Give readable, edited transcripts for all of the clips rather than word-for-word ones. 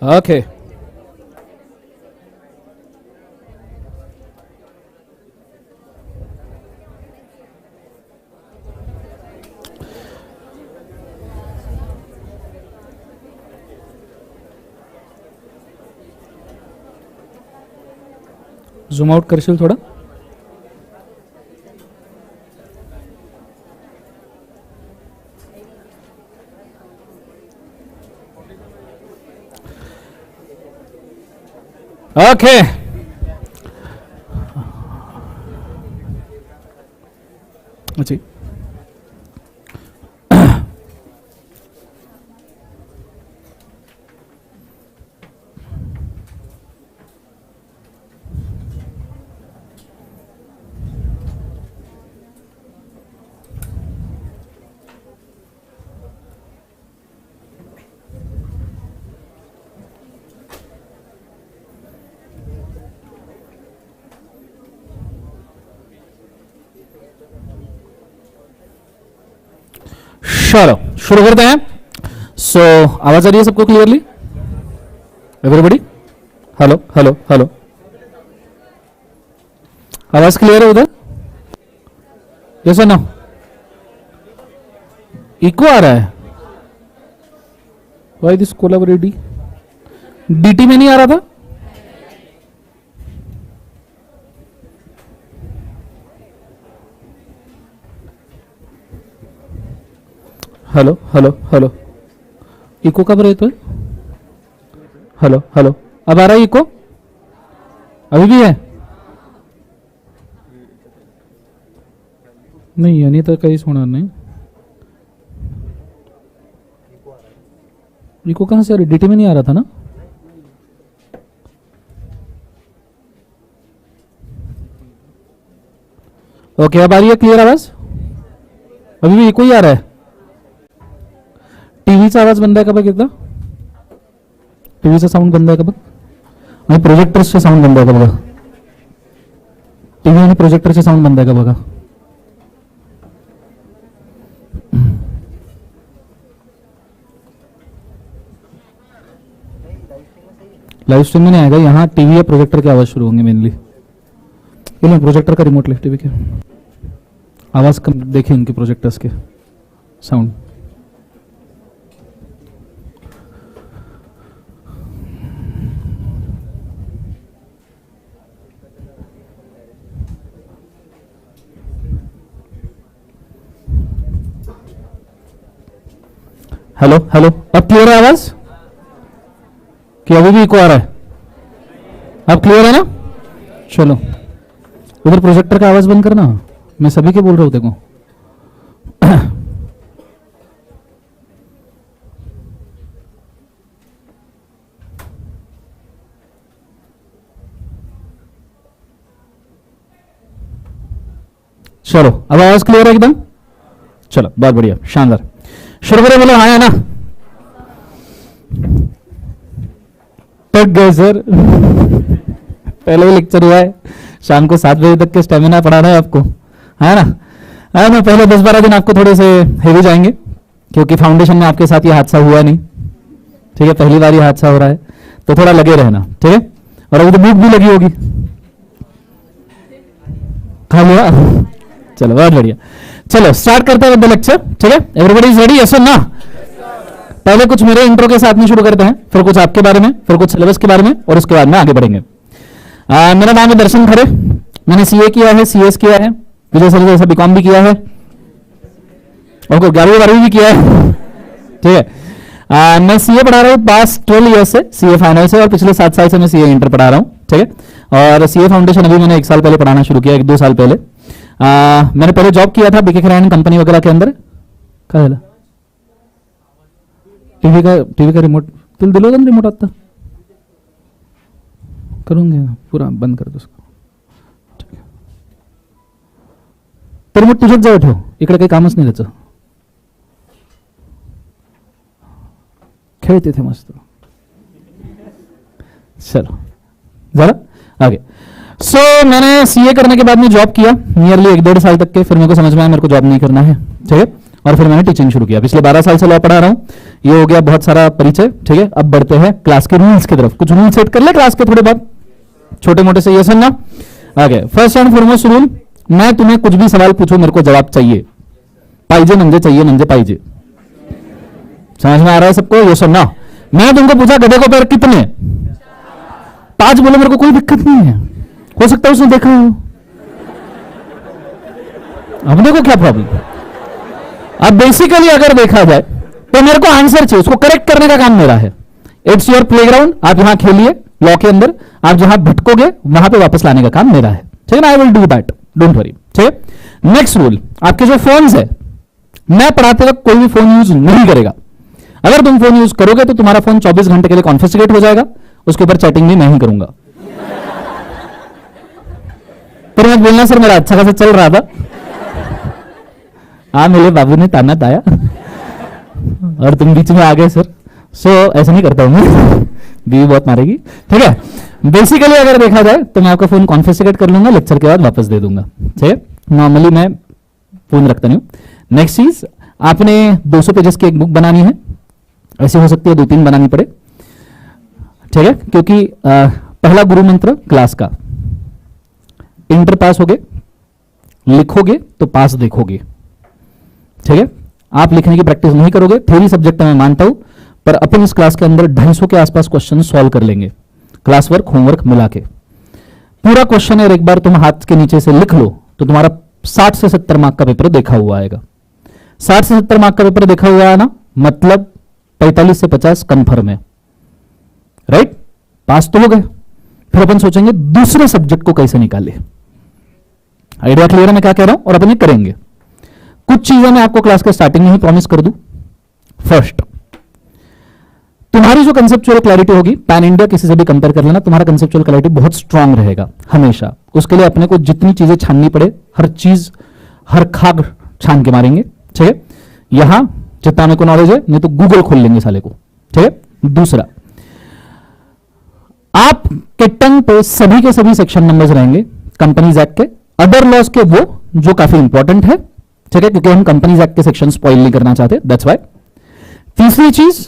Okay zoom out करशील थोडं. Okay जी. चलो शुरू करते हैं. सो आवाज आ रही है सबको clearly? Everybody hello hello hello. आवाज क्लियर है उधर? यस और नो? इको आ रहा है. व्हाई दिस कोलैबोरेटी डीटी में नहीं आ रहा था? Hello hello hello. इको कब रहे तो? Hello hello. अब आ रहा है इको? अभी भी है? नहीं यानी तो कहीं सुना नहीं. इको कहां से आ रही? डीटी में नहीं आ रहा था ना? ओके अब आ रही है क्लियर आवाज? अभी भी इको ही आ रहा है? टीव्हीचा आवाज बंद आहे का बघ एकदा. टीव्हीचा साऊंड बंद आहे का बघ. आणि प्रोजेक्टरचे साऊंड बंद आहे का बघा. टीव्ही आणि प्रोजेक्टरचे साऊंड बंद आहे का बघा. लाइव स्ट्रीम में नहीं आएगा. यहाँ टीवी या प्रोजेक्टर की आवाज शुरू होंगे मेनली. ये लो प्रोजेक्टर का रिमोट ले टीवी के. आवाज कम देखिए इनके प्रोजेक्टर्स के साउंड. Hello hello. अब क्लियर है आवाज कि अभी भी इको आ रहा है? अब क्लियर है ना? चलो उधर प्रोजेक्टर का आवाज बंद करना. मैं सभी के बोल रहा हूं देखो. चलो अब आवाज क्लियर है एकदम? चलो बहुत बढ़िया शानदार. शुरू करें. बोलो हाँ है ना? थक गए सर. पहले ही लेक्चर हुआ है. शाम को 7 बजे तक के स्टेमिना पढ़ाना है आपको, है ना? है ना? पहले 10-12 दिन आपको थोड़े से हेवी जाएंगे क्योंकि फाउंडेशन में आपके साथ ये हादसा हुआ नहीं. ठीक है, पहली बार ये हादसा हो रहा है तो थोड़ा लगे रहना. ठीक है. और अभी तो भूख भी लगी होगी. खा लिया? चलो बहुत बढ़िया. चलो स्टार्ट करते हैं लेक्चर. ठीक है, एवरीबॉडी इज रेडी? यस और ना? पहले कुछ मेरे इंट्रो के साथ में शुरू करते हैं, फिर कुछ आपके बारे में, फिर कुछ सिलेबस के बारे में, और उसके बाद में आगे बढ़ेंगे. मेरा नाम है दर्शन खरे. मैंने सीए किया है, सीएस किया है, विजय सर जैसा बीकॉम भी किया है, और 11वीं-12वीं भी किया है. ठीक है. मैं सीए पढ़ा रहा हूँ पास 12 ईयर्स से, सीए फाइनल से, और पिछले 7 साल से मैं सीए इंटर पढ़ा रहा हूँ. ठीक है. और सीए फाउंडेशन अभी मैंने 1 साल पहले पढ़ाना शुरू किया, 1-2 साल पहले. मैंने पहले जॉब किया था बीके खरायन कंपनी वगैरह के अंदर. क्या झालं? टीव्ही का रिमोट तुला दिलं होतं ना रिमोट आता? करून घे पुरा बंद कर उसको. तर रिमोट तुझ्याच जवळ ठेव, इकडे काही कामच नाही त्याचं. खेळ तिथे मस्त. चलो जरा आगे. सो मैंने सीए करने के बाद में जॉब किया नियरली 1-1.5 साल तक के. फिर मेरे को समझ में आया मेरे को जॉब नहीं करना है. ठीक है. और फिर मैंने टीचिंग शुरू किया। पिछले 12 साल से लॉ पढ़ा रहा हूँ। ये हो गया बहुत सारा परिचय, ठीक है। अब बढ़ते हैं क्लास के रूल्स की तरफ। कुछ रूल सेट कर ले क्लास के थोड़े बहुत छोटे मोटे से, ये समझना आगे। फर्स्ट एंड फॉरमोस्ट रूल, मैं तुम्हें कुछ भी सवाल पूछूं मेरे को जवाब चाहिए। पाइजे नंजे चाहिए, नंजे पाइजे। समझ में आ रहा है सबको? ये सुनना, मैं तुमको पूछा गधे को पैर कितने, 5 बोले, मेरे को कोई दिक्कत नहीं है, हो सकता है उसने देखा हो, अब देखो क्या प्रॉब्लम। अब बेसिकली अगर देखा जाए तो मेरे को आंसर चाहिए, उसको करेक्ट करने का काम मेरा है। इट्स योर प्लेग्राउंड, आप यहां खेलिए लॉ के अंदर, आप जहां भटकोगे वहां पे वापस लाने का काम मेरा है, ठीक है ना। I will do that, don't worry, ठीक है। नेक्स्ट रूल, आपके जो फोन्स है, मैं पढ़ाते वक्त कोई भी फोन यूज नहीं करेगा। अगर तुम फोन यूज करोगे तो तुम्हारा फोन 24 घंटे के लिए कॉन्फिस्केट हो जाएगा, उसके ऊपर चैटिंग भी मैं ही करूंगा। फिर मैं बोलना सर मेरा अच्छा खासा चल रहा था, हाँ मेरे बाबू ने ताना ताया और तुम बीच में आ गए सर। सो ऐसा नहीं करता हूं मैं, बीवी बहुत मारेगी, ठीक है। बेसिकली अगर देखा जाए तो मैं आपका फोन कॉन्फिस्केट कर लूंगा, लेक्चर के बाद वापस दे दूंगा, ठीक है। नॉर्मली मैं फोन रखता नहीं हूं। नेक्स्ट चीज, आपने 200 पेजेस की एक बुक बनानी है, ऐसे हो सकती है 2-3 बनानी पड़े, ठीक है। क्योंकि पहला गुरु मंत्र क्लास का, इंटर पास होगे, लिखोगे तो पास देखोगे, ठीक है। आप लिखने की प्रैक्टिस नहीं करोगे, थ्योरी सब्जेक्ट मैं मानता हूं, पर अपन इस क्लास के अंदर 250 के आसपास क्वेश्चन सॉल्व कर लेंगे, क्लास वर्क होमवर्क मिला के। पूरा क्वेश्चन एक बार तुम हाथ के नीचे से लिख लो तो तुम्हारा 60 से 70 मार्क का पेपर देखा हुआ आएगा। 60 से 70 मार्क का पेपर देखा हुआ है ना, मतलब 45 से 50 कंफर्म है, राइट। पास तो हो गए, फिर अपन सोचेंगे दूसरे सब्जेक्ट को कैसे निकाले। आइडिया क्लियर है मैं क्या कह रहा हूं, और अपन ये करेंगे। कुछ चीजें मैं आपको क्लास के स्टार्टिंग में ही प्रॉमिस कर दूं। फर्स्ट, तुम्हारी जो कंसेप्चुअल क्लैरिटी होगी, पैन इंडिया किसी से भी कंपेयर कर लेना, तुम्हारा कंसेप्चुअल क्लैरिटी बहुत स्ट्रांग रहेगा हमेशा। उसके लिए अपने को जितनी चीजें छाननी पड़े, हर चीज हर खाग छान के मारेंगे, ठीक है। यहां जितना मेरे को नॉलेज है, नहीं तो गूगल खोल लेंगे साले को, ठीक है। दूसरा, आपके टंग पे सभी के सभी सेक्शन नंबर्स रहेंगे कंपनीज एक्ट के, अदर लॉज के वो जो काफी इंपॉर्टेंट है, ठीक है, क्योंकि हम कंपनीज एक्ट के सेक्शन स्पॉइल नहीं करना चाहते, दैट्स व्हाई। तीसरी चीज,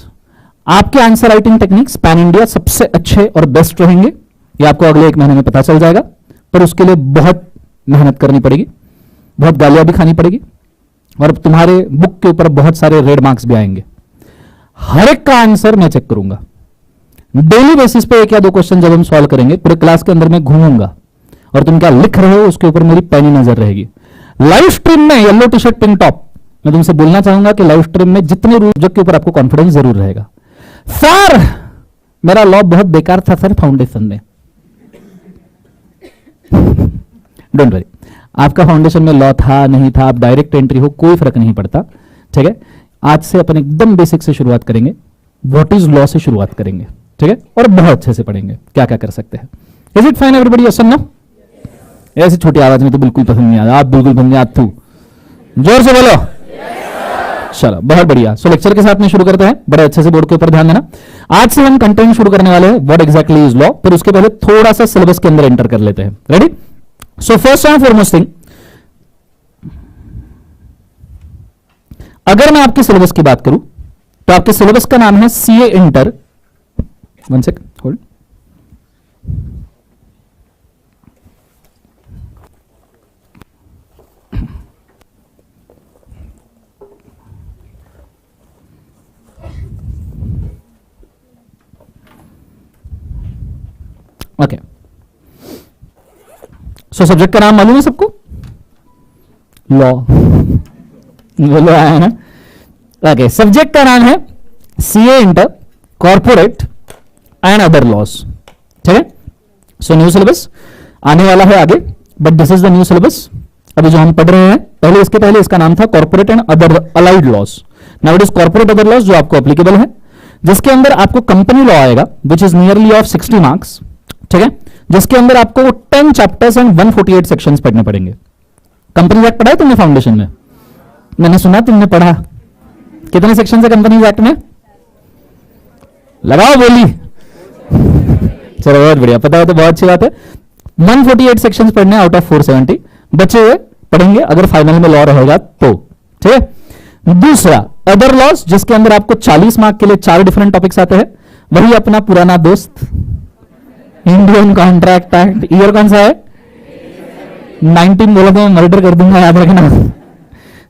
आपके answer writing techniques pan India सबसे अच्छे और बेस्ट रहेंगे, ये आपको अगले 1 महीने में पता चल जाएगा, पर उसके लिए बहुत मेहनत करनी पड़ेगी, बहुत गालियां भी खानी पड़ेगी, और तुम्हारे बुक के ऊपर बहुत सारे रेड मार्क्स भी आएंगे। हर एक का आंसर मैं चेक करूंगा डेली बेसिस पे। 1 या 2 क्वेश्चन जब हम सॉल्व करेंगे, पूरे क्लास के अंदर मैं घूमूंगा और तुम क्या लिख रहे हो उसके ऊपर मेरी पैनी नजर रहेगी। लाइव स्ट्रीम में yellow T shirt pink top, मैं तुमसे बोलना चाहूंगा कि लाइव स्ट्रीम में जितने रूल के ऊपर आपको कॉन्फिडेंस जरूर रहेगा। सर मेरा लॉ बहुत बेकार था सर फाउंडेशन में, डोंट वरी, आपका फाउंडेशन में लॉ था नहीं था, आप डायरेक्ट एंट्री हो, कोई फर्क नहीं पड़ता, ठीक है। आज से अपन एकदम बेसिक से शुरुआत करेंगे, व्हाट इज लॉ से शुरुआत करेंगे, ठीक है, और बहुत अच्छे से पढ़ेंगे क्या क्या कर सकते हैं। Is it fine everybody, yes और नो? ऐसी छोटी आवाज में तो बिल्कुल पसंद नहीं आता, आप बिल्कुल बंदे थू, जोर से बोलो। चलो बहुत बढ़िया। सो लेक्चर के साथ में शुरू करते हैं, बड़े अच्छे से बोर्ड के ऊपर ध्यान देना। आज से हम कंटेंट शुरू करने वाले हैं, व्हाट एग्जैक्टली इज लॉ, फिर उसके पहले थोड़ा सा सिलेबस के अंदर एंटर कर लेते हैं। Ready? So first and foremost thing, अगर मैं आपके सिलेबस की बात करूं तो आपके सिलेबस का नाम है CA inter, one sec hold, okay. So subject का नाम मालूम है सबको? लॉ, बोलो आया ना? ओके, सब्जेक्ट का नाम है CA inter corporate and other laws, ठीक है। सो न्यू सिलेबस आने वाला है आगे, but this is the new syllabus. अभी जो हम पढ़ रहे हैं, पहले इसका नाम था corporate and other allied laws. Now it is corporate other laws, जो आपको एप्लीकेबल है, जिसके अंदर आपको कंपनी लॉ आएगा, which is nearly of 60 marks, ठीक है, जिसके अंदर आपको 10 चैप्टर्स एंड 148 सेक्शंस पढ़ने पड़ेंगे। कंपनी एक्ट पढ़ा है तुमने फाउंडेशन में? मैंने सुना तुमने पढ़ा। कितने सेक्शन है कंपनी एक्ट में? लगाओ बोली। चलो बहुत बढ़िया, पता हो तो बहुत अच्छी बात है। 148 सेक्शंस पढ़ने आउट ऑफ 470, बचे हुए पढ़ेंगे अगर फाइनल में लॉ रहेगा तो, ठीक है। दूसरा अदर लॉज, जिसके अंदर आपको 40 मार्क के लिए 4 डिफरेंट टॉपिक्स आते हैं। वही अपना पुराना दोस्त इंडियन कॉन्ट्रैक्ट एक्ट, ईयर कौन सा है? 19 बोला तो मैं मर्डर कर दूंगा, याद रखना।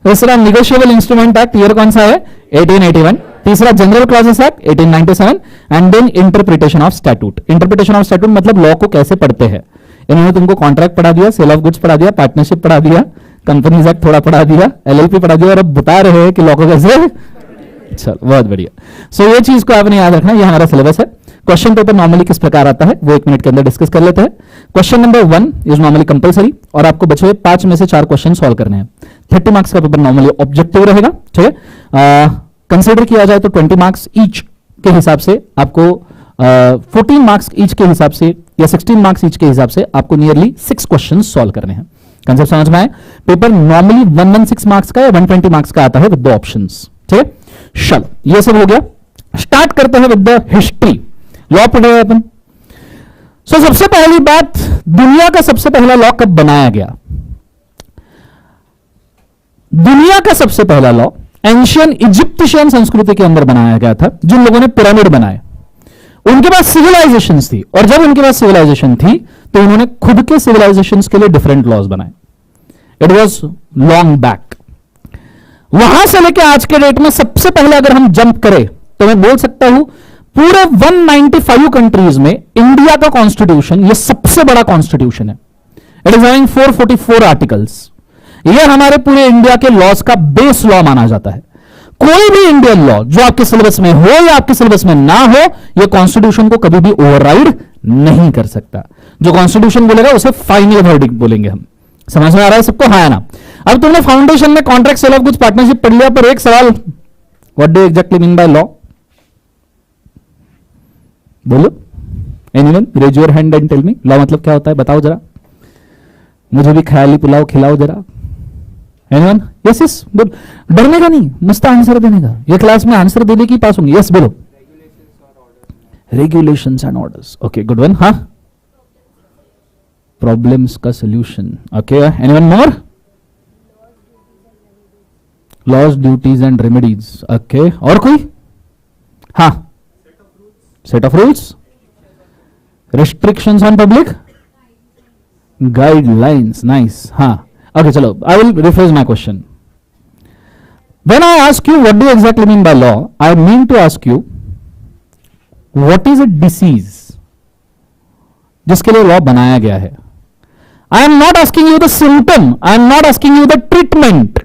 दूसरा निगोशिएबल इंस्ट्रूमेंट एक्ट, ईयर कौन सा है? 1881। तीसरा general clauses act 1897 and then interpretation of statute. Interpretation of statute मतलब लॉ को कैसे पढ़ते हैं। इन्होंने तुमको कॉन्ट्रैक्ट पढ़ा दिया, सेल ऑफ गुड्स पढ़ा दिया, पार्टनरशिप पढ़ा दिया, कंपनीज एक्ट थोड़ा पढ़ा दिया, एलएलपी पढ़ा दिया, और अब बता रहे हैं कि लॉ को कैसे। चलो बहुत बढ़िया। सो ये चीज को आपने याद रखना, ये हमारा सिलेबस है। क्वेश्चन पेपर नॉर्मली किस प्रकार आता है वो 1 मिनट के अंदर डिस्कस कर लेते हैं। Question number 1 is normally compulsory और आपको बचे हुए 5 में से 4 क्वेश्चन सॉल्व करने हैं। 30 मार्क्स का पेपर नॉर्मली ऑब्जेक्टिव रहेगा, ठीक है। कंसीडर किया जाए तो 20 मार्क्स ईच के हिसाब से आपको 14 मार्क्स ईच के हिसाब से या 16 मार्क्स ईच के हिसाब से आपको नियरली 6 क्वेश्चन सॉल्व करने हैं। कंसेप्ट समझ में आए? पेपर नॉर्मली 116 मार्क्स का या 120 मार्क्स का आता है विद द ऑप्शंस, ठीक है। चलो ये सब हो गया, स्टार्ट करते हैं विद द हिस्ट्री। लॉ पढ़े अपन। सो सबसे पहली बात, दुनिया का सबसे पहला लॉ कब बनाया गया? दुनिया का सबसे पहला लॉ एंशियन इजिप्शियन संस्कृति के अंदर बनाया गया था। जिन लोगों ने पिरामिड बनाए उनके पास सिविलाइजेशन थी, और जब उनके पास सिविलाइजेशन थी तो उन्होंने खुद के सिविलाइजेशन के लिए डिफरेंट लॉज बनाए। It was long back. वहां से लेकर आज के डेट में सबसे पहले अगर हम जंप करें तो मैं बोल सकता हूं पूरे 195 कंट्रीज में इंडिया का कॉन्स्टिट्यूशन ये सबसे बड़ा कॉन्स्टिट्यूशन है। It is having 444 articles. ये हमारे पूरे इंडिया के लॉज का बेस लॉ माना जाता है। कोई भी इंडियन लॉ जो आपके सिलेबस में हो या आपके सिलेबस में ना हो, यह कॉन्स्टिट्यूशन को कभी भी ओवरराइड नहीं कर सकता। जो कॉन्स्टिट्यूशन बोलेगा उसे फाइनल वर्डिक्ट बोलेंगे हम। समझ में आ रहा है सबको? हाँ ना? अब तुमने फाउंडेशन में contract, sale of goods, partnership पढ़ लिया, पर एक सवाल, what do exactly mean by law? बोलो, anyone raise your hand and tell me, law मतलब क्या होता है? बताओ जरा, मुझे भी ख्याली पुलाव खिलाओ जरा। एनीवन? यस यस, डरने का नहीं, मस्त आंसर देने का। ये क्लास में आंसर दे की पास होंगे। यस बोलो। Regulations and orders, okay good one. हाँ, प्रॉब्लम्स का solution, okay. Anyone more? Laws, duties and remedies, okay. और कोई? हाँ, set of rules, restrictions on public, guidelines, nice. हाँ, okay, चलो, I will rephrase my question. When I ask you what do you exactly mean by law, I mean to ask you what is a disease जिसके लिए law बनाया गया है. I am not asking you the symptom, I am not asking you the treatment,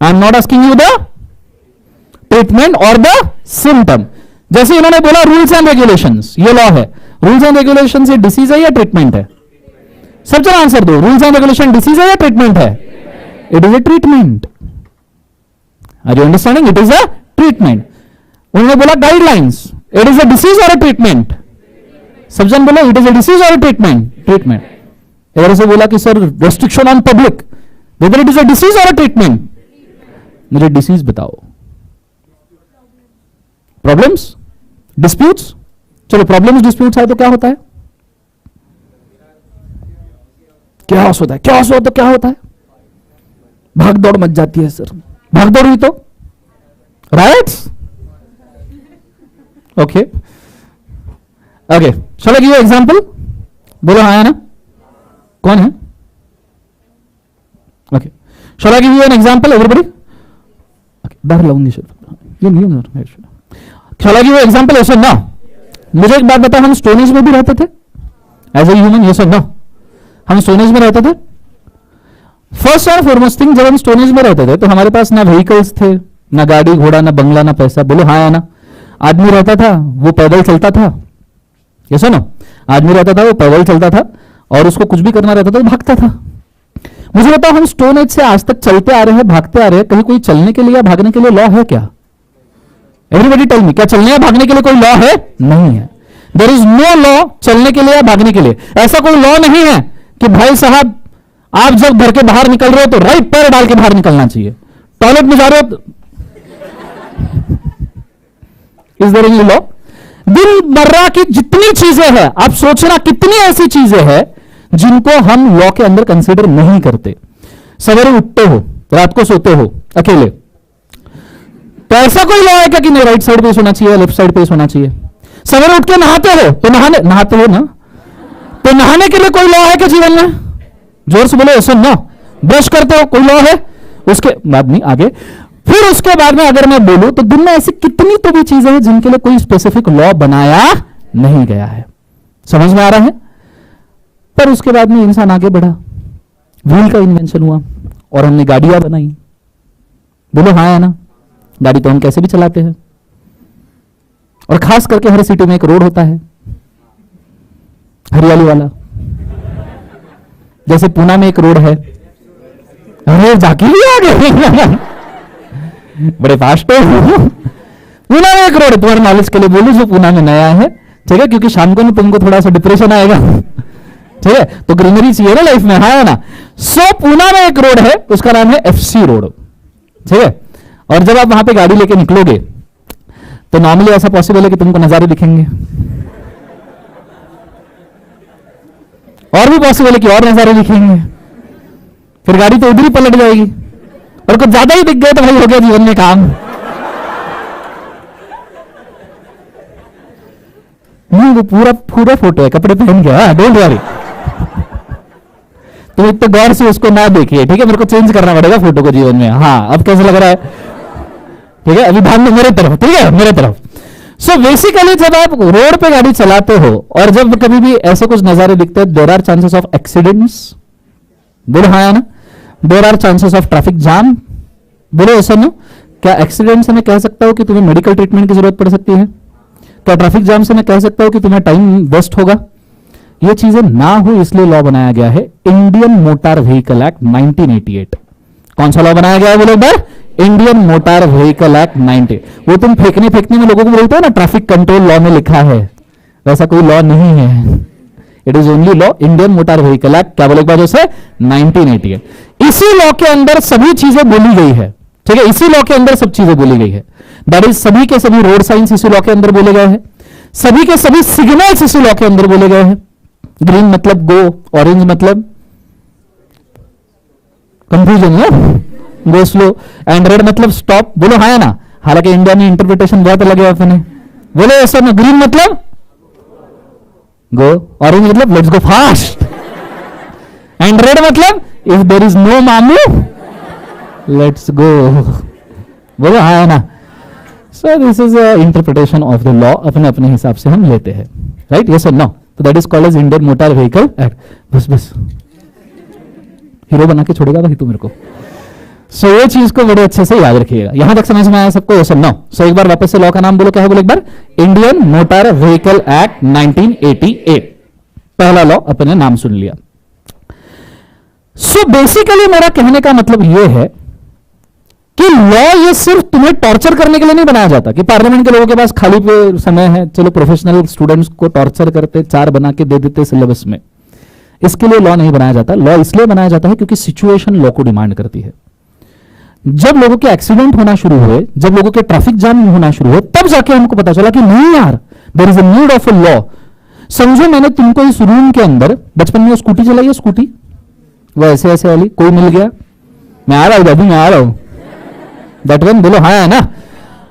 I am not asking you the treatment or the symptom. जैसे इन्होंने बोला rules and regulations, ये law है. रूल्स एंड रेगुलेशंस ये disease है या treatment है? सब जरा आंसर दो. रूल्स एंड रेगुलेशन डिसीज है या ट्रीटमेंट है? It is a treatment. Are you understanding? It is a treatment. उन्होंने बोला guidelines, it is a disease और अ ट्रीटमेंट? सब जन बोला इट इज अ डिसीज और अ ट्रीटमेंट? ट्रीटमेंट. इधर से बोला कि sir restriction on public, whether it is a disease और अ ट्रीटमेंट? मुझे डिसीज बताओ. Problems, disputes. चलो प्रॉब्लम्स डिस्प्यूट्स है तो क्या होता है? क्या होता है? क्या होता है? क्या होता है? भाग दौड़ मच जाती है सर. भाग दौड़ हुई तो राइट्स. ओके ओके, चलो गिव एग्जांपल. बोलो हाँ ना? कौन है? Okay, shall I give you an example everybody? Okay, बाहर लाऊंगी sir. Shall I give you example? ऐसे ना, मुझे एक बात बताओ, हम स्टोनेज में भी रहते थे एज ए ह्यूमन? ये सब ना, हम स्टोनेज में रहते थे. फर्स्ट और फॉरमोस्ट थिंग, जब हम स्टोनेज में रहते थे तो हमारे पास ना व्हीकल्स थे, ना गाड़ी घोड़ा, ना बंगला, ना पैसा. बोलो हाँ या ना? आदमी रहता था वो पैदल चलता था. ये सुनो, आदमी रहता था वो पैदल चलता था और उसको कुछ भी करना रहता था तो भागता था. मुझे बताओ, हम स्टोन एज से आज तक चलते आ रहे हैं, भागते आ रहे हैं, कहीं कोई चलने के लिए या भागने के लिए लॉ है क्या? एवरीबॉडी टेल मी, क्या चलने या भागने के लिए कोई लॉ है? नहीं है. देयर इज नो लॉ चलने के लिए या भागने के लिए. ऐसा कोई लॉ नहीं है कि भाई साहब आप जब घर के बाहर निकल रहे हो तो राइट पैर डाल के बाहर निकलना चाहिए. टॉयलेट में जा रहे हो इज देयर एनी लॉ? दिन मर्रा की जितनी चीजें हैं, आप सोचना कितनी ऐसी चीजें हैं जिनको हम लॉ के अंदर कंसीडर नहीं करते. सवेरे उठते हो, रात को सोते हो अकेले, तो ऐसा कोई लॉ है क्या कि नहीं राइट साइड पे सोना चाहिए, लेफ्ट साइड पे सोना चाहिए? सवेरे उठ के नहाते हो तो नहाते हो ना, तो नहाने के लिए कोई लॉ है क्या जीवन में? जोर से बोलो सुन ना। ब्रश करते हो, कोई लॉ है? उसके बाद नहीं आगे, फिर उसके बाद में अगर मैं बोलूं तो दिन में ऐसी कितनी तो भी चीजें हैं जिनके लिए कोई स्पेसिफिक लॉ बनाया नहीं गया है। समझ में आ रहा है? पर उसके बाद में इंसान आगे बढ़ा, व्हील का इन्वेंशन हुआ और हमने गाड़ियां बनाई। बोलो हाँ है ना? गाड़ी तो हम कैसे भी चलाते हैं, और खास करके हर सिटी में एक रोड होता है हरियाली वाला। जैसे पूना में एक रोड है, अरे जाके भी आ गए बड़े फास्ट हो। पूना में एक रोड, तुम्हारे नॉलेज के लिए बोलूं, जो पूना में नया है, ठीक है, क्योंकि शाम को ना तुमको थोड़ा सा डिप्रेशन आएगा, ठीक है, तो ग्रीनरी चाहिए ना लाइफ में, हाँ ना। सो पूना में एक रोड है, उसका नाम है FC रोड, ठीक है। और जब आप वहां पे गाड़ी लेके निकलोगे तो नॉर्मली ऐसा पॉसिबल है कि तुमको नजारे दिखेंगे, और भी पॉसिबल है कि और नजारे दिखेंगे, फिर गाड़ी तो उधर ही पलट जाएगी, और कुछ ज्यादा ही दिख गए तो भाई हो गया जीवन में काम। नहीं, वो पूरा फोटो है, कपड़े पहन के, डोंट वरी। तो इतने गौर से उसको ना देखिए, ठीक है, मेरे को चेंज करना पड़ेगा फोटो को जीवन में। हाँ, अब कैसा लग रहा है? ठीक है, अभी ध्यान दो मेरे तरफ, ठीक है, मेरे तरफ। सो बेसिकली जब आप रोड पे गाड़ी चलाते हो और जब कभी भी ऐसे कुछ नजारे दिखते हैं, there are chances of accidents. बोलो हाँ ना? There are chances of traffic jam. बोलो ऐसा ना? क्या एक्सीडेंट से मैं कह सकता हूं कि तुम्हें मेडिकल ट्रीटमेंट की जरूरत पड़ सकती है? क्या ट्रैफिक जाम से मैं कह सकता हूं कि तुम्हें टाइम वेस्ट होगा? ये चीजें ना हो इसलिए लॉ बनाया गया है, इंडियन मोटर व्हीकल एक्ट 1988। कौन सा लॉ बनाया गया है बोलो एक बार? Indian motor vehicle act 90। वो तुम फेंकने में लोगों को बोलते हो ना ट्रैफिक कंट्रोल लॉ में लिखा है, वैसा कोई लॉ नहीं है। It is only law Indian motor vehicle act, क्या बोले एक बार उसे? 1988। इसी लॉ के अंदर सभी चीजें बोली गई है, ठीक है, इसी लॉ के अंदर सब चीजें बोली गई है। दैट इज सभी के सभी रोड साइंस इसी लॉ के अंदर बोले गए हैं, सभी के सभी सिग्नल्स इसी लॉ के अंदर बोले गए हैं। ग्रीन मतलब गो, ऑरेंज मतलब कंफ्यूजन है, गो स्लो, एंड रेड मतलब स्टॉप। बोलो हाँ ना? हालांकि इंडिया में इंटरप्रिटेशन बहुत अलग है अपने। बोलो ऐसा ना? ग्रीन मतलब गो, ऑरेंज मतलब let's go fast, and red मतलब इफ देयर इज नो मामू लेट्स गो। बोलो हाँ ना? So this is interpretation of the law, अपने अपने हिसाब से हम लेते हैं, राइट? यस और नो? तो that is called as Indian motor vehicle act. बस हीरो बना के छोड़ेगा भाई तू मेरे को। सो ये चीज को बड़े अच्छे से याद रखिएगा। यहां तक समझ में आया सबको? यस और नो? सो एक बार वापस से लॉ का नाम बोलो, क्या है बोलो एक बार? Indian motor vehicle act 1988। पहला लॉ अपने नाम सुन लिया। सो बेसिकली मेरा कहने का मतलब यह है कि लॉ ये सिर्फ तुम्हें टॉर्चर करने के लिए नहीं बनाया जाता कि पार्लियामेंट के लोगों के पास खाली पे समय है, चलो प्रोफेशनल स्टूडेंट्स को टॉर्चर करते, 4 बना के दे देते सिलेबस में। इसके लिए लॉ नहीं बनाया जाता। लॉ इसलिए बनाया जाता है क्योंकि सिचुएशन लॉ को डिमांड करती है। जब लोगों के एक्सीडेंट होना शुरू हुए, जब लोगों के ट्रैफिक जाम होना शुरू हुए, तब जाके हमको पता चला कि नहीं यार, there is a need of a law. समझो मैंने तुमको इस रूम के अंदर बचपन में स्कूटी चलाई है, स्कूटी वो ऐसे ऐसे वाली, कोई मिल गया, मैं आ रहा हूं दादी, मैं आ रहा हूं, दैट वन। बोलो हाँ है ना?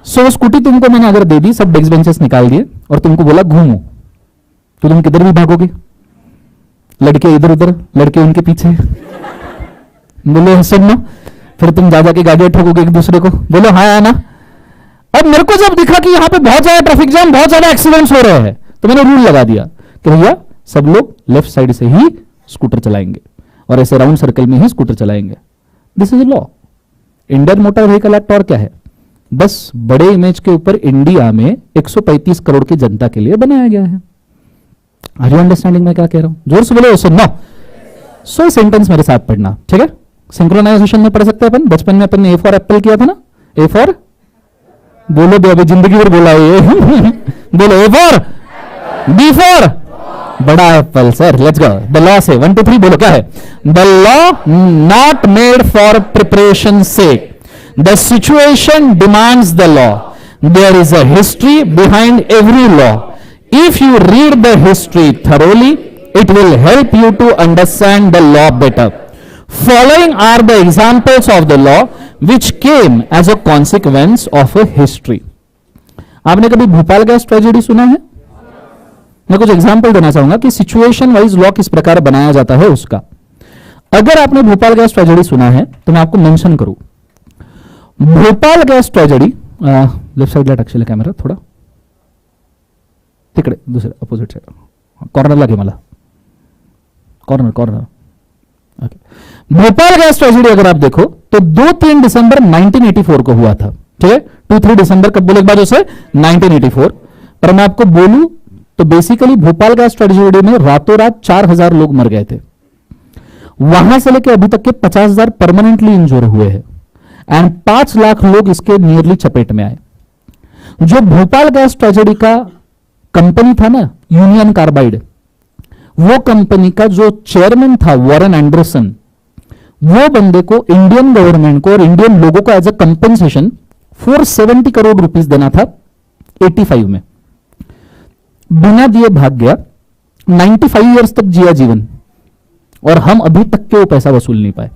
सो स्कूटी तुमको मैंने अगर दे दी, सब डेस्क बेंचेस निकाल दिए और तुमको बोला घूमो, तो तुम किधर भी भागोगे? लड़के इधर उधर, लड़के उनके पीछे। बोलो सुनो, फिर तुम जा जाके गाड़ियां ठोकोगे एक दूसरे को। बोलो हाँ है ना? अब मेरे को जब दिखा कि यहां पे बहुत ज्यादा ट्रैफिक जाम, बहुत ज्यादा एक्सीडेंट्स हो रहे हैं, तो मैंने रूल लगा दिया कि भैया सब लोग लेफ्ट साइड से ही स्कूटर चलाएंगे और ऐसे राउंड सर्कल में ही स्कूटर चलाएंगे। This is law, Indian motor vehicle act. और क्या है? बस बड़े इमेज के ऊपर इंडिया में 135 करोड़ की जनता के लिए बनाया गया है। आर यू अंडरस्टैंडिंग मैं क्या कह रहा हूं? जोर से बोलो सुनना। सो सेंटेंस मेरे साथ पढ़ना, ठीक है? सिंक्रोनाइजेशन में पढ़ सकते हैं अपन। बचपन में अपन ने ए फॉर एप्पल किया था ना? ए फॉर बोलो दो, अभी जिंदगी भर बोला ये बोलो ए फॉर, बी फॉर बड़ा apple. Sir let's go, the law से 1 2 3 बोलो क्या है? The law not made for preparation sake, the situation demands the law, there is a history behind every law, if you read the history thoroughly it will help you to understand the law better. Following are the examples of the law which came as a consequence of a history. आपने कभी Bhopal gas tragedy सुना है? मैं कुछ example देना चाहूंगा कि situation wise law किस प्रकार बनाया जाता है उसका। अगर आपने भोपाल गैस ट्रेजेडी सुना है तो मैं आपको मेंशन करूं, Bhopal gas tragedy, left side light actually camera थोडा तिकडे दुसऱ्या अपोजिट साइड कॉर्नरला घे मला, corner corner okay. Bhopal gas tragedy अगर आप देखो तो 2-3 दिसंबर 1984 को हुआ था, ठीक है। 2-3 दिसंबर कब बोले एक बार उसे 1984। पर मैं आपको बोलूं तो बेसिकली भोपाल गैस ट्रेजेडी में रातों रात 4000 लोग मर गए थे। वहां से लेकर अभी तक के 50,000 परमानेंटली इंजोर हुए हैं एंड 5 लाख लोग इसके नियरली चपेट में आए। जो भोपाल गैस ट्रेजेडी का कंपनी था ना, यूनियन कार्बाइड, वो कंपनी का जो चेयरमैन था वॉरेन एंडरसन, वो बंदे को इंडियन गवर्नमेंट को और इंडियन लोगों को as a compensation 470 crore rupees देना था 85 में। बिना दिए भाग गया, 95 ईयर्स तक जिया जीवन, और हम अभी तक के वो पैसा वसूल नहीं पाए।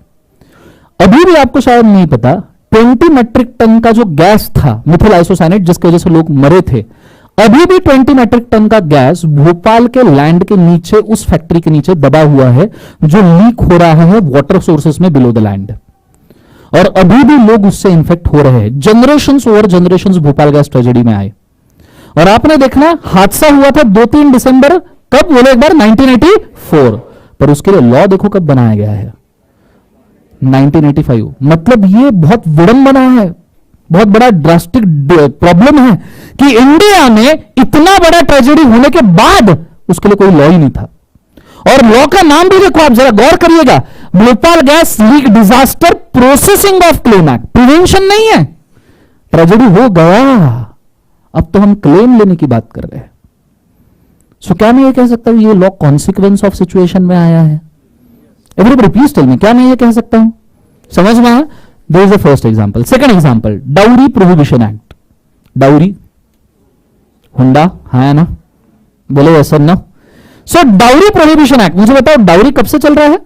अभी भी आपको शायद नहीं पता, 20 मेट्रिक टन का जो गैस था मिथिल आइसोसाइनेट, जिसकी वजह से लोग मरे थे, अभी भी 20 मेट्रिक टन का गैस भोपाल के लैंड के नीचे, उस फैक्ट्री के नीचे दबा हुआ है, जो लीक हो रहा है वाटर सोर्सेस में बिलो द लैंड, और अभी भी लोग उससे इन्फेक्ट हो रहे हैं। Generations over generations Bhopal gas tragedy में आए। और आपने देखना हादसा हुआ था 2-3 दिसंबर, कब बोले एक बार, 1984। पर उसके लिए लॉ देखो कब बनाया गया है, 1985। मतलब ये बहुत विडंबना है, बहुत बड़ा ड्रास्टिक प्रॉब्लम है कि इंडिया में इतना बड़ा ट्रेजेडी होने के बाद उसके लिए कोई लॉ ही नहीं था। और लॉ का नाम भी देखो, आप जरा गौर करिएगा, Bhopal gas leak disaster processing of claim act. Prevention नहीं है, ट्रेजेडी हो गया, अब तो हम क्लेम लेने की बात कर रहे हैं। सो क्या मैं ये कह सकता हूं ये लॉ कॉन्सिक्वेंस ऑफ सिचुएशन में आया है? एवरीबॉडी प्लीज टेल मी, क्या मैं ये कह सकता हूं? समझ में आया? There is the first example. Second example, dowry prohibition act. Dowry, हुंडा, हाँ है ना, बोले ऐसा ना। सो डाउरी प्रोहिबिशन एक्ट, मुझे बताओ डाउरी कब से चल रहा है?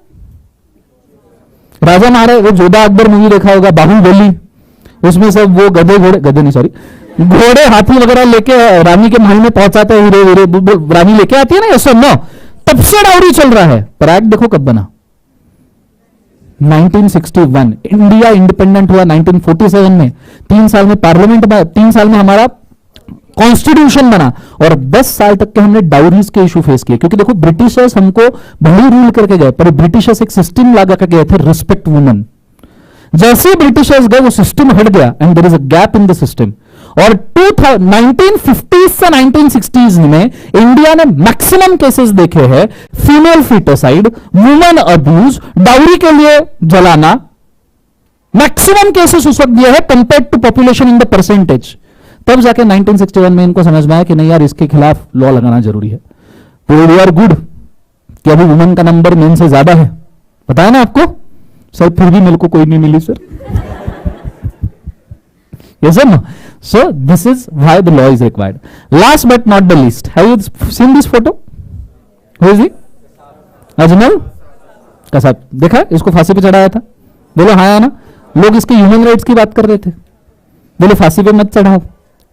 राजा महाराज, वो जोधा अकबर मूवी देखा होगा, बाहुबली, उसमें सब वो गधे घोड़े, गधे नहीं सॉरी, घोड़े हाथी वगैरह लेके रानी के महल में पहुंचाते हैं, हीरे हीरे रानी लेके आती है ना, ऐसा ना, तब से डाउरी चल रहा है। पर एक्ट देखो कब बना, 1961। इंडिया इंडिपेंडेंट हुआ 1947 में, 3 साल में पार्लियामेंट में, 3 साल में हमारा कॉन्स्टिट्यूशन बना, और 10 साल तक के हमने डाउरीज के इशू फेस किए। क्योंकि देखो ब्रिटिशर्स हमको भले रूल करके गए, पर ब्रिटिशर्स एक सिस्टम लगा के गए थे, रिस्पेक्ट वुमेन। जैसे ब्रिटिशर्स गए वो सिस्टम हट गया and there is a gap in the system. और 1950s से 1960s में इंडिया ने मैक्सिमम केसेस देखे हैं, female foeticide, women abuse, dowry के लिए जलाना, मैक्सिमम केसेस उस वक्त दिए हैं compare to population in the percentage. तब जाके 1961 में इनको समझ में आया कि नहीं यार, इसके खिलाफ लॉ लगाना जरूरी है। तो वी आर गुड कि अभी वुमेन का नंबर मेन से ज्यादा है, बताया ना आपको सर, फिर भी मेरे को कोई नहीं मिली sir. Yes or no? So this is why the law is required. Last but not the least, have you seen this photo? Who is he? Ajmal Kasab, देखा इसको फांसी पे चढ़ाया था, बोलो हाँ या ना। लोग इसके ह्यूमन राइट्स की बात कर रहे थे, बोले फांसी पे मत चढ़ाओ,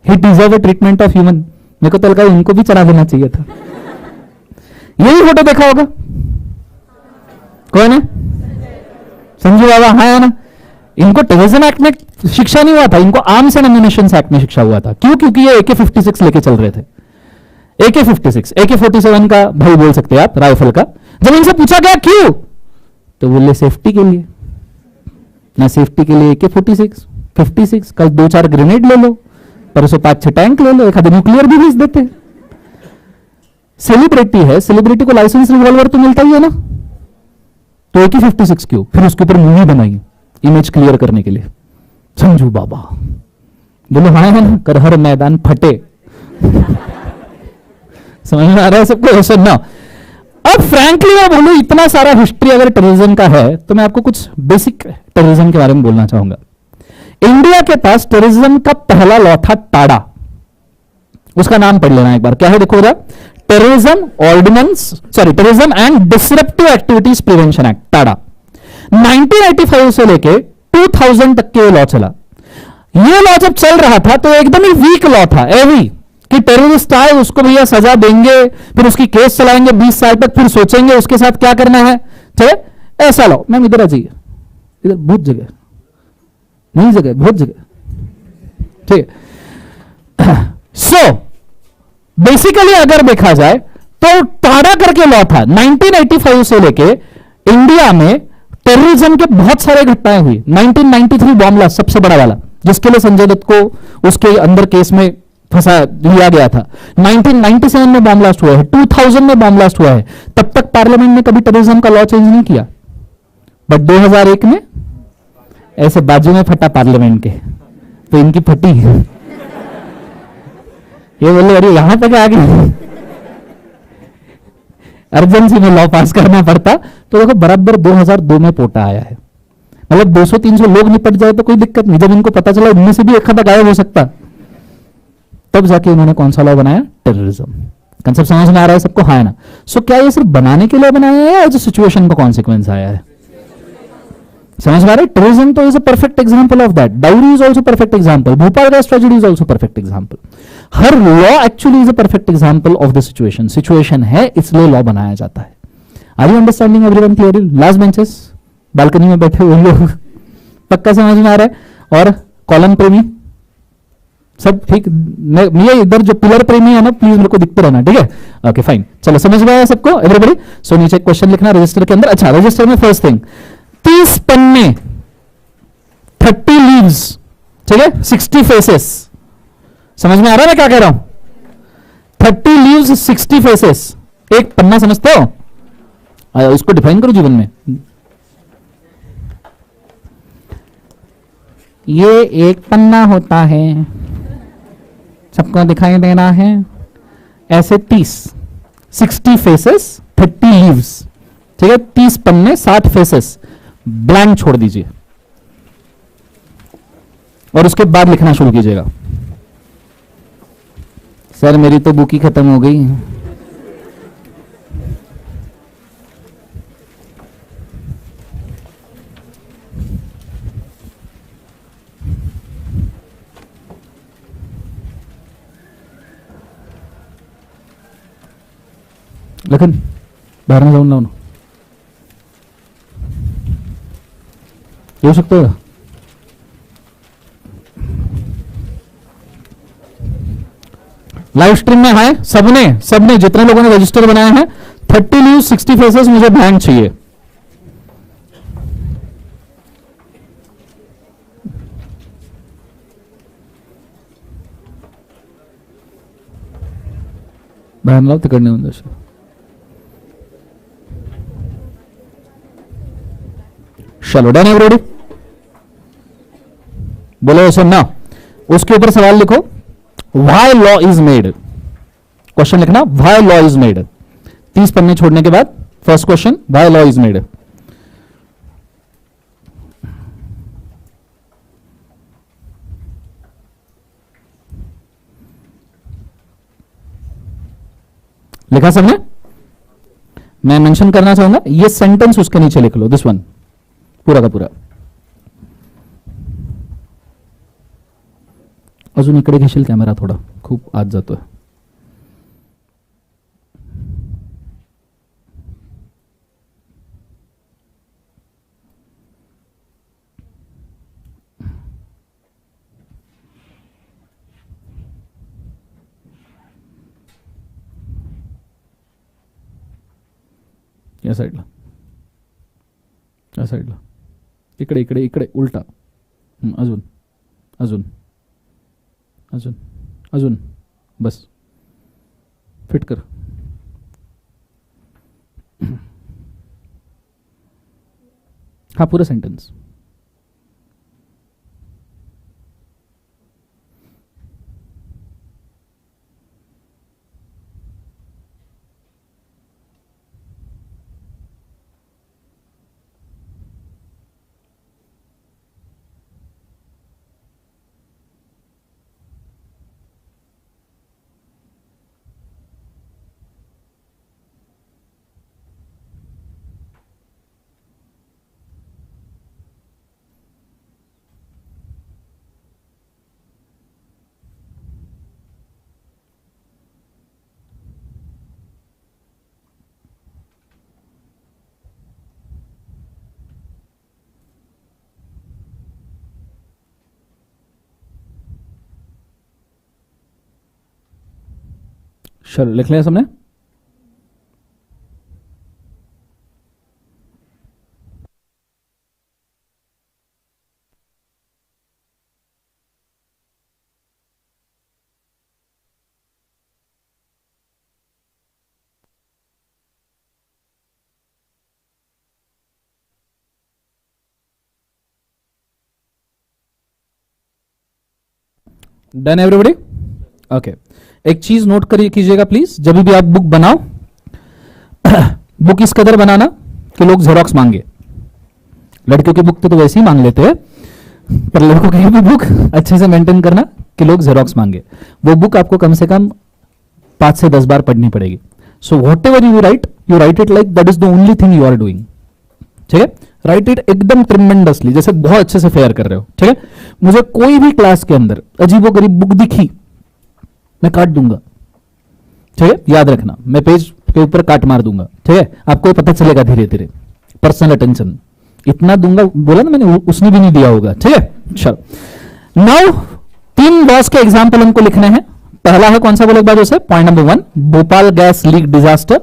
he deserve a treatment of human. मेरे को तो लगा इनको भी चढ़ा देना चाहिए था। यही फोटो देखा होगा, कौन है? संजू बाबा, हाँ या ना। इनको टेररिज्म एक्ट में शिक्षा नहीं हुआ था, इनको आर्म्स एंड एम्युनिशंस एक्ट में शिक्षा हुआ था। क्यों? क्योंकि ये AK-56 लेके चल रहे थे। AK-56, AK-47 का भाई बोल सकते हैं आप, राइफल का। जब इनसे पूछा गया क्यों, तो बोले सेफ्टी के लिए। ना सेफ्टी के लिए AK-46, 56, कल 2-4 ग्रेनेड ले लो, परसों 5-6 टैंक ले लो, एक आधे न्यूक्लियर भी भेज देते। सेलिब्रिटी है, सेलिब्रिटी को लाइसेंस रिवॉल्वर तो मिलता ही है ना, तो AK-56 क्यों? फिर उसके ऊपर मूवी बनाई इमेज क्लियर करने के लिए। संजू बाबा बोलो हाँ है ना, कर हर मैदान फटे। समझ में आ रहा है सबको? ऐसा ना। अब फ्रैंकली मैं बोलूं, इतना सारा हिस्ट्री अगर टेररिज्म का है तो मैं आपको कुछ बेसिक टेररिज्म के बारे में बोलना चाहूंगा। इंडिया के पास टेररिज्म का पहला लॉ था टाडा, उसका नाम पढ़ लेना एक बार, क्या है देखो जरा, terrorism ordinance, sorry terrorism and disruptive activities prevention act, TADA. 1985 से लेके 2000 तक के लॉ चला। ये लॉ जब चल रहा था तो एकदम ही वीक लॉ था, एवी कि टेररिस्ट आए उसको भैया सजा देंगे, फिर उसकी केस चलाएंगे 20 साल तक, फिर सोचेंगे उसके साथ क्या करना है, ठीक, ऐसा लॉ। मैम इधर आ जाइए, इधर बहुत जगह नहीं, जगह बहुत जगह, ठीक है। सो बेसिकली अगर देखा जाए तो टाडा करके लॉ था 1985 से लेके इंडिया में टेररिज्म के बहुत सारे घटनाएं हुई। 1993 बॉम्ब ब्लास्ट सबसे बड़ा वाला, जिसके लिए संजय दत्त को उसके अंदर केस में फंसा लिया गया था। 1997 में बॉम्ब ब्लास्ट हुआ है, 2000 में बॉम्ब ब्लास्ट हुआ है। तब तक पार्लियामेंट ने कभी टेररिज्म का लॉ चेंज नहीं किया, बट 2001 में ऐसे बाजू में फटा पार्लियामेंट के, तो इनकी फटी ये बोले अरे यहां तक आ गई, अर्जेंसी में लॉ पास करना पड़ता। तो देखो बराबर 2002 में पोटा आया है, मतलब 200-300 लोग निपट जाए तो कोई दिक्कत नहीं, जब इनको पता चला इनमें से भी एक आधा गायब हो सकता, तब जाके उन्होंने कौन सा लॉ बनाया, टेररिज्म। कंसेप्ट समझ में आ रहा है सबको, हाँ है ना। सो क्या ये सिर्फ बनाने के लिए बनाया है या जो सिचुएशन का कॉन्सिक्वेंस आया है, समझ में आ रहा है। टेररिज्म तो is a perfect example of that, dowry is also perfect example, Bhopal gas tragedy is also perfect example. हर law actually is a perfect example of the situation, situation है इसलिए लॉ बनाया जाता है। Are you understanding everyone clearly? Last benches, balcony में बैठे हुए लोग, पक्का समझ में आ रहा है? और कॉलम प्रेमी सब ठीक? ये इधर जो पिलर प्रेमी है ना, प्लीज मेरे को दिखते रहना, ठीक है? ओके फाइन, चलो समझ में आया सबको एवरीबॉडी? सो नीचे क्वेश्चन लिखना रजिस्टर के अंदर। अच्छा, रजिस्टर में फर्स्ट थिंग 30 पन्ने 30 लीव्स, ठीक है, 60 फेसेस। समझ में आ रहा है मैं क्या कह रहा हूं? 30 लीव्स 60 फेसेस, एक पन्ना समझते हो? इसको डिफाइन करो जीवन में। ये एक पन्ना होता है, सबको दिखाई दे रहा है, ऐसे 60 फेसेस 30 लीव्स, ठीक है, 30 पन्ने 60 फेसेस, ब्लैंक छोड़ दीजिए और उसके बाद लिखना शुरू कीजिएगा। सर मेरी तो बुक ही खत्म हो गई। लेकिन बाहर में जाऊन लाओ, ये हो सकता है? लाइव स्ट्रीम में है सबने जितने लोगों ने रजिस्टर बनाया है, 30 लीव 60 फेसेस मुझे बैंक चाहिए। बहन लाओ तिकड़ने अंदर से। चलो डन एवरीबॉडी, बोलो ऐसा ना। उसके ऊपर सवाल लिखो, why law is made. Question लिखना, व्हाई लॉ इज मेड। 30 पन्ने छोड़ने के बाद first question, why law is made. लिखा सबने? मैं मेंशन करना चाहूंगा, ये सेंटेंस उसके नीचे लिख लो, दिस वन पूरा का पूरा। अजून इकडे घेशील कॅमेरा, थोडा खूप आत जातोय। या साईडला, या साईडला, इकडे इकडे इकडे उलटा। अजून अजून अजून अजून, बस फिट कर। हा पूरा सेंटेंस। चलो लिख लिया सबने? Done everybody? ओके, एक चीज नोट करिए कीजिएगा प्लीज, जब भी आप बुक बनाओ बुक इस कदर बनाना कि लोग जेरोक्स मांगे। लड़कियों की बुक तो वैसे ही मांग लेते हैं, पर लड़कों की भी बुक अच्छे से मेंटेन करना कि लोग जेरोक्स मांगे। वो बुक आपको कम से कम 5 से 10 बार पढ़नी पड़ेगी। So whatever you write it like that is the only thing you are doing. ठीक है, राइट इट एकदम ट्रिमेंडसली, जैसे बहुत अच्छे से फेयर कर रहे हो। ठीक है, मुझे कोई भी क्लास के अंदर अजीबोगरीब बुक दिखी मैं काट दूंगा। ठीक है, याद रखना, मैं पेज के ऊपर काट मार दूंगा। ठीक है, आपको पता चलेगा धीरे धीरे, पर्सनल अटेंशन इतना दूंगा, बोला ना मैंने, उसने भी नहीं दिया होगा। ठीक है, चलो नाउ 3 लॉस के एग्जाम्पल हमको लिखने हैं। पहला है कौन सा, बोले एक बार उसे, point number 1, Bhopal gas leak disaster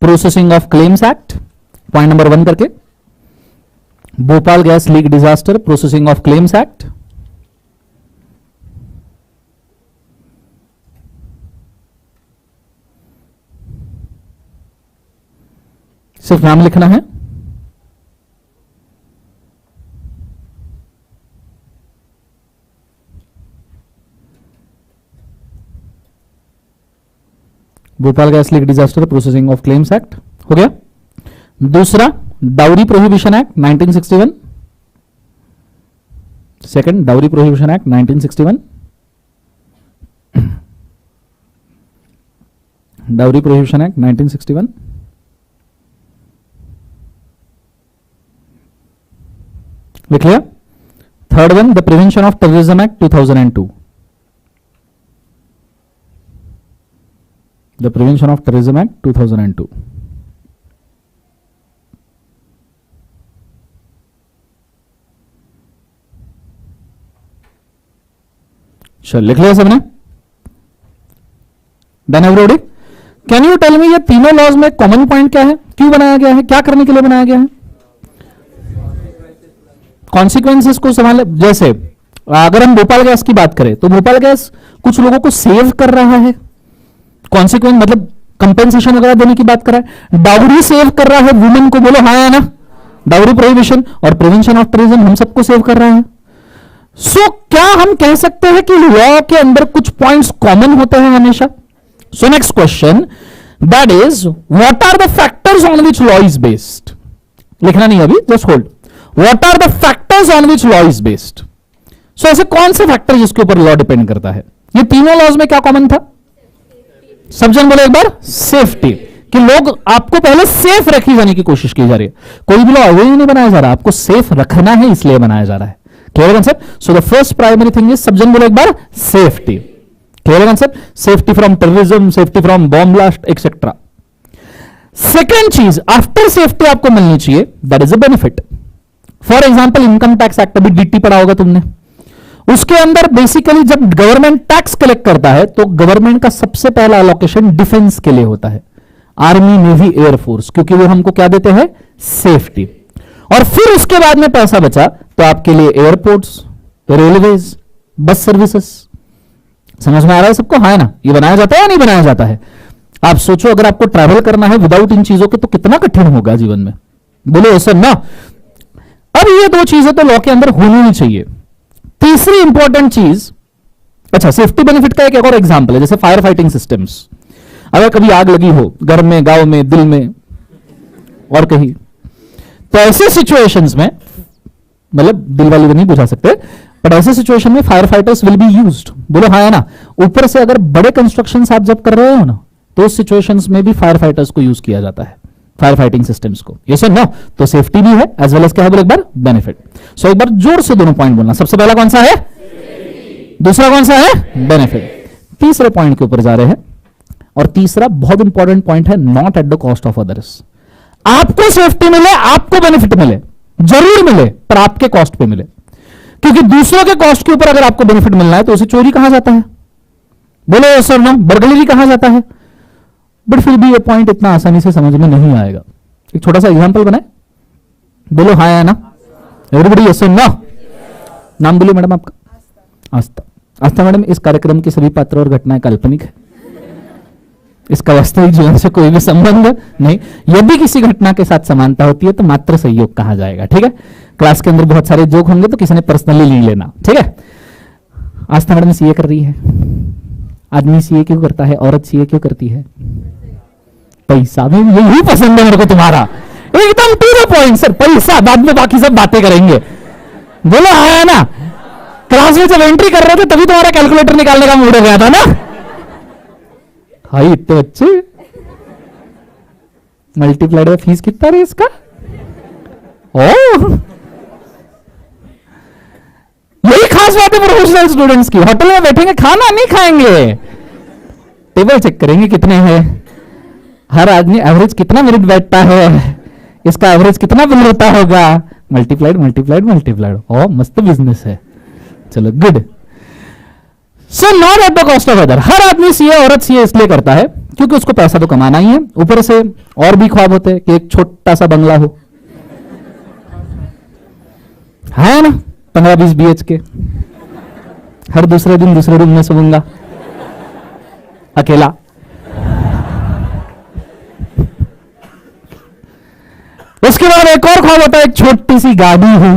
processing of claims act. Point number 1 करके, Bhopal gas leak disaster processing of claims act. सिर्फ नाम लिखना है। Bhopal gas leak disaster processing of claims act हो गया। दूसरा, dowry prohibition act 1961। Second, dowry prohibition act 1961, dowry prohibition act 1961। लिख लिया। Third one, the prevention of terrorism act 2002, the prevention of terrorism act 2002। चल लिख लिया सबने? Done everybody? Can you tell me ये तीनों लॉज में कॉमन पॉइंट क्या है, क्यों बनाया गया है, क्या करने के लिए बनाया गया है? कॉन्सिक्वेंसेस को संभाले। जैसे अगर हम भोपाल गैस की बात करें तो भोपाल गैस कुछ लोगों को सेव कर रहा है, कॉन्सिक्वेंस मतलब कंपेंसेशन वगैरह देने की बात कर रहा है। डाउरी सेव कर रहा है वुमेन को, बोलो हाँ या ना? डाउरी प्रोहिबिशन और प्रिवेंशन ऑफ टेररिज्म हम सबको सेव कर रहा है। सो क्या हम कह सकते हैं कि लॉ के अंदर कुछ पॉइंट्स कॉमन होते हैं हमेशा? So next question, that is what are the factors on which law is based? लिखना नहीं अभी, just hold. What are the factors on which law is based? So ऐसे कौन से फैक्टर जिसके ऊपर लॉ डिपेंड करता है? ये तीनों लॉज में क्या कॉमन था? सब जन बोले एक बार, सेफ्टी, कि लोग आपको पहले सेफ रखी जाने की कोशिश की जा रही है। कोई भी लॉ अवॉइड नहीं बनाया जा रहा, आपको सेफ रखना है इसलिए बनाया जा रहा है। Clear concept? So the first primary thing is, सब जन बोले एक बार, safety. Clear concept? Safety from terrorism, safety from bomb blast etcetera. Second चीज आफ्टर सेफ्टी आपको मिलनी चाहिए, that is a benefit. For example income tax act, अभी डीटी पढ़ा होगा तुमने, उसके अंदर बेसिकली जब गवर्नमेंट टैक्स कलेक्ट करता है तो गवर्नमेंट का सबसे पहला अलोकेशन डिफेंस के लिए होता है, आर्मी, नेवी, एयरफोर्स, क्योंकि वो हमको क्या देते हैं? सेफ्टी। और फिर उसके बाद में पैसा बचा तो आपके लिए एयरपोर्ट्स, रेलवेज, बस सर्विसेज। समझ में आ रहा है सबको? हाँ ना? ये बनाया जाता है या नहीं बनाया जाता है? आप सोचो अगर आपको ट्रैवल करना है विदाउट इन चीजों के तो कितना कठिन होगा जीवन में, बोलो सर ना? अब ये दो चीजें तो लॉ के अंदर होनी ही चाहिए। तीसरी इंपॉर्टेंट चीज, अच्छा सेफ्टी बेनिफिट का एक और एग्जांपल है, जैसे फायर फाइटिंग सिस्टम्स। अगर कभी आग लगी हो घर में, गांव में, दिल में और कहीं, तो ऐसे सिचुएशंस में, मतलब दिल वाली तो नहीं बुझा सकते, बट ऐसे सिचुएशन में fire fighters will be used. बोलो हाँ है ना? ऊपर से अगर बड़े कंस्ट्रक्शन आप जब कर रहे हो ना, तो उस सिचुएशंस में भी फायर फाइटर्स को यूज किया जाता है, फायर फाइटिंग सिस्टम्स को। ये सर नो? तो सेफ्टी भी है एज वेल एज क्या है, बोलो एक बार, बेनिफिट। सो एक बार जोर से दोनों पॉइंट बोलना। सबसे पहला कौन सा है? दूसरा कौन सा है? बेनिफिट। तीसरे पॉइंट के ऊपर जा रहे हैं, और तीसरा बहुत इंपॉर्टेंट पॉइंट है, not at the cost of others. आपको सेफ्टी मिले, आपको बेनिफिट मिले, जरूर मिले, पर आपके कॉस्ट पे मिले। क्योंकि दूसरों के कॉस्ट के ऊपर अगर आपको बेनिफिट मिलना है तो उसे चोरी कहा जाता है, बोलो सर नो? बर्गलरी कहा जाता है। बट फिर भी ये पॉइंट इतना आसानी से समझ में नहीं आएगा. एक छोटा सा एग्जांपल बनाए. बोलो हाँ या ना. एवरीबॉडी यस और नो. नाम बोलिए मैडम आपका. आस्था. आस्था मैडम, इस कार्यक्रम के सभी पात्र और घटनाएं काल्पनिक है. इसका वास्तविक जीवन से कोई भी संबंध नहीं. यदि किसी घटना के साथ समानता होती है तो मात्र संयोग कहा जाएगा. ठीक है. क्लास के अंदर बहुत सारे जोक होंगे तो किसी ने पर्सनली ले लेना. ठीक है. आस्था मैडम सीए कर रही है. आदमी सीए क्यों करता है, औरत सीए क्यों करती है? पैसा. में यही पसंद है मेरे को तुम्हारा, एकदम टू द पॉइंट. सर पैसा, बाद में बाकी सब बातें करेंगे. बोलो हाँ ना. क्लास में जब एंट्री कर रहे थे तभी तुम्हारा कैलकुलेटर निकालने का मूड हो गया था ना. हाई इतने बच्चे. मल्टीप्लाइड बाय फीस कितना है इसका? ओह, यही खास बात है प्रोफेशनल स्टूडेंट्स की. होटल में बैठेंगे, खाना नहीं खाएंगे, टेबल चेक करेंगे कितने हैं, हर आदमी एवरेज कितना मिनट बैठता है, इसका एवरेज कितना बिल होता होगा. Multiplied multiplied multiplied. ओ मस्त बिजनेस है. चलो good. So not at the cost of other. हर आदमी सीए, औरत सीए इसलिए करता है क्योंकि उसको पैसा तो कमाना ही है. ऊपर से और भी ख्वाब होते हैं कि एक छोटा सा बंगला हो, है ना, 15-20 BHK. हर दूसरे दिन दूसरे रूम में सोऊंगा अकेला. उसके बाद एक और ख्वाब होता है, एक छोटी सी गाड़ी हो.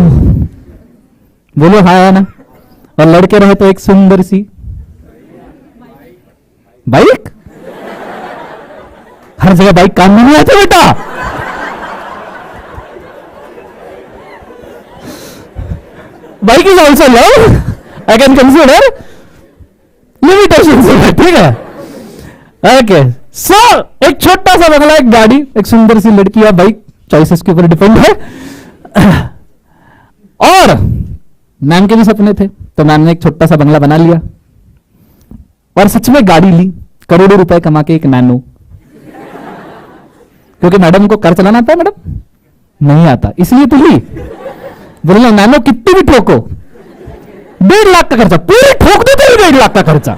बोलो हाँ या ना. और लड़के रहे तो एक सुंदर सी बाइक. हर जगह बाइक काम में नहीं आते बेटा. Bike is also love. I can consider limitation. ठीक है. ओके. सो एक छोटा सा बंगला, एक गाड़ी, एक सुंदर सी लड़की या बाइक, चॉइसेस के ऊपर डिपेंड है. और मैम के भी सपने थे तो मैम ने एक छोटा सा बंगला बना लिया और सच में गाड़ी ली. करोड़ों रुपए कमा के एक नैनो. क्योंकि मैडम को कार चलाना आता है. मैडम नहीं आता इसलिए तो ली. बोलो नैनो कितनी भी ठोको, 1.5 लाख का खर्चा. पूरी ठोक देते ही 1.5 लाख का खर्चा.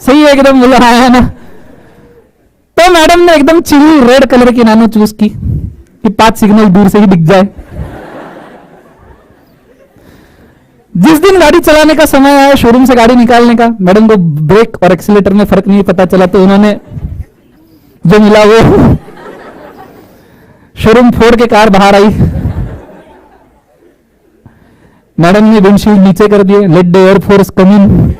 सही है एकदम. बोलो हाँ है ना. तो मैडम ने एकदम चिली रेड कलर की नैनो चूज की कि 5 सिग्नल दूर से ही दिख जाए. जिस दिन गाड़ी चलाने का समय आया, शोरूम से गाड़ी निकालने का, मैडम को ब्रेक और एक्सीलेटर में फर्क नहीं पता चला तो उन्होंने जो मिला वो शोरूम फोड़ के कार बाहर आई. मैडम ने विंडशील्ड नीचे कर दिए. Late the air force come in.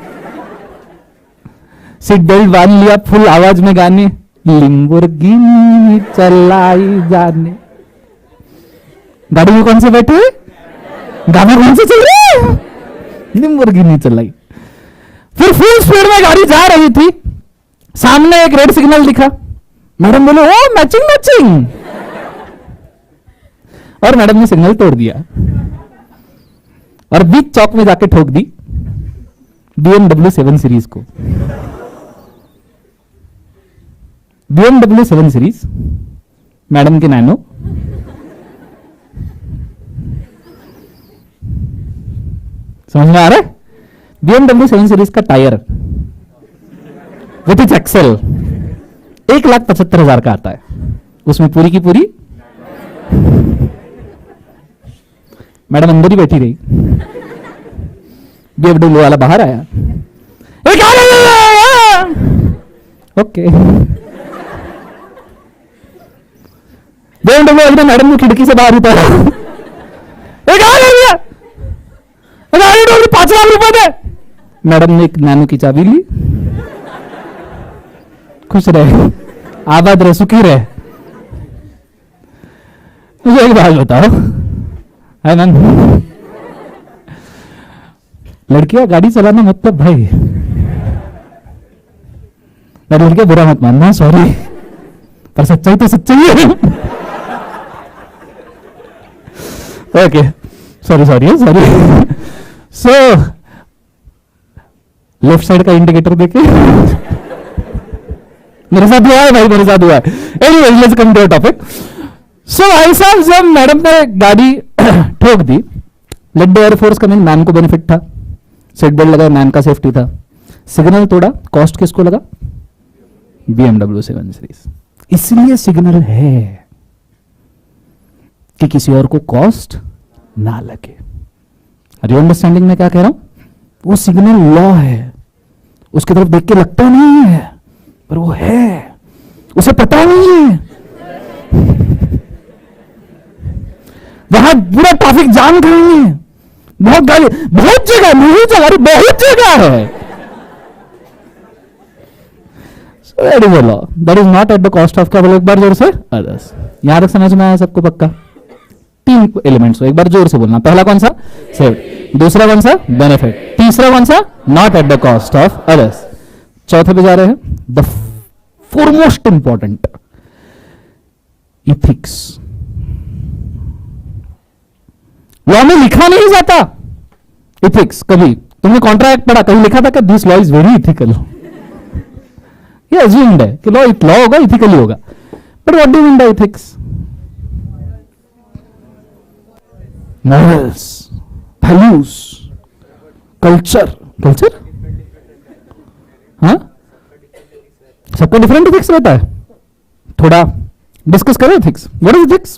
Seat belt बांध लिया. फुल आवाज में गाने, लिम्बोर्गिनी चलाई जाने. गाड़ी में कौन से बैठे, गाना कौन से चल रहे हैं? लिम्बोर्गिनी चलाई. फिर फुल स्पीड में गाड़ी जा रही थी. सामने एक रेड सिग्नल दिखा. मैडम बोले ओ मैचिंग मैचिंग. और मैडम ने सिग्नल तोड़ दिया और बीच चौक में जाके ठोक दी BMW 7 सीरीज को. BMW 7 सीरीज, मैडम के नैनो. समझ में आ रहा है? BMW 7 सीरीज का टायर विथ इट्स एक्सेल 1,75,000 का आता है. उसमें पूरी की पूरी मैडम अंदर ही बैठी रही. BMW वाला बाहर आया. ओके. BMW एकदम मैडम को खिड़की से बाहर उतारा. 5 लाख रुपए दे. मैडम ने एक नैनो की चाबी ली. खुश रहे, आबाद रहे, सुखी रहे. मुझे एक बात बताओ, है मैम, लड़कियां गाड़ी चलाना मतलब भाई, मैं लड़कियां बुरा मत मानना, सॉरी, पर सच्चाई तो सच्चाई है. Okay, sorry sorry sorry. So left side का इंडिकेटर देखे. मेरे साथ हुआ है भाई, मेरे साथ हुआ है. Anyway, let's come to the topic. So भाई साहब, जब मैडम ने गाड़ी ठोक दी, let the air force coming, ma'am को बेनिफिट था. सीट बेल्ट लगा, मैम का सेफ्टी था. सिग्नल तोड़ा, कॉस्ट किसको लगा? BMW 7 series. इसलिए सिग्नल है कि किसी और को कॉस्ट ना लगे। आर यू अंडरस्टैंडिंग मैं क्या कह रहा हूं? वो सिग्नल लॉ है, उसकी तरफ देख के लगता नहीं है पर वो है, उसे पता नहीं है। वहां पूरा ट्रैफिक जाम करेंगे, बहुत गाड़ी, बहुत जगह, बहुत जगह है। That is a law, that is not at the cost of, क्या बोलो एक बार जोर से? अदर्स। यहां तक समझ में आया सबको पक्का? 3 एलिमेंट्स एक बार जोर से बोलना। पहला कौन सा? सेव। दूसरा कौन सा? बेनिफिट। तीसरा कौन सा? Not at the cost of others. चौथे पे जा रहे हैं, the foremost important, ethics. Law में लिखा नहीं जाता इथिक्स कभी। तुमने कॉन्ट्रैक्ट पढ़ा, कहीं लिखा था कि this law is very ethical? ये अज्यूम्ड है कि लॉ होगा, इथिकली होगा। But what do you mean by ethics? Morals, values, culture. Culture हाँ, सबका डिफरेंट इथिक्स रहता है। थोड़ा डिस्कस करें ethics. What is ethics?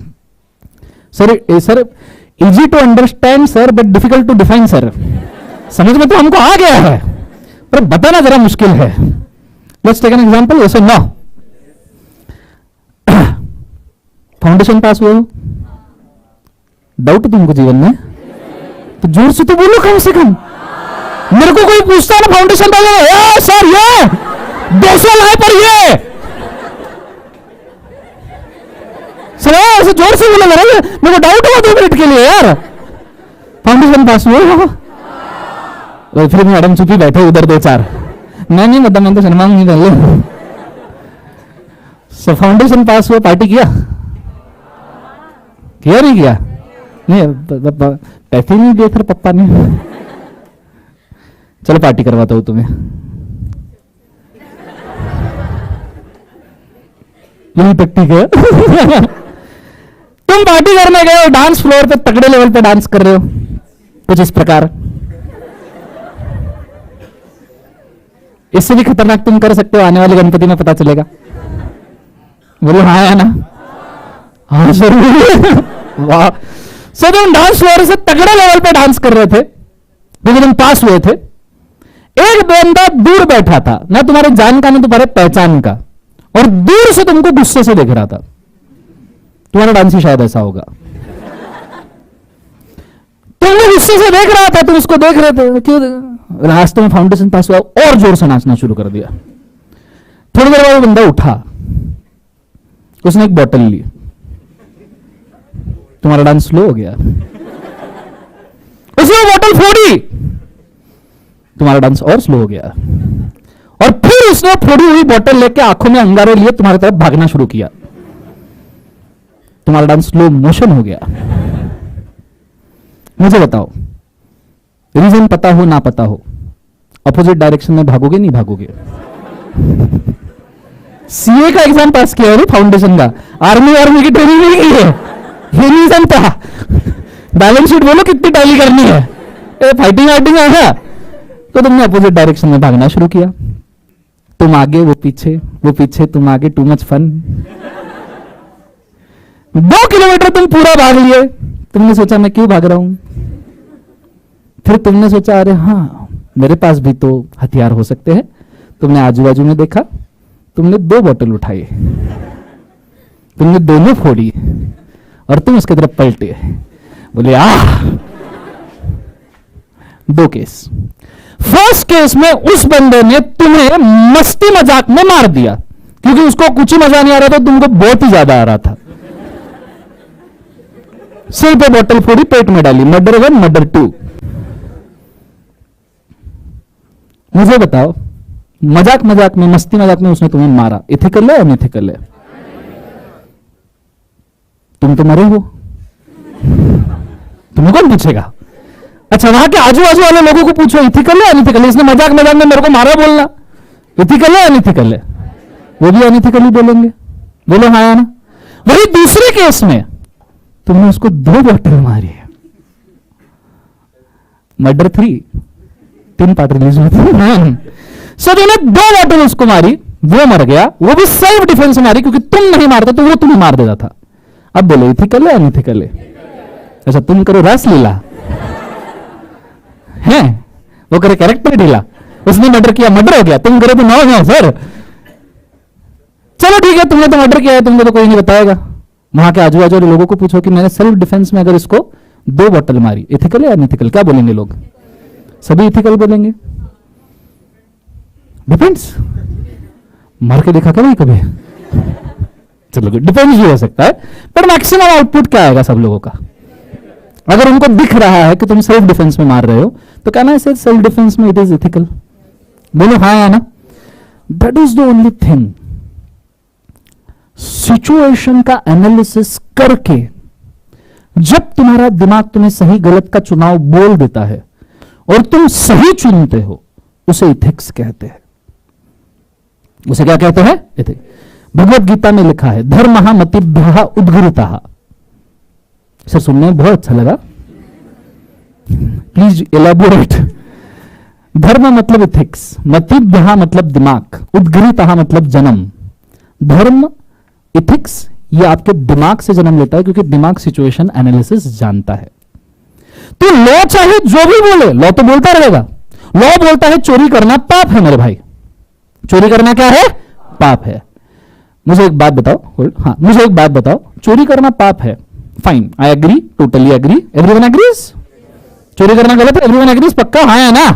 Sir easy to understand sir, but difficult to define sir. समझ में तो हमको आ गया है पर बताना जरा मुश्किल है। Let's take an example. Yes और नो? फाउंडेशन पास हुए हो? डाउट तुमको जीवन में? तो जोर से तो बोलो कम से कम। मेरे को कोई पूछता है ना फाउंडेशन पास हुआ, सर ये 200 लाए पर ये सर, ऐसे जोर से बोला मेरे को डाउट हुआ 2 मिनट के लिए यार। फाउंडेशन पास हुआ? फिर मैडम चुपी बैठे उधर 2-4। मैं नहीं बता, मैं तो शर्माऊंगी नहीं पहले। सो फाउंडेशन पास हुआ, पार्टी किया नहीं किया? नहीं, पैसे नहीं दिए थे पप्पा ने। चलो पार्टी करवाता हूं तुम्हें। यही पट्टी है। तुम पार्टी करने गए हो, डांस फ्लोर पे तगड़े लेवल पे डांस कर रहे हो कुछ इस प्रकार। इससे भी खतरनाक तुम कर सकते हो, आने वाले गणपति में पता चलेगा। बोलो हाँ या ना? हाँ जरूर। वाह। सो तुम डांस फ्लोर से तगड़े लेवल पे डांस कर रहे थे क्योंकि तुम पास हुए थे। एक बंदा दूर बैठा था, ना तुम्हारे जान का ना तुम्हारे पहचान का, और दूर से तुमको गुस्से से देख रहा था। तुम्हारा डांस ही शायद ऐसा होगा। तुमने गुस्से से देख रहा था, तुम उसको देख रहे थे, क्यों? रास्ते में फाउंडेशन पास हुआ और जोर से नाचना शुरू कर दिया। थोड़ी देर बाद वो बंदा उठा, उसने एक बोतल ली, तुम्हारा डांस स्लो हो गया। उसने बोतल फोड़ी, तुम्हारा डांस और स्लो हो गया। और फिर उसने फोड़ी हुई बोतल लेके आंखों में अंगारे लिए तुम्हारी तरफ भागना शुरू किया। तुम्हारा डांस स्लो मोशन हो गया। मुझे बताओ, रीजन पता हो ना पता हो, अपोजिट डायरेक्शन में भागोगे नहीं भागोगे? सीए का एग्जाम पास किया है, फाउंडेशन का, आर्मी की ट्रेनिंग नहीं की है, ये नहीं जानता। बैलेंस शीट बोलो कितनी टैली करनी है, फाइटिंग है, तो तुमने अपोजिट डायरेक्शन में भागना शुरू किया। तुम आगे वो पीछे तुम आगे, टू मच फन। 2 किलोमीटर तुम पूरा भाग लिए। तुमने सोचा मैं क्यों भाग रहा हूं? फिर तुमने सोचा अरे हाँ, मेरे पास भी तो हथियार हो सकते हैं। तुमने आजू बाजू में देखा, तुमने 2 बोतल उठाई, तुमने दोनों फोड़ी और तुम उसकी तरफ पलटे, बोले 2 केस। फर्स्ट केस में उस बंदे ने तुम्हें मस्ती मजाक में मार दिया क्योंकि उसको कुछ ही मजा नहीं आ रहा था, तुमको बहुत ही ज्यादा आ रहा था। सिर पे बोतल फोड़ी, पेट में डाली। Murder 1, murder 2। मुझे बताओ, मजाक में, मस्ती मजाक में उसने तुम्हें मारा, इथिकल है या अनइथिकल है? तुम तो मरे हो, तुम्हें कौन पूछेगा? अच्छा, वहां के आजू बाजू वाले लोगों को पूछो इथिकल है अनइथिकल है? इसने मजाक में मेरे को मारा बोलना, इथिकल है अनइथिकल है? वो भी अनइथिकल ही बोलेंगे। बोलो हाँ या ना? वही दूसरे केस में तुमने उसको 2 बोतल मारी है। मर्डर 3, 3 पार्ट रिलीज हुई थी। सो तूने 2 बॉटल उसको मारी, वो मर गया, वो भी सेल्फ डिफेंस में मारी क्योंकि तुम नहीं मारते तो वो तुम्हें मार देता था। अब बोलो इथिकल है अनइथिकल है? अच्छा तुम करो रस लीला है, वो करे कैरेक्टर ढीला, उसने मर्डर किया मर्डर हो गया, तुम करो तो नो सर। चलो ठीक है, तुमने तो मर्डर किया है, तुमको तो कोई नहीं बताएगा। वहां के आजू बाजू लोगों को पूछो कि मैंने सेल्फ डिफेंस में अगर इसको 2 बॉटल मारी, इथिकल है अनइथिकल? क्या बोलेंगे लोग? सभी इथिकल बोलेंगे। डिफेंस मार के देखा कभी कभी? चलो डिफेंस भी हो सकता है, पर मैक्सिमम आउटपुट क्या आएगा सब लोगों का? अगर उनको दिख रहा है कि तुम सेल्फ डिफेंस में मार रहे हो तो कहना है सेल्फ डिफेंस में इट इज इथिकल। बोलो हाँ या ना? That is the only thing. Situation का एनालिसिस करके जब तुम्हारा दिमाग तुम्हें सही गलत का चुनाव बोल देता है और तुम सही चुनते हो, उसे इथिक्स कहते हैं। उसे क्या कहते हैं? इथिक्स। भगवत गीता में लिखा है धर्मः मतिभ्यः उद्गीरतः। सर सुनने में बहुत अच्छा लगा, प्लीज एलैबोरेट। धर्म मतलब इथिक्स, मतिभ्यः मतलब दिमाग, उद्गीरतः मतलब जन्म। धर्म इथिक्स ये आपके दिमाग से जन्म लेता है क्योंकि दिमाग सिचुएशन एनालिसिस जानता है। तो लॉ चाहे जो भी बोले, लॉ तो बोलता रहेगा। लॉ बोलता है चोरी करना पाप है मेरे भाई, चोरी करना क्या है? पाप है। मुझे एक बात बताओ, हाँ मुझे एक बात बताओ, चोरी करना पाप है, fine, I agree, totally agree, everyone agrees. चोरी करना गलत है, एवरीवन एग्रीज, पक्का हाँ है ना?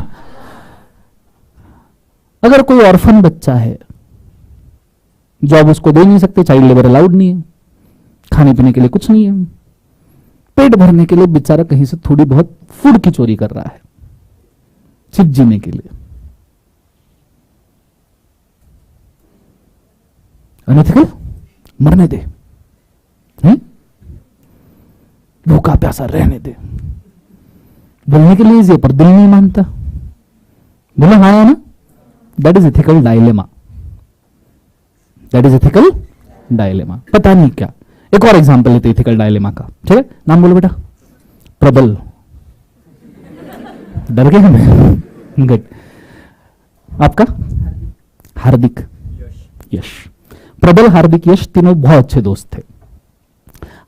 अगर कोई ऑर्फन बच्चा है, जॉब उसको दे नहीं सकते, चाइल्ड लेबर अलाउड नहीं है, खाने पीने के लिए कुछ नहीं है, पेट भरने के लिए बेचारा कहीं से थोड़ी बहुत फूड की चोरी कर रहा है सिर्फ जीने के लिए, अनइथिकल? मरने दे, भूखा प्यासा रहने दे। बोलने के लिए इजी है पर दिल नहीं मानता। बोलो हाँ या ना? That is ethical dilemma. That is ethical dilemma. पता नहीं क्या। एक और एग्जांपल लेते इथिकल डायलेमा का, ठीक है? नाम बोलो बेटा। प्रबल। डर गए हमें? गुड। आपका? हार्दिक, यश। प्रबल, हार्दिक, यश तीनों बहुत अच्छे दोस्त थे।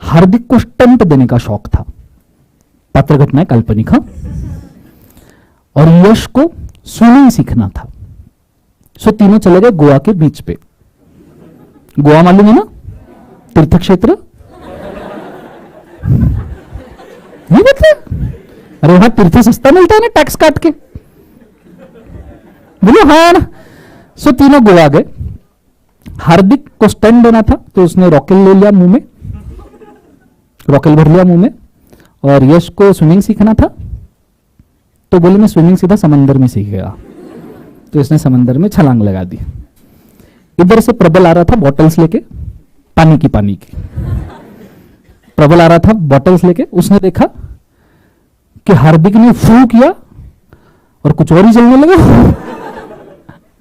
हार्दिक को स्टंट देने का शौक था, पात्र घटनाएं काल्पनिक, और यश को स्विमिंग सीखना था। सो तीनों चले गए गोवा के बीच पे। गोवा मालूम है ना? तीर्थ क्षेत्र। नहीं बता? अरे वहां तीर्थ सस्ता मिलता है ना टैक्स काट के। बोलो हाँ ना? सो तीनों गोवा गए। हार्दिक को स्टंट देना था तो उसने रॉकेल ले लिया मुंह में, रॉकेल भर लिया मुंह में, और यश को स्विमिंग सीखना था तो बोले मैं स्विमिंग सीधा समंदर में सीखेगा, तो इसने समंदर में छलांग लगा दी। इधर से प्रबल आ रहा था बॉटल्स लेके, पानी की प्रबल आ रहा था बॉटल्स लेके। उसने देखा कि हार्दिक ने फू किया और कुछ और ही जलने लगा।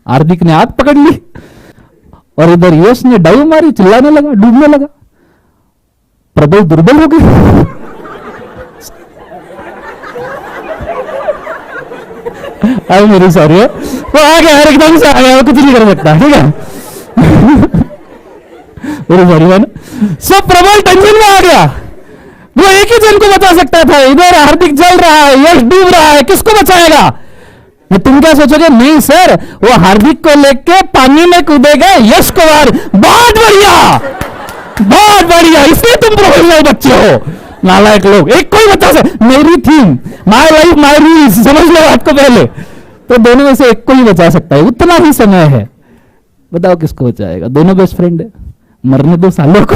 हार्दिक ने आग पकड़ ली और इधर यश ने डाइव मारी, चिल्लाने लगा, डूबने लगा। प्रबल दुर्बल हो गए। अब मेरी सॉरी है, वो आ गया यार, एकदम से आ गया, वो कुछ नहीं कर सकता, ठीक है? मेरी सॉरी है ना। सो प्रबल टेंशन में आ गया, वो एक ही जन को बचा सकता था। इधर हार्दिक जल रहा है, यश डूब रहा है, किसको बचाएगा? तुम क्या सोचोगे? नहीं सर, वो हार्दिक को लेके पानी में कूदेगा, यश को मार। बहुत बढ़िया, बहुत बढ़िया, इसलिए तुम प्रोफेशनल बच्चे हो, नालायक लोग। एक कोई बता सकता, मेरी theme my life my rules, समझ लो आपको पहले। तो दोनों में से एक को ही बचा सकता है, उतना ही समय है। बताओ किसको बचाएगा? दोनों बेस्ट फ्रेंड है, मरने दो सालों को।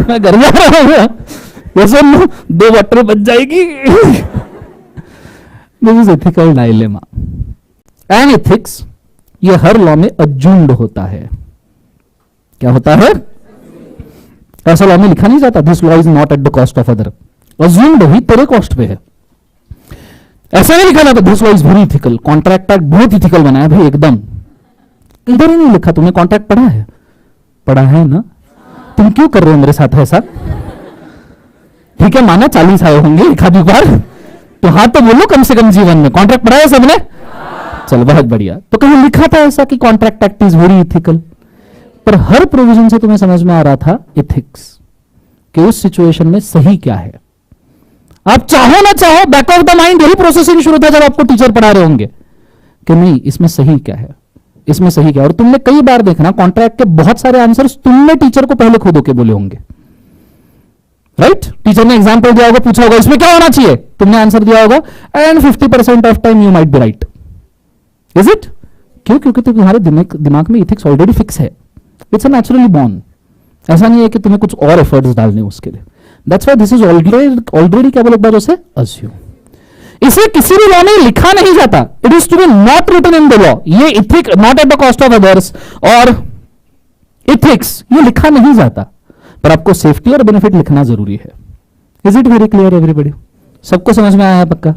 मैं घर जा रहा हूं, ये सुन, 2 बॉटल बच जाएगी। This is ethical dilemma and ethics. ये हर लॉ में अज्यूम्ड होता है। क्या होता है? ऐसा लॉ में लिखा नहीं जाता this law is not at the cost of other. Assumed ही तेरे कॉस्ट पे है। ऐसा नहीं लिखा जाता this law is very ethical. Contract act बहुत इथिकल बनाया भाई एकदम। इधर ही नहीं लिखा। तुमने कॉन्ट्रैक्ट पढ़ा है? पढ़ा है ना? तुम क्यों कर रहे हो मेरे साथ ऐसा? ठीक है, माना 40 आए होंगे एक आधी बार, तो हाँ तो बोलो कम से कम जीवन में कॉन्ट्रैक्ट पढ़ा है सबने? चलो बहुत बढ़िया। तो कहीं लिखा था ऐसा कि contract act is very ethical, पर हर प्रोविजन से तुम्हें समझ में आ रहा था इथिक्स कि उस सिचुएशन में सही क्या है। आप चाहो ना चाहो बैक ऑफ द माइंड यही प्रोसेसिंग शुरू था जब आपको टीचर पढ़ा रहे होंगे कि नहीं इसमें सही क्या है, इसमें सही क्या है। और तुमने कई बार देखना कॉन्ट्रैक्ट के बहुत सारे आंसर्स तुमने टीचर को पहले खुद होके बोले होंगे, राइट? टीचर ने एग्जांपल दिया होगा, पूछा होगा इसमें क्या होना चाहिए, तुमने आंसर दिया होगा and 50% of time you might be right. Is it? क्यों? क्योंकि तुम्हारे दिमाग में इथिक्स ऑलरेडी फिक्स है, इट्स अ नेचुरली बॉर्न। ऐसा नहीं है कि तुम्हें कुछ और एफर्ट्स डालने उसके लिए। That's why this is already क्या बोले एक बार उसे अस्यूम। इसे किसी भी लॉ में लिखा नहीं जाता, it is to be not written in the law. ये ethic not at the cost of others और इथिक्स ये लिखा नहीं जाता, पर आपको सेफ्टी और बेनिफिट लिखना जरूरी है। Is it very clear everybody? सबको समझ में आया है पक्का?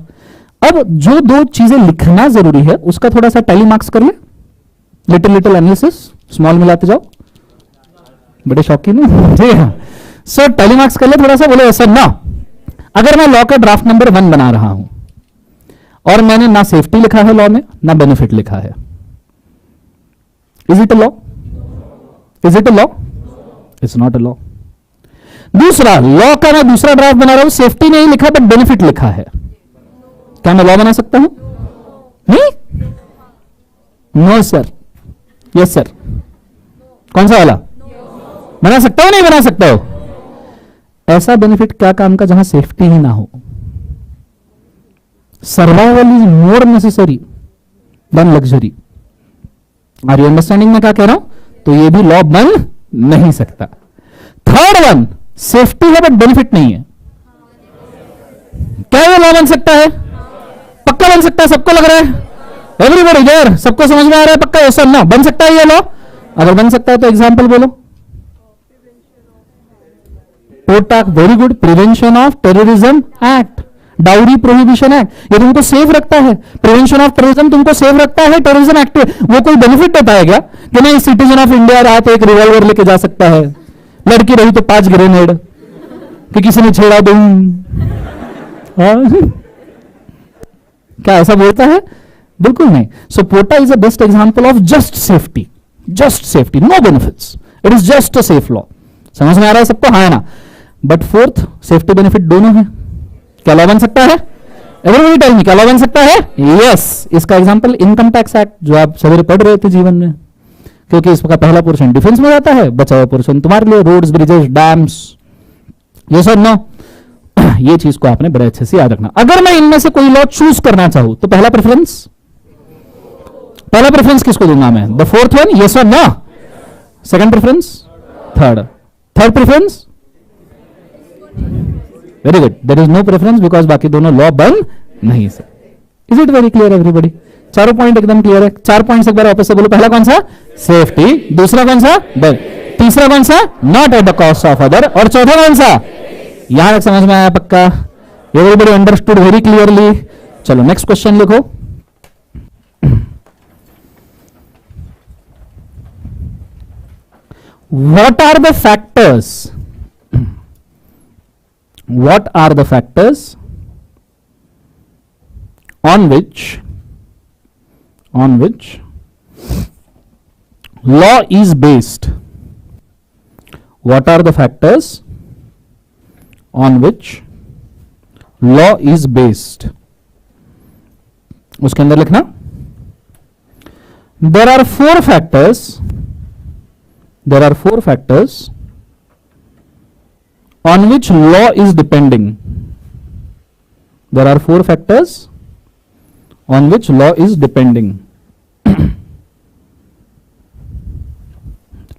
अब जो दो चीजें लिखना जरूरी है उसका थोड़ा सा टैली मार्क्स कर ले, लिटिल लिटिल एनालिसिस, स्मॉल मिलाते जाओ। बड़े शौकीन है, ठीक है? सो टैली मार्क्स कर ले थोड़ा सा, बोले ऐसा ना। अगर मैं लॉ का ड्राफ्ट नंबर 1 बना रहा हूं और मैंने ना सेफ्टी लिखा है लॉ में ना बेनिफिट लिखा है, is it a law? Is it a law? It's not a law. दूसरा, लॉ का मैं दूसरा ड्राफ्ट बना रहा हूं, सेफ्टी नहीं लिखा बट बेनिफिट लिखा है, क्या मैं लॉ बना सकता हूं? नहीं? No sir, yes sir. कौन सा वाला? बना सकता हो नहीं बना सकता हो? ऐसा बेनिफिट क्या काम का जहां सेफ्टी ही ना हो। Survival is more necessary than luxury. Are you understanding मैं क्या कह रहा हूं? तो ये भी लॉ बन नहीं सकता। थर्ड वन, सेफ्टी है बट बेनिफिट नहीं है, क्या ये लॉ बन सकता है? पक्का बन सकता है? सबको लग रहा है? एवरीबॉडी देयर, सबको समझ में आ रहा है पक्का? यस और नो? बन सकता है ये लॉ? अगर बन सकता है तो एग्जांपल बोलो। POTA, very good. Prevention of terrorism act, dowry prohibition act, ये तुमको सेफ रखता है। प्रिवेंशन ऑफ टेररिज्म तुमको सेफ रखता है, टेररिज्म एक्ट वो कोई बेनिफिट देता है क्या कि नहीं सिटीजन ऑफ इंडिया रहा तो एक रिवॉल्वर लेके जा सकता है, लड़की रही तो 5 ग्रेनेड, कि किसी ने छेड़ा दूं? क्या ऐसा बोलता है? बिल्कुल नहीं। So POTA is the best example of just safety, just safety, no benefits, it is just a safe law. समझ में आ रहा है सबको? हाँ है ना? बट फोर्थ, सेफ्टी बेनिफिट दोनों है, क्या लॉ बन सकता है? एवरीबॉडी टेल मी, क्या लॉ बन सकता है? यस। इसका एग्जांपल इनकम टैक्स एक्ट जो आप सवेरे पढ़ रहे थे जीवन में, क्योंकि इसका पहला पोर्शन डिफेंस में जाता है, बचा हुआ पोर्शन तुम्हारे लिए रोड्स, ब्रिजेस, डैम्स। ये सब नो, ये चीज को आपने बड़े अच्छे से याद रखना। अगर मैं इनमें से कोई लॉ चूज करना चाहूं तो पहला प्रेफरेंस किसको दूंगा मैं? द फोर्थ वन, यस और नो? Second preference? Third preference? Very good, there is no preference because बाकी दोनों लॉ बन नहीं सकते। Is it very clear everybody? चारों पॉइंट एकदम क्लियर है? 4 पॉइंट्स एक बार वापस से बोलो। पहला कौन सा? सेफ्टी। दूसरा कौन सा? तीसरा कौन सा? Not at the cost of other. और चौथा कौन सा? यहां तक समझ में आया पक्का? Everybody understood very clearly? चलो नेक्स्ट क्वेश्चन लिखो। What are the factors? What are the factors on which law is based? What are the factors on which law is based? उसके अंदर लिखना there are 4 factors. There are 4 factors on which law is depending. There are 4 factors on which law is depending.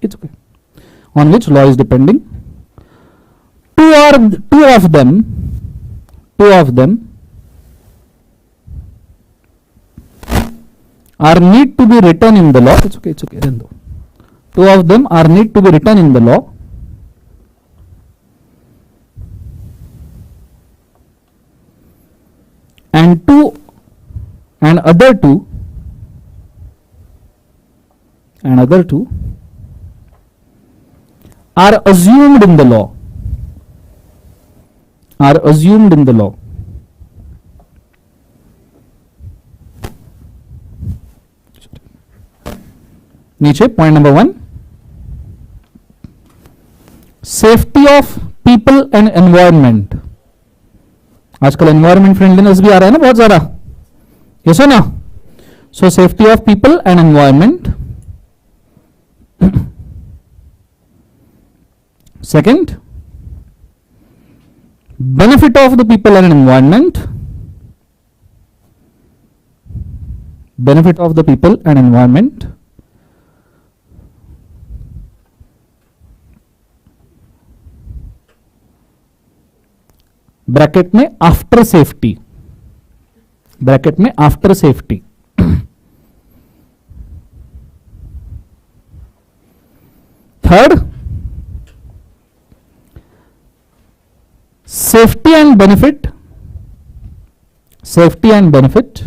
It's okay. On which law is depending. Two of them are need to be written in the law. It's okay. Rendo. 2 of them are need to be written in the law. And other two are assumed in the law. नीचे point number 1, safety of people and environment. आजकल environment friendliness भी आ रहा है ना बहुत ज्यादा, ये सो ना। सो safety of people and environment. Second, benefit of the people and environment, benefit of the people and environment. Bracket में आफ्टर सेफ्टी, ब्रैकेट में after safety. Third, safety and benefit, safety and benefit,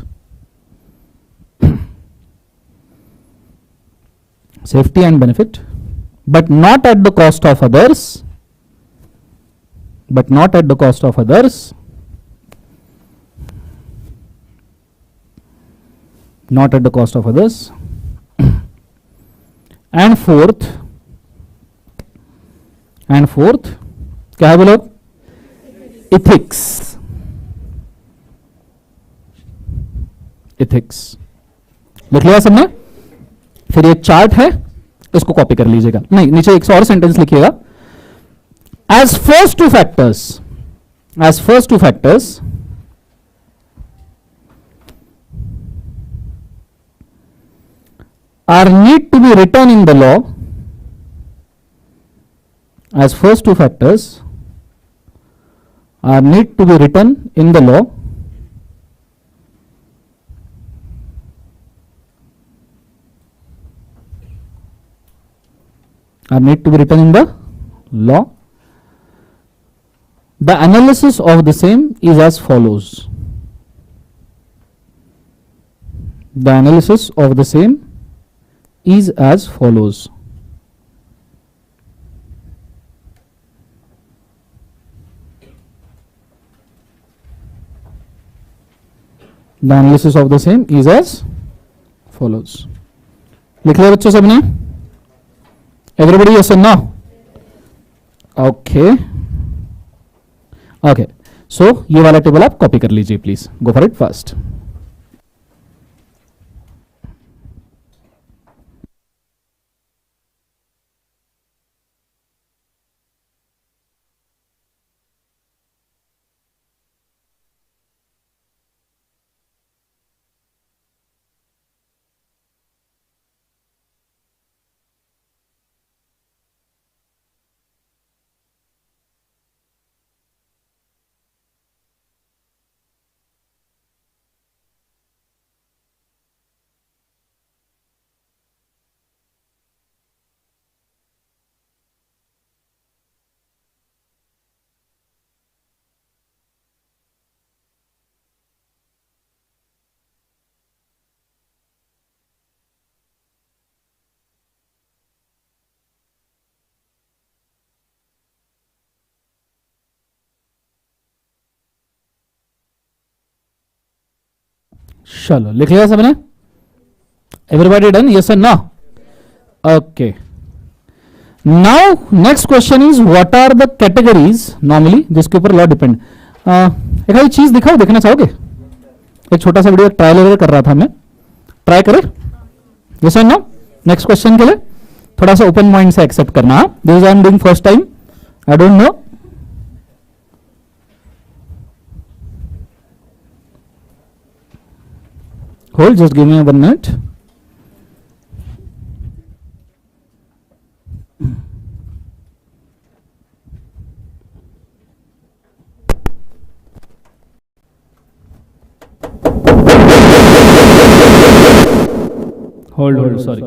safety and benefit, but not at the cost of others, but not at the cost of others, not at the cost of others. And fourth, क्या है बोलो? Ethics, ethics लिख लिया सबने? फिर ये chart है, इसको कॉपी कर लीजिएगा। नहीं, नीचे एक और सेंटेंस लिखिएगा। As first two factors, as first two factors are need to be return in the law, as first two factors are need to be written in the law, are need to be written in the law. The analysis of the same is as follows. The analysis of the same is as follows. The analysis of the same is as follows. लिख लिया बच्चों सबने? Everybody yes or no? Okay. Okay. So ये वाला table आप copy कर लीजिए please. Go for it first. चलो लिख लिया सबने? Everybody done? यस और no? Okay. Now next question is what are the categories normally जिसके ऊपर लॉ डिपेंड. एक आधी चीज दिखाओ, देखना चाहोगे? एक छोटा सा वीडियो ट्रायल एरर कर रहा था मैं, ट्राई करें? यस और नो? नेक्स्ट क्वेश्चन के लिए थोड़ा सा ओपन माइंड से एक्सेप्ट करना. This I am doing first time, I don't know. Hold, just give me 1 minute. Hold, sorry.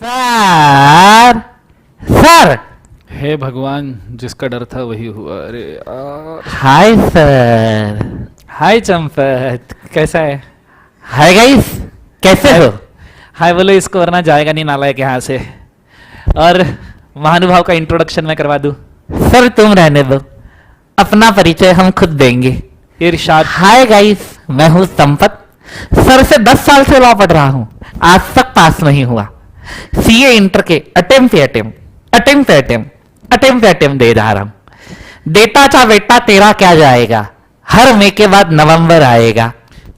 Sir, sir, हे भगवान, जिसका डर था वही हुआ. अरे यार. Hi sir. हाय चंपत, कैसा है? हाय गाइस, कैसे हो? हाय बोलो इसको, वरना जाएगा नहीं नालायक यहाँ से। और महानुभाव का इंट्रोडक्शन मैं करवा दूं। सर तुम रहने दो, अपना परिचय हम खुद देंगे। इरशाद। हाय गाइस, मैं हूं संपत। सर से 10 साल से लॉ पढ़ रहा हूं, आज तक पास नहीं हुआ। सीए इंटर के अटेम्प्ट दे जा रहा हूं। देता चा बेटा तेरा क्या जाएगा, हर मे के बाद नवंबर आएगा।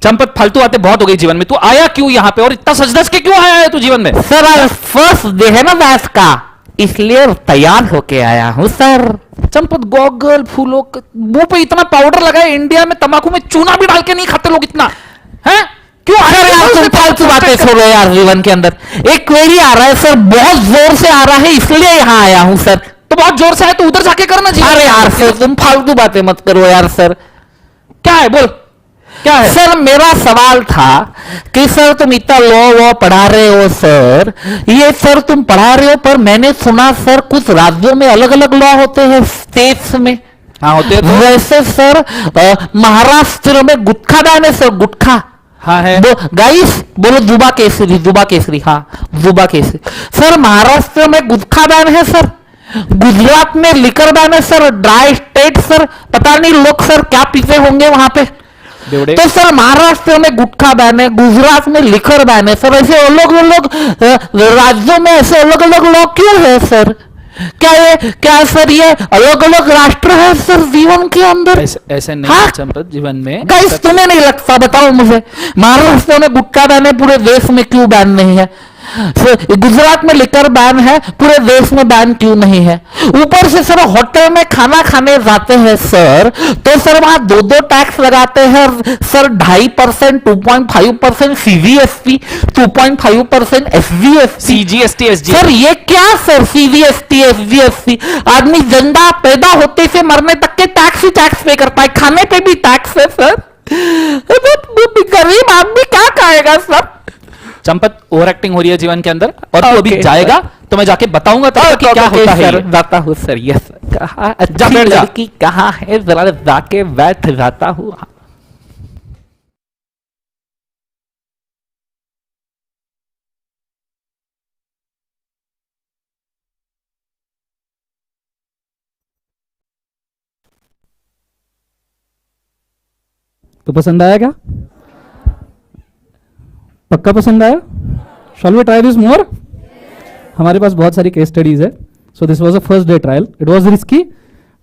चंपत, फालतू बातें बहुत हो गई जीवन में। तू आया क्यों यहाँ पे और इतना सज-धज के क्यों आया है तू जीवन में? सर आज फर्स्ट डे है ना बैच का, इसलिए तैयार होके आया हूं सर। चंपत, गॉगल, फूलों मुंह पे इतना पाउडर लगा है, इंडिया में तंबाकू में चूना भी डाल के नहीं खाते लोग इतना, हैं? क्यों आया यार? तुम फालतू बातें छोड़ो यार। जीवन के अंदर एक क्वेरी आ रहा है सर, बहुत जोर से आ रहा है, इसलिए यहाँ आया हूं सर। तो बहुत जोर से है तो उधर जाके करना चाहिए। अरे यार सर तुम फालतू बातें मत करो यार सर। क्या है बोल, क्या है? सर मेरा सवाल था कि सर तुम इतना लॉ पढ़ा रहे हो सर, ये सर तुम पढ़ा रहे हो, पर मैंने सुना सर कुछ राज्यों में अलग अलग लॉ होते हैं, स्टेट्स में। हाँ होते हैं। तो वैसे सर महाराष्ट्र में गुटखा बैन है सर, गुटखा। हाँ है। गाइस बोलो जुबा केसरी, जुबा केसरी। हाँ जुबा केसरी। सर महाराष्ट्र में गुटखा बैन है सर, गुजरात में लिकर बैन है सर, ड्राई स्टेट सर, पता नहीं लोग सर क्या पीते होंगे वहां पे। तो सर महाराष्ट्र में गुटखा बैन है, गुजरात में लिकर बैन है सर, ऐसे अलग अलग राज्यों में ऐसे अलग अलग लॉ क्यों है सर? क्या सर ये अलग अलग राष्ट्र है सर जीवन के अंदर? ऐसे नहीं। हाँ? चंपत, जीवन में गाइस तुम्हें नहीं लगता, बताओ मुझे, महाराष्ट्र में गुटखा बैन है, पूरे देश में क्यों बैन नहीं है? गुजरात में लिकर बैन है, पूरे देश में बैन क्यों नहीं है? ऊपर से सर होटल में खाना खाने जाते हैं सर, तो सर वहां दो टैक्स लगाते हैं सर, 2.5%, 2.5% सीजीएसटी, 2.5% एसजीएसटी, सर ये क्या सर सीजीएसटी एसजीएसटी? आदमी जिंदा पैदा होते से मरने तक के टैक्स ही टैक्स पे करता है, खाने पे भी टैक्स है सर। गरीब आदमी क्या खाएगा सर? चंपत, ओवर एक्टिंग हो रही है जीवन के अंदर, और तू अभी जाएगा तो मैं जाके बताऊंगा तेरे को क्या होता है। सर जाता हूँ सर। यस कहा जा बैठ जा। लड़की कहाँ है, जरा जाके बैठ जाता हूँ। तो पसंद आया क्या? पक्का पसंद आया? Shall we try this more? हमारे पास बहुत सारी केस स्टडीज है। So this was a first day trial, it was risky.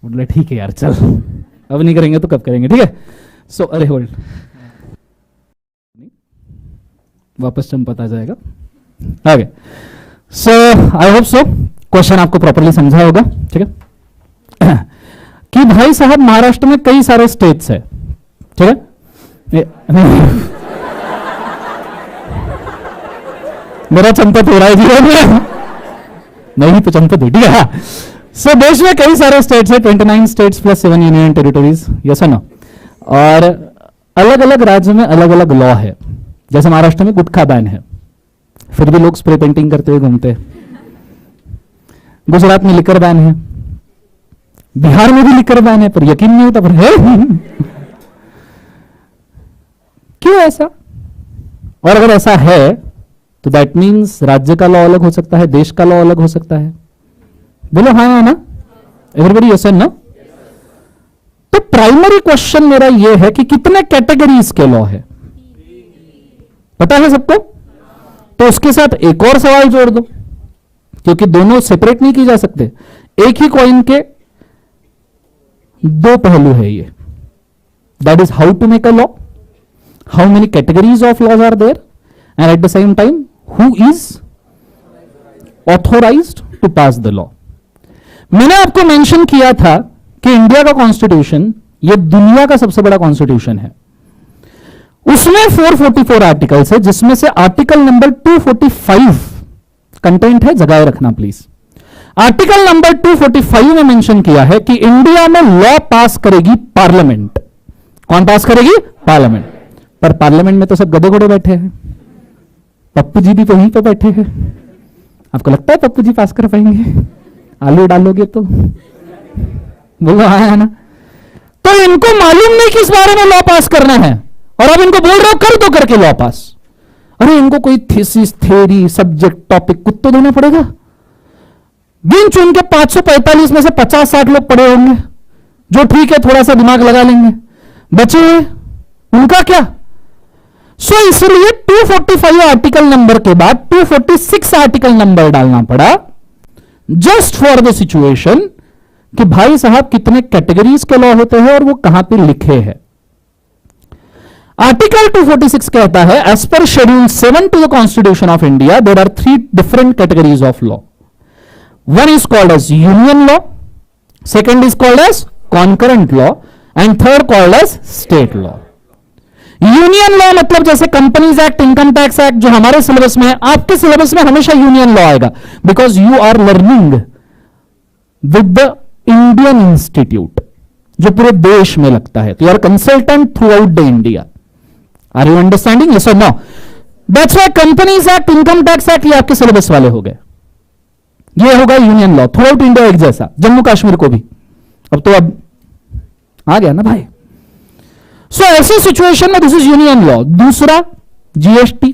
बोले ठीक है यार चल, अब नहीं करेंगे तो कब करेंगे, ठीक है? सो अरे होल्ड, वापस चंपत आ जाएगा। Okay, so I hope so question आपको प्रॉपर्ली समझा होगा, ठीक है? कि भाई साहब महाराष्ट्र में कई सारे स्टेट्स है, ठीक है? मेरा चंपत हो रहा है जीवन में, नहीं तो चंपत हो, ठीक है? सो देश में कई सारे स्टेट्स है, 29 states plus 7 union territories, yes और नो? और अलग अलग राज्य में अलग अलग लॉ है। जैसे महाराष्ट्र में गुटखा बैन है, फिर भी लोग स्प्रे पेंटिंग करते हुए घूमते हैं। गुजरात में लिकर बैन है, बिहार में भी लिकर बैन है, पर यकीन नहीं होता, पर है। क्यों ऐसा? और अगर ऐसा है तो दैट मीन्स राज्य का लॉ अलग हो सकता है, देश का लॉ अलग हो सकता है। बोलो हाँ ना? एवरीबॉडी यस ना? तो प्राइमरी क्वेश्चन मेरा यह है कि कितने कैटेगरीज के लॉ है, पता है सबको? तो उसके साथ एक और सवाल जोड़ दो, क्योंकि दोनों सेपरेट नहीं की जा सकते, एक ही कॉइन के दो पहलू है ये। That is how to make a law, how many categories of laws are there, and at the same time who is authorised to pass the law. मैंने आपको मेंशन किया था कि इंडिया का कॉन्स्टिट्यूशन ये दुनिया का सबसे बड़ा कॉन्स्टिट्यूशन है। उसमें 444 आर्टिकल्स है, जिसमें से आर्टिकल नंबर 245 कंटेंट है, जगह रखना प्लीज। आर्टिकल नंबर 245 में मेंशन किया है कि इंडिया में लॉ पास करेगी पार्लियामेंट। कौन पास करेगी? पार्लियामेंट। पर पार्लियामेंट में तो सब गधे घोड़े बैठे हैं, पप्पू जी भी तो वहीं पे बैठे हैं। आपको लगता है पप्पू जी पास कर पाएंगे? आलू डालोगे तो बोलो हाँ है ना? तो इनको मालूम नहीं किस बारे में लॉ पास करना है, और अब इनको बोल रहे हो कर दो करके लॉ पास। अरे इनको कोई थीसिस, थ्योरी, सब्जेक्ट, टॉपिक कुछ तो देना पड़ेगा। गिन चुन के 545 में से 50-60 लोग पढ़े होंगे, जो ठीक है थोड़ा सा दिमाग लगा लेंगे, बचे हुए उनका क्या? सो इसलिए 245 आर्टिकल नंबर के बाद 246 आर्टिकल नंबर डालना पड़ा, जस्ट फॉर द सिचुएशन कि भाई साहब कितने कैटेगरीज के लॉ होते हैं और वो कहां पे लिखे हैं। आर्टिकल 246 कहता है, as per schedule 7 to the constitution of India there are 3 different categories of law. One is called as union law, second is called as concurrent law, and third called as state law. Union law मतलब जैसे companies act, income tax act जो हमारे syllabus में है, आपके syllabus में हमेशा union law आएगा, because you are learning with the Indian institute जो पूरे देश में लगता है, तो you are consultant throughout the India. Are you understanding? Yes और no? That's why companies act, income tax act ये आपके सिलेबस वाले हो गए। ये होगा union law, through out India एक जैसा, जम्मू कश्मीर को भी। अब तो अब आ गया ना भाई। सो ऐसे सिचुएशन में दिस इज यूनियन लॉ। दूसरा GST,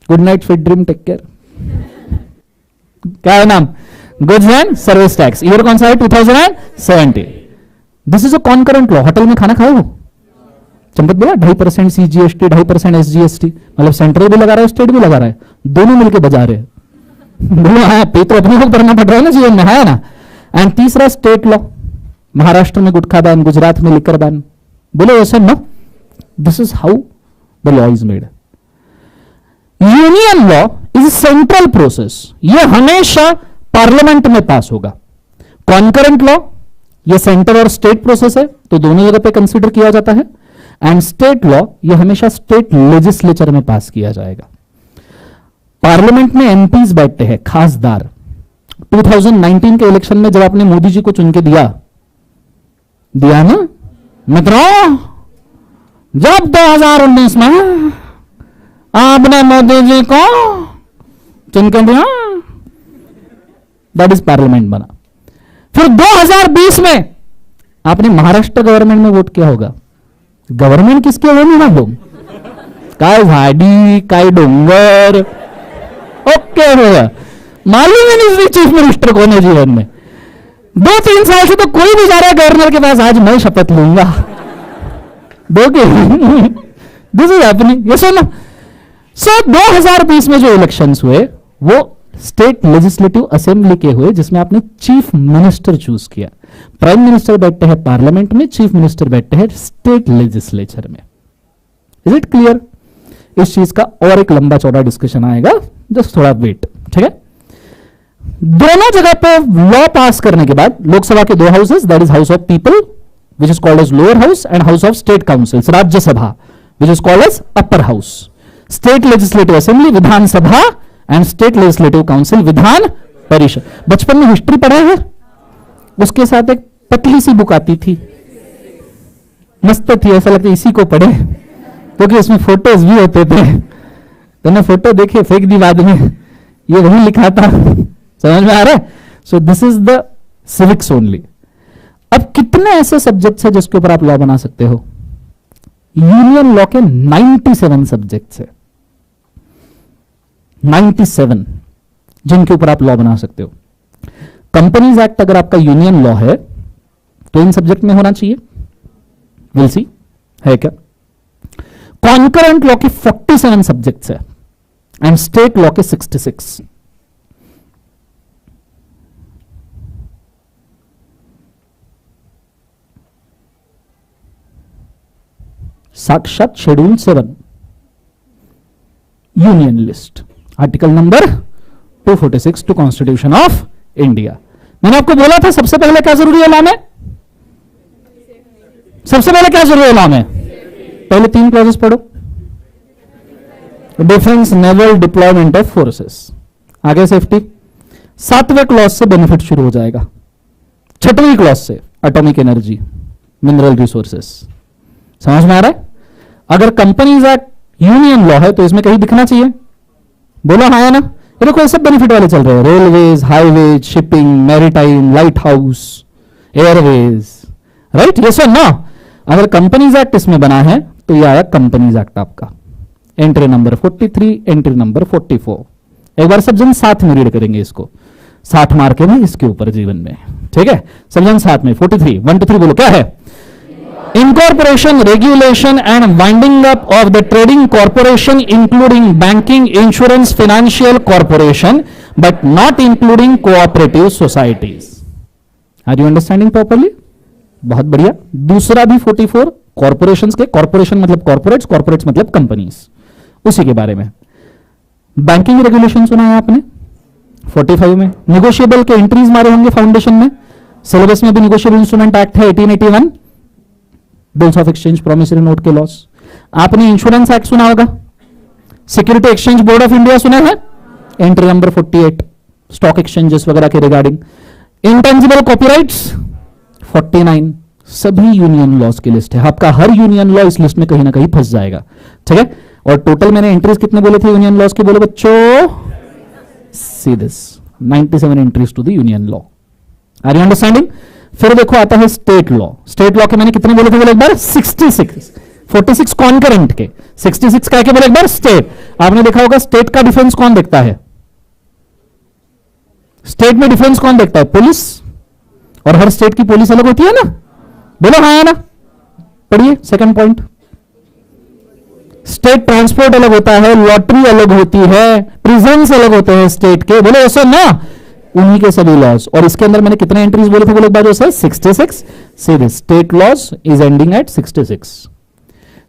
good night sweet dream, take care. क्या है नाम? Goods and service tax. Year कौन सा है? 2017। This is a concurrent law. Hotel में खाना खाए हो? चंपत बोला 2.5% सीजीएसटी, 2.5% एसजीएसटी, मतलब सेंट्रल भी लगा रहा है, स्टेट भी लगा रहा है, दोनों मिलकर बजा रहे हैं। बोलो हाँ, पे तो अपने को करना पड़ रहा है ना जीवन में, है ना। एंड तीसरा स्टेट लॉ, महाराष्ट्र में गुटखा बैन, गुजरात में लिकर बैन। बोलो ऐसे ना, this is how the law is made. Union law is central process, ये हमेशा पार्लियामेंट में पास होगा। कॉन्करेंट लॉ ये सेंटर और स्टेट प्रोसेस है, तो दोनों जगह पे कंसीडर किया जाता है। एंड स्टेट लॉ ये हमेशा स्टेट लेजिस्लेचर में पास किया जाएगा। पार्लियामेंट में एमपीज बैठते हैं, खासदार। 2019 के इलेक्शन में जब आपने मोदी जी को चुन के दिया ना मित्रों, जब 2019 में आपने मोदी जी को चुन के दिया, दैट इज पार्लियामेंट बना। फिर 2020 में आपने महाराष्ट्र गवर्नमेंट में वोट किया होगा। गवर्नमेंट किसके वो नहीं मालूम, काय झाडी काय डोंगर, ओके होगा, मालूम ही नहीं चीफ मिनिस्टर कौन है जीवन में। 2-3 साल से तो कोई भी जा रहा है गवर्नर के पास, आज मैं शपथ लूंगा, दोगे? दिस इज हैपनिंग, यस और नो? सो 2020 में जो इलेक्शंस हुए वो स्टेट लेजिस्लेटिव असेंबली के हुए, जिसमें आपने चीफ मिनिस्टर चूज किया। प्राइम मिनिस्टर बैठते हैं पार्लियामेंट में, चीफ मिनिस्टर बैठते हैं स्टेट लेजिस्लेचर में। Is it clear? इस चीज का और एक लंबा चौड़ा डिस्कशन आएगा, जस्ट थोड़ा वेट, ठीक है। दोनों जगह पे लॉ पास करने के बाद लोकसभा के 2 houses, that is house of people which is called as lower house, and house of state councils, Rajya Sabha which is called as upper house, state legislative assembly Vidhan Sabha, and state legislative council Vidhan Parishad. बचपन में history पढ़ा है, उसके साथ एक पतली सी book आती थी, मस्त थी, ऐसा लगता इसी को पढ़े, क्योंकि उसमें फोटोज भी होते थे। तो मैं फोटो देखे फेंक दी बाद में, ये वही लिखा था, समझ में आ रहा है? So this is the civics only. अब कितने ऐसे सब्जेक्ट्स हैं जिसके ऊपर आप लॉ बना सकते हो? यूनियन लॉ के 97 सब्जेक्ट्स है, 97 जिनके ऊपर आप लॉ बना सकते हो। कंपनीज एक्ट अगर आपका यूनियन लॉ है तो इन सब्जेक्ट में होना चाहिए, विल सी है क्या। कॉन्करेंट लॉ के 47 सब्जेक्ट्स है एंड स्टेट लॉ के 66। साक्षात schedule 7 union list, article number 246 to constitution of India. मैंने आपको बोला था सबसे पहले क्या जरूरी है लॉ में? सबसे पहले क्या जरूरी है लॉ में? पहले 3 क्लॉजेस पढ़ो। Defence, naval, deployment of forces, आगे सेफ्टी। 7वें क्लॉज से बेनिफिट शुरू हो जाएगा, 6वीं क्लॉज से एटॉमिक एनर्जी, मिनरल रिसोर्सेस। समझ में आ रहा है? अगर कंपनीज एक्ट यूनियन लॉ है तो इसमें कहीं दिखना चाहिए, बोलो हाँ या ना। ये देखो सब बेनिफिट वाले चल रहे हैं, railways, highways, shipping, maritime, light house, Airways, right? Yes और नो? अगर कंपनीज एक्ट इसमें बना है तो ये आया कंपनीज एक्ट आपका। Entry number 43, entry number 44। एक बार सब जन साथ में रीड करेंगे इसको, 60 मार्क है इसके ऊपर जीवन में, ठीक है। सब जन साथ में 43, 1 2 3 बोलो क्या है। Incorporation, regulation and winding up of the trading corporation including banking, insurance, financial corporation but not including cooperative societies. Are you understanding properly? बहुत बढ़िया। दूसरा भी 44 कॉर्पोरेशंस के, कॉर्पोरेशन मतलब कॉर्पोरेट्स, कॉर्पोरेट्स मतलब कंपनीज, उसी के बारे में। बैंकिंग रेगुलेशन सुना है आपने 45 में। निगोशिएबल के एंट्रीज मारे होंगे फाउंडेशन में, सिलेबस में भी निगोशिएबल इंस्ट्रूमेंट एक्ट है 1881, bills of exchange, promissory note के लॉस। आपने इंश्योरेंस एक्ट सुना होगा, security exchange board of India सुना है, एंट्री नंबर 48, स्टॉक एक्सचेंजेस वगैरह के रिगार्डिंग। इंटेंजिबल कॉपीराइट्स 49, सभी यूनियन लॉज की लिस्ट है। आपका हर यूनियन लॉ इस लिस्ट में कहीं ना कहीं फंस जाएगा, ठीक है। और टोटल मैंने एंट्रीज कितने बोले थे यूनियन लॉज के, बोलो बच्चों, see this 97 entries to the union law. Are you understanding. फिर देखो आता है स्टेट लॉ। स्टेट लॉ के मैंने कितने बोले थे बोले एक बार 66, 46 कॉन्करेंट के, 66 क्या के बोले एक बार स्टेट। आपने देखा होगा स्टेट का डिफेंस कौन देखता है, स्टेट में डिफेंस कौन देखता है, पुलिस। और हर स्टेट की पुलिस अलग होती है ना, बोलो हाँ है ना। पढ़िए सेकंड पॉइंट, स्टेट ट्रांसपोर्ट अलग होता है, लॉटरी अलग होती है, प्रिजन्स अलग होते हैं स्टेट के, बोलो ऐसा ना, उन्हीं के सभी लॉज। और इसके अंदर मैंने कितने एंट्रीज बोले थे बोले एक बार, जो 66। See this state laws is ending at 66।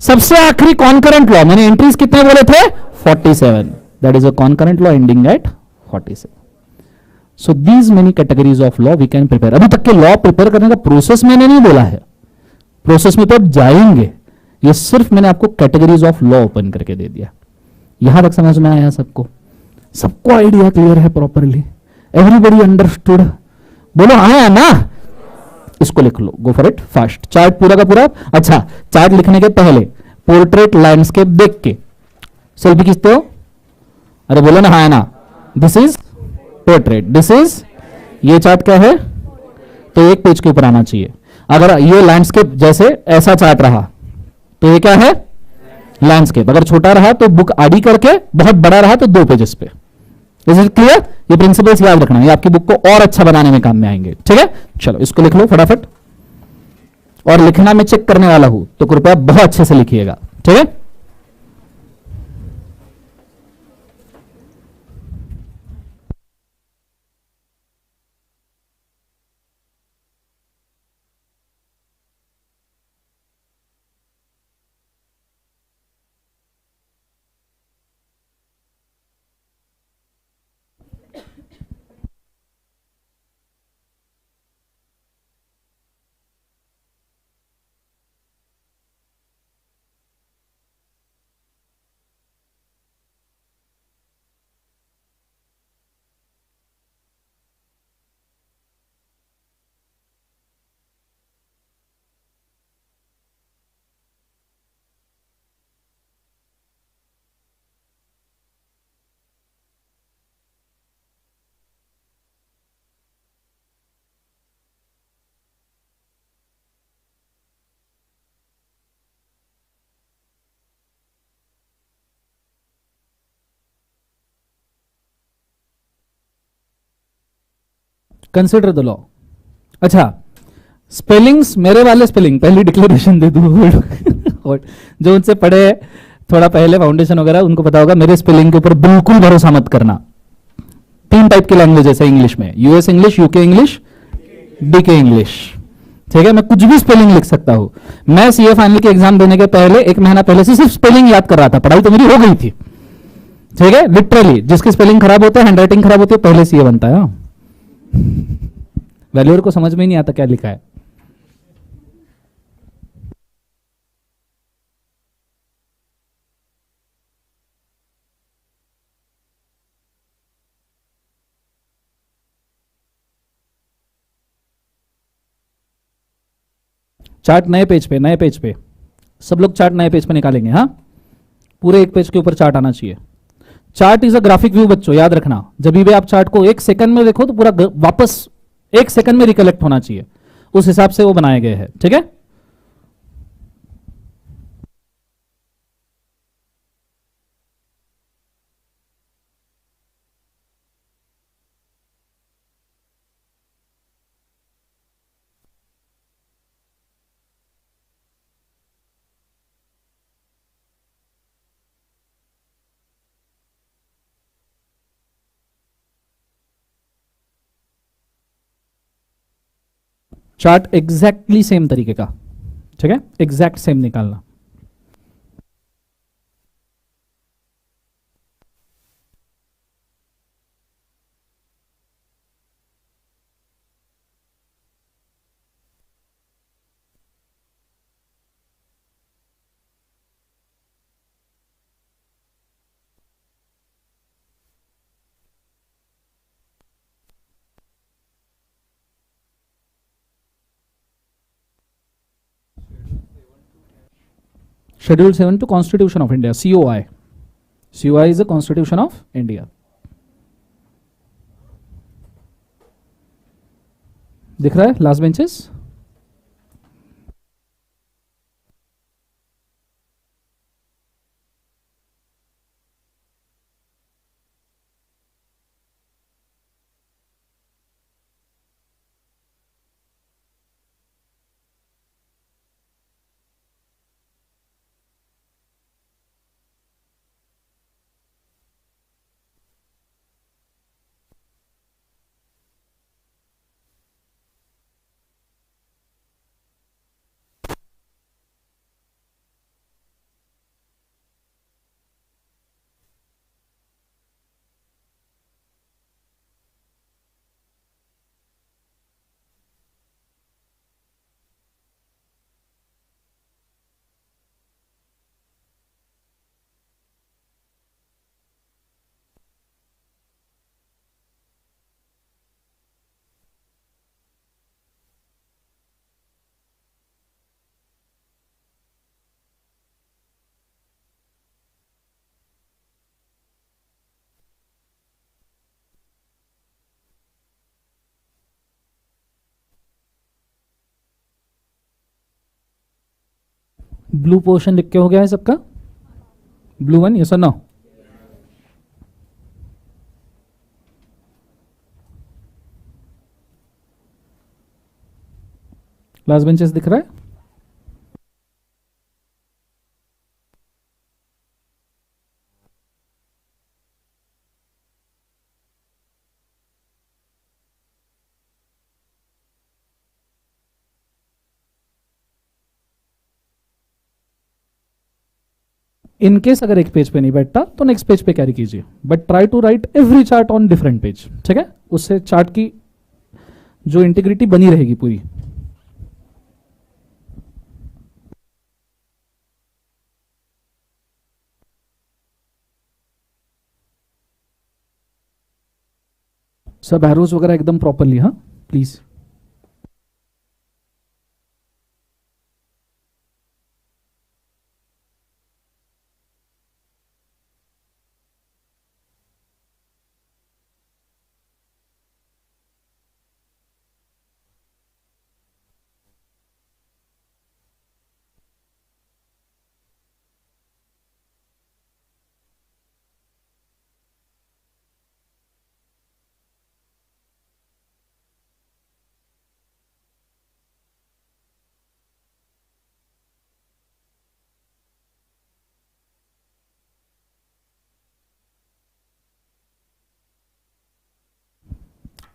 सबसे आखिरी कॉन्करेंट लॉ मैंने एंट्रीज कितने बोले थे 47, that is a concurrent law ending at 47। So these many categories of law we can prepare. अभी तक के लॉ प्रिपेयर करने का प्रोसेस मैंने नहीं बोला है, प्रोसेस में तो अब जाएंगे, ये सिर्फ मैंने आपको कैटेगरीज ऑफ लॉ ओपन करके दे दिया। यहां तक समझ में आया सबको, सबको आइडिया क्लियर है प्रॉपरली, एवरीबॉडी अंडरस्टूड, बोलो हाँ ना। इसको लिख लो, go for it fast. Chart पूरा का पूरा। अच्छा, चार्ट लिखने के पहले पोर्ट्रेट लैंडस्केप देख के सेल्फी खींचते हो, अरे बोलो ना हाँ ना। This is portrait, this is, ये चार्ट क्या है, तो एक पेज के ऊपर आना चाहिए। अगर ये लैंडस्केप जैसे ऐसा चार्ट रहा तो ये क्या है लैंडस्केप, अगर छोटा रहा तो बुक आडी करके, बहुत बड़ा रहा तो 2 पेजेस पे। Is it clear. ये प्रिंसिपल्स याद रखना, ये आपकी बुक को और अच्छा बनाने में काम में आएंगे, ठीक है। चलो इसको लिख लो फटाफट, और लिखना मैं चेक करने वाला हूं तो कृपया बहुत अच्छे से लिखिएगा, ठीक है। Consider the law. अच्छा, स्पेलिंग्स, मेरे वाले स्पेलिंग पहली डिक्लेरेशन दे दूं और जो उनसे पढ़े थोड़ा पहले फाउंडेशन वगैरह उनको पता होगा, मेरे स्पेलिंग के ऊपर बिल्कुल भरोसा मत करना। 3 टाइप की लैंग्वेजेस है इंग्लिश में, US English, UK English, DK English, ठीक है। मैं कुछ भी स्पेलिंग लिख सकता हूं। मैं सीए फाइनल के एग्जाम देने के पहले 1 महीना पहले से सिर्फ स्पेलिंग याद कर रहा था, पढ़ाई तो मेरी हो गई थी, ठीक है। लिटरली जिसकी स्पेलिंग खराब होता है, हैंडराइटिंग खराब होती है, पहले सीए बनता है। वैल्यूअर को समझ में ही नहीं आता क्या लिखा है। चार्ट नए पेज पे, नए पेज पे सब लोग चार्ट नए पेज पे निकालेंगे। हाँ, पूरे 1 पेज के ऊपर चार्ट आना चाहिए। Chart is a graphic view बच्चों, याद रखना। जब भी आप चार्ट को 1 सेकंड में देखो तो पूरा वापस 1 सेकंड में रिकलेक्ट होना चाहिए, उस हिसाब से वो बनाए गए हैं, ठीक है। चार्ट एग्जैक्टली सेम तरीके का, ठीक है, एग्जैक्ट सेम निकालना। Schedule 7 to Constitution of India, COI. COI is the Constitution of India. दिख रहा है लास्ट बेंचेस? ब्लू पोर्शन लिख के हो गया है सबका? ब्लू वन, यस और नो? लास्ट बेंचेस दिख रहा है? इन केस अगर एक पेज पे नहीं बैठता तो नेक्स्ट पेज पे कैरी कीजिए, but try to write every chart on different page, ठीक है? उससे चार्ट की जो इंटीग्रिटी बनी रहेगी पूरी। सब एरोज वगैरह एकदम प्रॉपरली, हाँ प्लीज।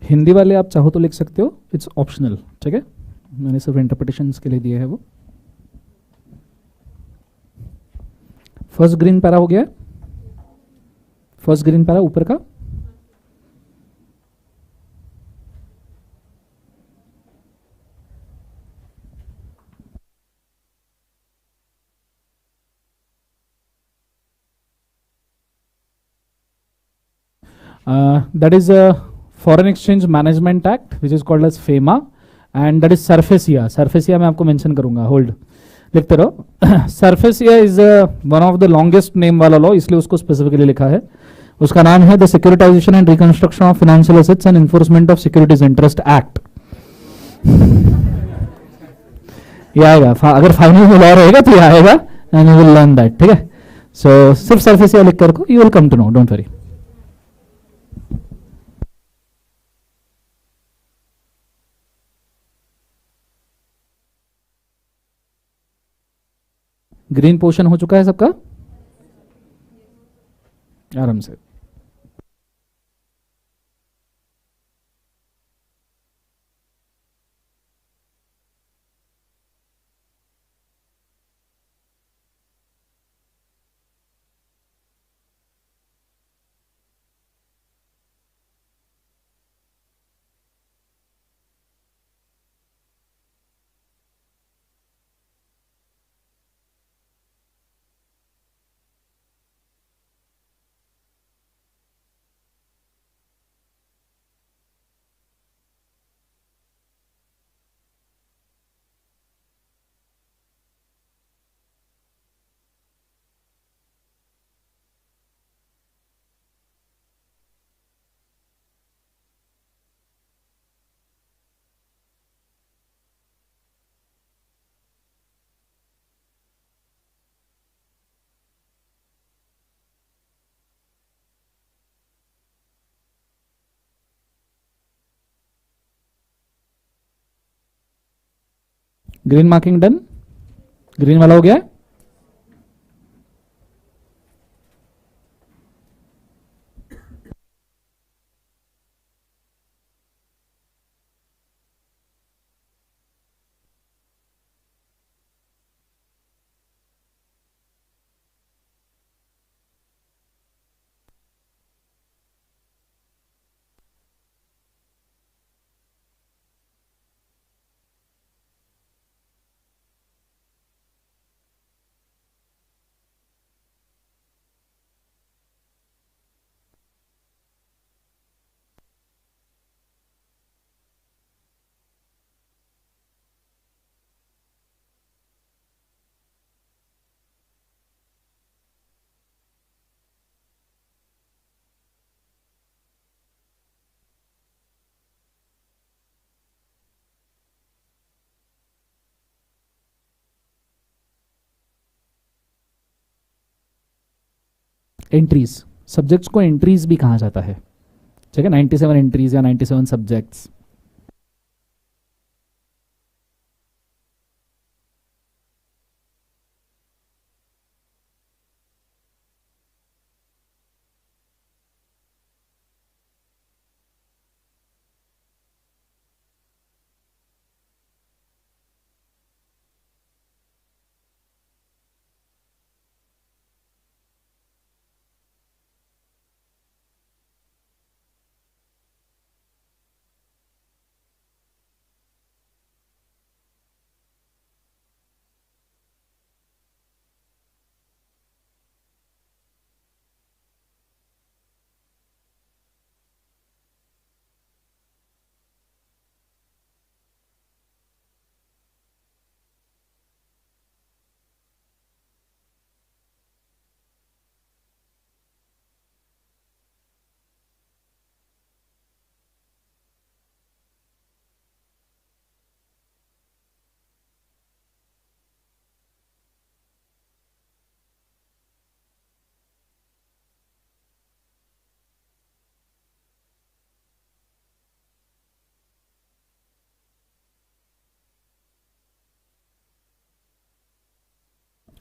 हिंदी वाले आप चाहो तो लिख सकते हो, इट्स ऑप्शनल, ठीक है? मैंने सिर्फ इंटरप्रिटेशंस के लिए दिए है वो। फर्स्ट ग्रीन पैरा हो गया, फर्स्ट ग्रीन पैरा ऊपर का। That is foreign exchange management act which is called as FEMA, and that is SARFAESI. SARFAESI मैं आपको मेंशन करूंगा, होल्ड लिखते रहो। SARFAESI is one of the longest name वाला लॉ, इसलिए उसको स्पेसिफिकली लिखा है। उसका नाम है the securitisation and reconstruction of financial assets and enforcement of securities interest act. ये आएगा, अगर फाइनल में लॉ रहेगा तो ये आएगा, and you will learn that, ठीक है? सो सिर्फ सरफेसिया लिख कर को you will come to know, don't worry. Green portion हो चुका है सबका आराम से। ग्रीन मार्किंग डन, ग्रीन वाला हो गया है। एंट्रीज, सब्जेक्ट्स को एंट्रीज भी कहा जाता है, ठीक है, 97 एंट्रीज या 97 सब्जेक्ट्स।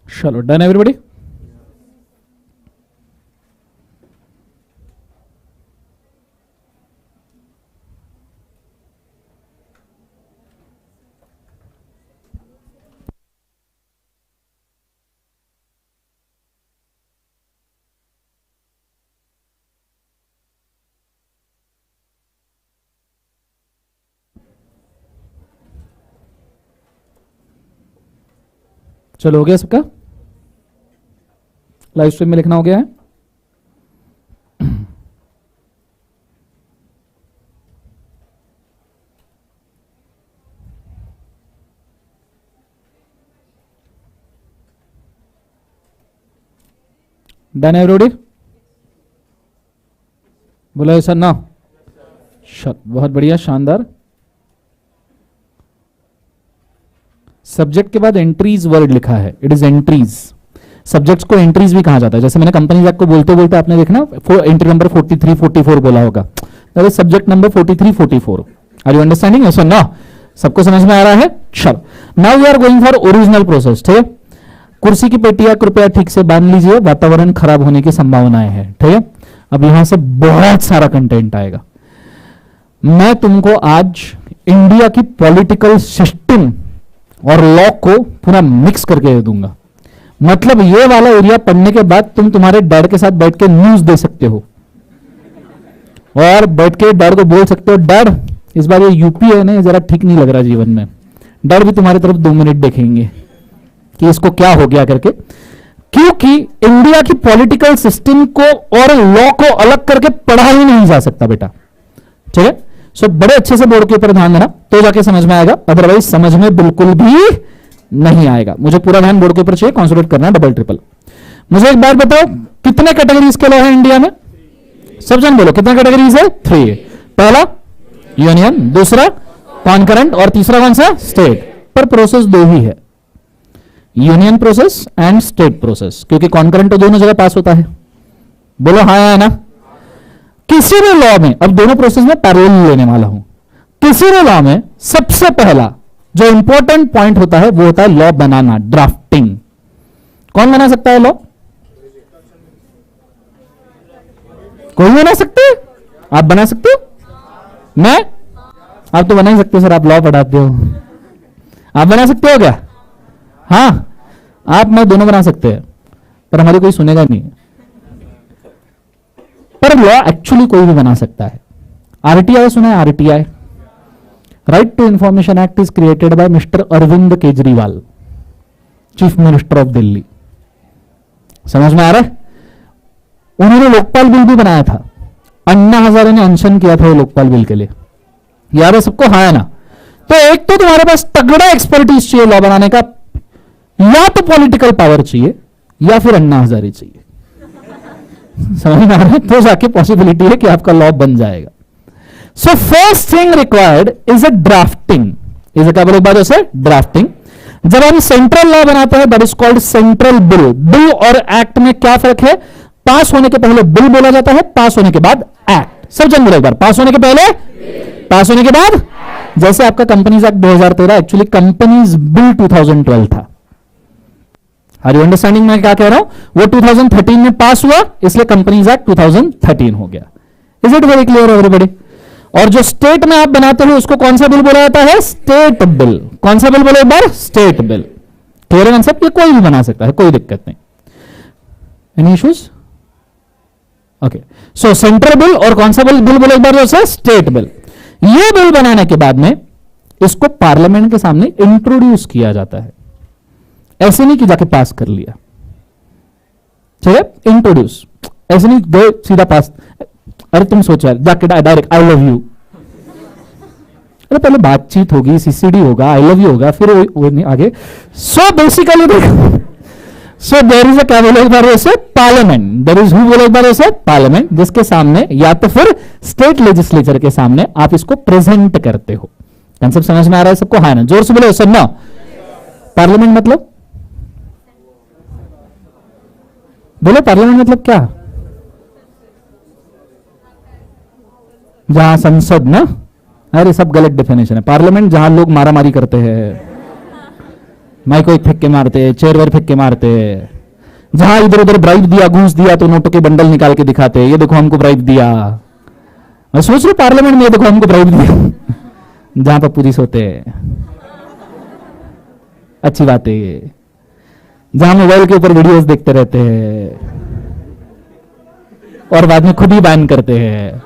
चलो डन एवरीबॉडी। चलो हो गया सबका, लाइव स्ट्रीम में लिखना हो गया है। डन एवरीबॉडी, बोलो ऐसा ना। बहुत बढ़िया, शानदार। सब्जेक्ट के बाद एंट्रीज वर्ड लिखा है, इट इज एंट्रीज। सब्जेक्ट्स को एंट्रीज भी कहा जाता है, जैसे मैंने कंपनी एक्ट को बोलते बोलते आपने देखना एंट्री नंबर 43 44 बोला होगा, that is subject number 43 44। Are you understanding? Yes और नो? सबको समझ में आ रहा है? चलो now we are going for original process, ठीक है। कुर्सी की पेटियां कृपया ठीक से बांध लीजिए, वातावरण खराब होने की संभावनाएं हैं, ठीक है। अब यहां से बहुत सारा कंटेंट आएगा। मैं तुमको आज इंडिया की पॉलिटिकल सिस्टम और लॉ को पूरा मिक्स करके दे दूंगा। मतलब ये वाला एरिया पढ़ने के बाद तुम तुम्हारे डैड के साथ बैठ के न्यूज दे सकते हो और बैठ के डैड को बोल सकते हो, डैड इस बार ये यूपी है ना, जरा ठीक नहीं लग रहा जीवन में। डैड भी तुम्हारी तरफ 2 मिनट देखेंगे कि इसको क्या हो गया करके, क्योंकि इंडिया की पॉलिटिकल सिस्टम को और लॉ को अलग करके पढ़ा ही नहीं जा सकता बेटा, ठीक है। सो बड़े अच्छे से बोर्ड के ऊपर ध्यान देना, तो जाके समझ में आएगा, अदरवाइज समझ में बिल्कुल भी नहीं आएगा। मुझे पूरा ध्यान बोर्ड के ऊपर चाहिए, कॉन्सेंट्रेट करना डबल ट्रिपल। मुझे एक बात बताओ, कितने कैटेगरीज के लॉ है इंडिया में? सब जन बोलो, कितने कैटेगरीज है? 3। पहला यूनियन, दूसरा कॉन्करेंट और तीसरा कौन सा? स्टेट। पर प्रोसेस 2 ही है, union process and state process, क्योंकि कॉन्करेंट तो दोनों जगह पास होता है। बोलो हाँ है ना? किसी भी लॉ में, अब दोनों प्रोसेस में पैरेलल लेने वाला हूं, किसी भी लॉ में सबसे पहला जो इंपॉर्टेंट पॉइंट होता है वो होता है लॉ बनाना, ड्राफ्टिंग। कौन बना सकता है लॉ? कोई बना सकते है? आप बना सकते हो? मैं? आप तो बना ही सकते हो सर, आप लॉ पढ़ाते हो। आप बना सकते हो क्या? हाँ, आप मैं दोनों बना सकते हैं, पर हमारी कोई सुनेगा नहीं। पर लॉ एक्चुअली कोई भी बना सकता है। आरटीआई सुना है? RTI, right to information act, is created by mister Arvind Kejriwal, chief minister of Delhi. समझ में आ रहा है? उन्होंने लोकपाल बिल भी बनाया था, अन्ना हजारे ने अनशन किया था वो लोकपाल बिल के लिए। याद है सबको? हाँ है ना? तो एक तो तुम्हारे पास तगड़ा एक्सपर्टीज चाहिए लॉ बनाने का, या तो पॉलिटिकल पावर चाहिए या फिर अन्ना हजारे चाहिए। समझ में आ रहा है? तो जाके पॉसिबिलिटी है कि आपका लॉ बन जाएगा। So first thing required is a drafting. Is a क्या बोलो एक बार जैसे? ड्राफ्टिंग। जब हम सेंट्रल लॉ बनाते हैं that is called central bill. Bill और एक्ट में क्या फर्क है? पास होने के पहले बिल बोला जाता है, पास होने के बाद एक्ट। सब जन बोलो एक बार, पास होने के पहले, पास होने के बाद। जैसे आपका companies act 2013 actually companies bill 2012 था। आर यू अंडरस्टैंडिंग मैं क्या कह रहा हूं? वो 2013 में पास हुआ, इसलिए कंपनीज एक्ट 2013 हो गया। Is it very clear everybody? और जो स्टेट में आप बनाते हो उसको कौन सा बिल बोला जाता है? State bill. कौन सा बिल बोलो एक बार? State bill. Clear concept? ये कोई भी बना सकता है, कोई दिक्कत नहीं। Any issues? Okay, so central bill और कौन सा बिल बोलो एक बार जैसे? State bill. ये बिल बनाने के बाद में इसको पार्लियामेंट के सामने इंट्रोड्यूस किया जाता है। ऐसे नहीं कि जाके पास कर लिया, चलिए इंट्रोड्यूस, ऐसे नहीं गए सीधा पास। अरे तुम सोचा जाके डायरेक्ट आई लव यू, अरे पहले बातचीत होगी, सीसीडी होगा, आई लव यू होगा, फिर वो नहीं आगे। सो बेसिकली देखो, सो देयर इज अ क्या बोलो एक बार वैसे? पार्लियामेंट। देयर इज हु बोलो एक बार वैसे? पार्लियामेंट, जिसके सामने या तो फिर स्टेट लेजिस्लेचर के सामने आप इसको प्रेजेंट करते हो। कंसेप्ट समझ में आ रहा है सबको? हाँ ना? जोर से बोलो सुनना। पार्लियामेंट मतलब बोलो, पार्लियामेंट मतलब क्या? जहां संसद ना, अरे सब गलत डेफिनेशन है। पार्लियामेंट जहां लोग मारामारी करते हैं, माइक को फेंक के मारते हैं, चेयर वेयर फेंक के मारते हैं, जहां इधर उधर ब्राइब दिया, घूस दिया तो नोटों के बंडल निकाल के दिखाते हैं, ये देखो हमको ब्राइब दिया। मैं सोच रहा पार्लियामेंट में ये देखो हमको ब्राइब दिया। जहां पर पुलिस होते हैं, अच्छी बात है ये। जहां मोबाइल के ऊपर वीडियोस देखते रहते हैं और बाद में खुद ही बैन करते हैं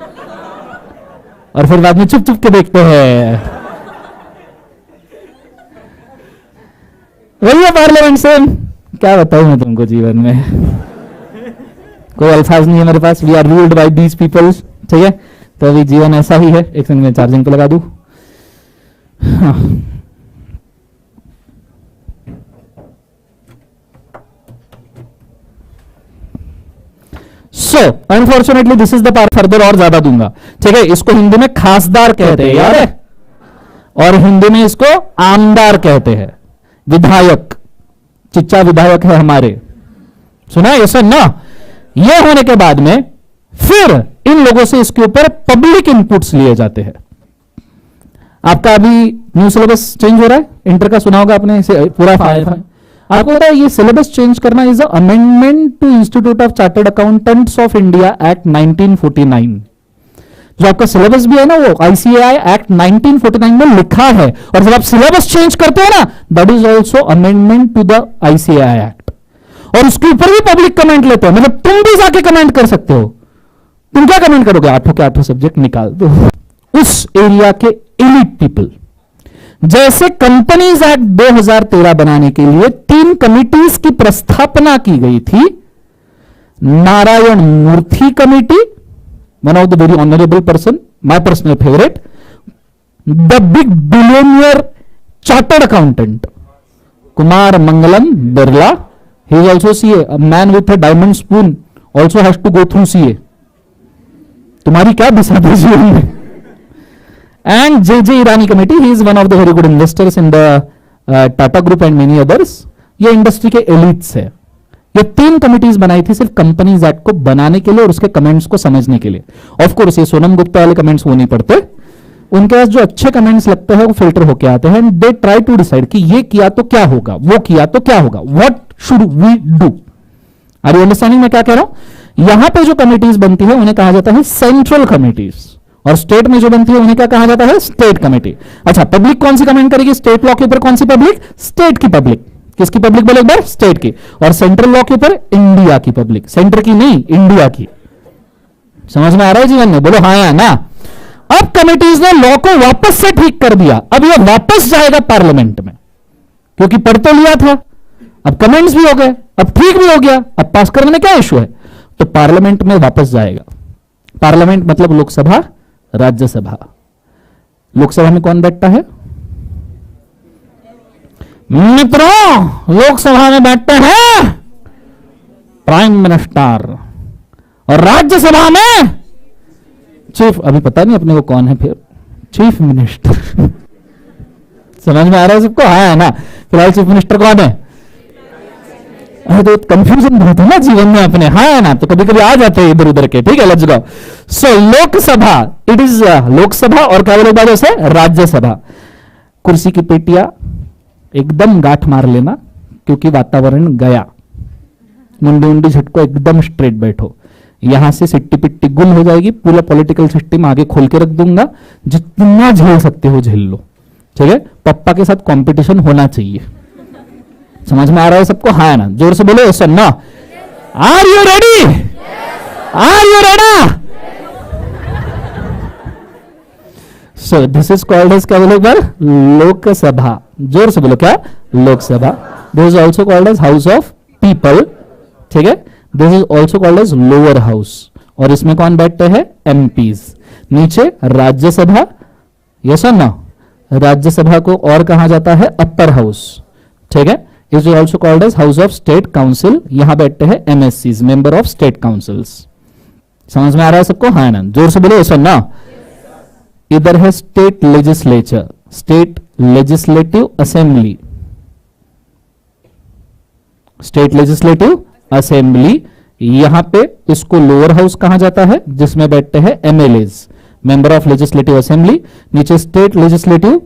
और फिर बाद में चुप चुप के देखते हैं, वही है पार्लियामेंट से। क्या बताऊं मैं तुमको, जीवन में कोई अल्फाज नहीं है मेरे पास। We are ruled by these peoples. ठीक है, तो अभी जीवन ऐसा ही है। एक सेकंड में चार्जिंग पे लगा दूं। हाँ। So unfortunately this is the part, further और ज्यादा दूंगा। ठीक है, इसको हिंदी में खासदार कहते हैं, याद है? और हिंदी में इसको आमदार कहते हैं। विधायक, चिच्चा विधायक है हमारे, सुना है ये सब ना? ये होने के बाद में फिर इन लोगों से इसके ऊपर पब्लिक इनपुट्स लिए जाते हैं। आपका अभी न्यू सिलेबस चेंज हो रहा है, इंटर का सुना होगा आपने, पूरा आपको पता है ये सिलेबस चेंज करना is amendment to institute of chartered accountants of India act 1949। जो आपका सिलेबस भी है ना, वो आईसीएआई एक्ट 1949 में लिखा है। और जब आप सिलेबस चेंज करते हो ना, that is also amendment to the ICAI act. और उसके ऊपर भी पब्लिक कमेंट लेते हैं, मतलब तुम भी जाके कमेंट कर सकते हो। तुम क्या कमेंट करोगे? 8 के 8 सब्जेक्ट निकाल दो। उस एरिया के एलिट पीपल, जैसे कंपनीज एक्ट 2013 बनाने के लिए 3 कमिटीज की प्रस्थापना की गई थी। Narayana Murthy committee, one of the very honourable person, my personal favourite, the big billionaire chartered accountant Kumar Mangalam Birla, he is also CA, a man with a diamond spoon also has to go through CA। तुम्हारी क्या दिशा थी जीवन में? And J Irani committee, he is one of the very good investors in the Tata group and many others. ये industry के elites है। ये 3 committees बनाई थी सिर्फ कंपनीज एक्ट को बनाने के लिए और उसके कमेंट्स को समझने के लिए। ऑफ कोर्स ये सोनम गुप्ता वाले कमेंट्स वो नहीं पढ़ते, उनके पास जो अच्छे कमेंट्स लगते हैं वो फिल्टर होके आते हैं, and they try to decide कि ये किया तो क्या होगा, वो किया तो क्या होगा, what should we do. Are you understanding मैं क्या कह रहा हूं? यहां पे जो कमिटीज बनती है उन्हें कहा जाता है सेंट्रल कमिटीज, और स्टेट में जो बनती है उन्हें क्या कहा जाता है? State committee. अच्छा, पब्लिक कौन सी कमेंट करेगी स्टेट लॉ के ऊपर? कौन सी पब्लिक? स्टेट की पब्लिक। किसकी पब्लिक बोले एक बार? स्टेट की। और सेंट्रल लॉ के ऊपर इंडिया की पब्लिक, सेंटर की नहीं, इंडिया की। समझ में आ रहा है जीवन में? बोलो हाँ या ना। अब कमिटीज ने लॉ को वापस से ठीक कर दिया, अब यह वापस जाएगा पार्लियामेंट में, क्योंकि पढ़ तो लिया था, अब कमेंट्स भी हो गए, अब ठीक भी हो गया, अब पास करने में क्या इश्यू है? तो पार्लियामेंट में वापस जाएगा। पार्लियामेंट मतलब लोकसभा, राज्यसभा। लोकसभा में कौन बैठता है मित्रों? लोकसभा में बैठते हैं प्राइम मिनिस्टर, और राज्यसभा में चीफ, अभी पता नहीं अपने को कौन है फिर, चीफ मिनिस्टर। समझ में आ रहा है सबको? हाँ ना। फिलहाल चीफ मिनिस्टर कौन है? अरे तो कंफ्यूजन बहुत है ना जीवन में अपने, हाँ ना, तो कभी कभी आ जाते हैं इधर उधर के। ठीक है, let's go. So Lok Sabha, it is Lok Sabha, और क्या बोले बाद से? राज्यसभा। कुर्सी की पेटियां एकदम गांठ मार लेना, क्योंकि वातावरण गया। मुंडी उंडी झटको, एकदम स्ट्रेट बैठो। यहां से सिट्टी पिट्टी गुल हो जाएगी, पूरा पॉलिटिकल सिस्टम आगे खोल के रख दूंगा, जितना झेल सकते हो झेल लो। ठीक है, पप्पा के साथ कंपटीशन होना चाहिए। समझ में आ रहा है सबको? हाँ ना। जोर से बोलो सर ना। Are you ready? Are you ready? So this is called as, क्या बोलो एक बार? लोकसभा। जोर से बोलो क्या? Lok Sabha. This is also called as house of people. ठीक है, this is also called as lower house, और इसमें कौन बैठते हैं? एमपीज। नीचे राज्यसभा, यस और नो? राज्यसभा को और कहा जाता है अपर हाउस। ठीक है, is also called as house of state council. यहां बैठते हैं एमएससीज, मेंबर ऑफ स्टेट काउंसिल्स। समझ में आ रहा है सबको? हाँ ना। जोर से बोलो यस और नो। इधर है state legislature, state legislative assembly, state legislative assembly. यहां पे इसको लोअर हाउस कहा जाता है, जिसमें बैठते हैं MLAs, member of legislative assembly. नीचे स्टेट लेजिस्लेटिव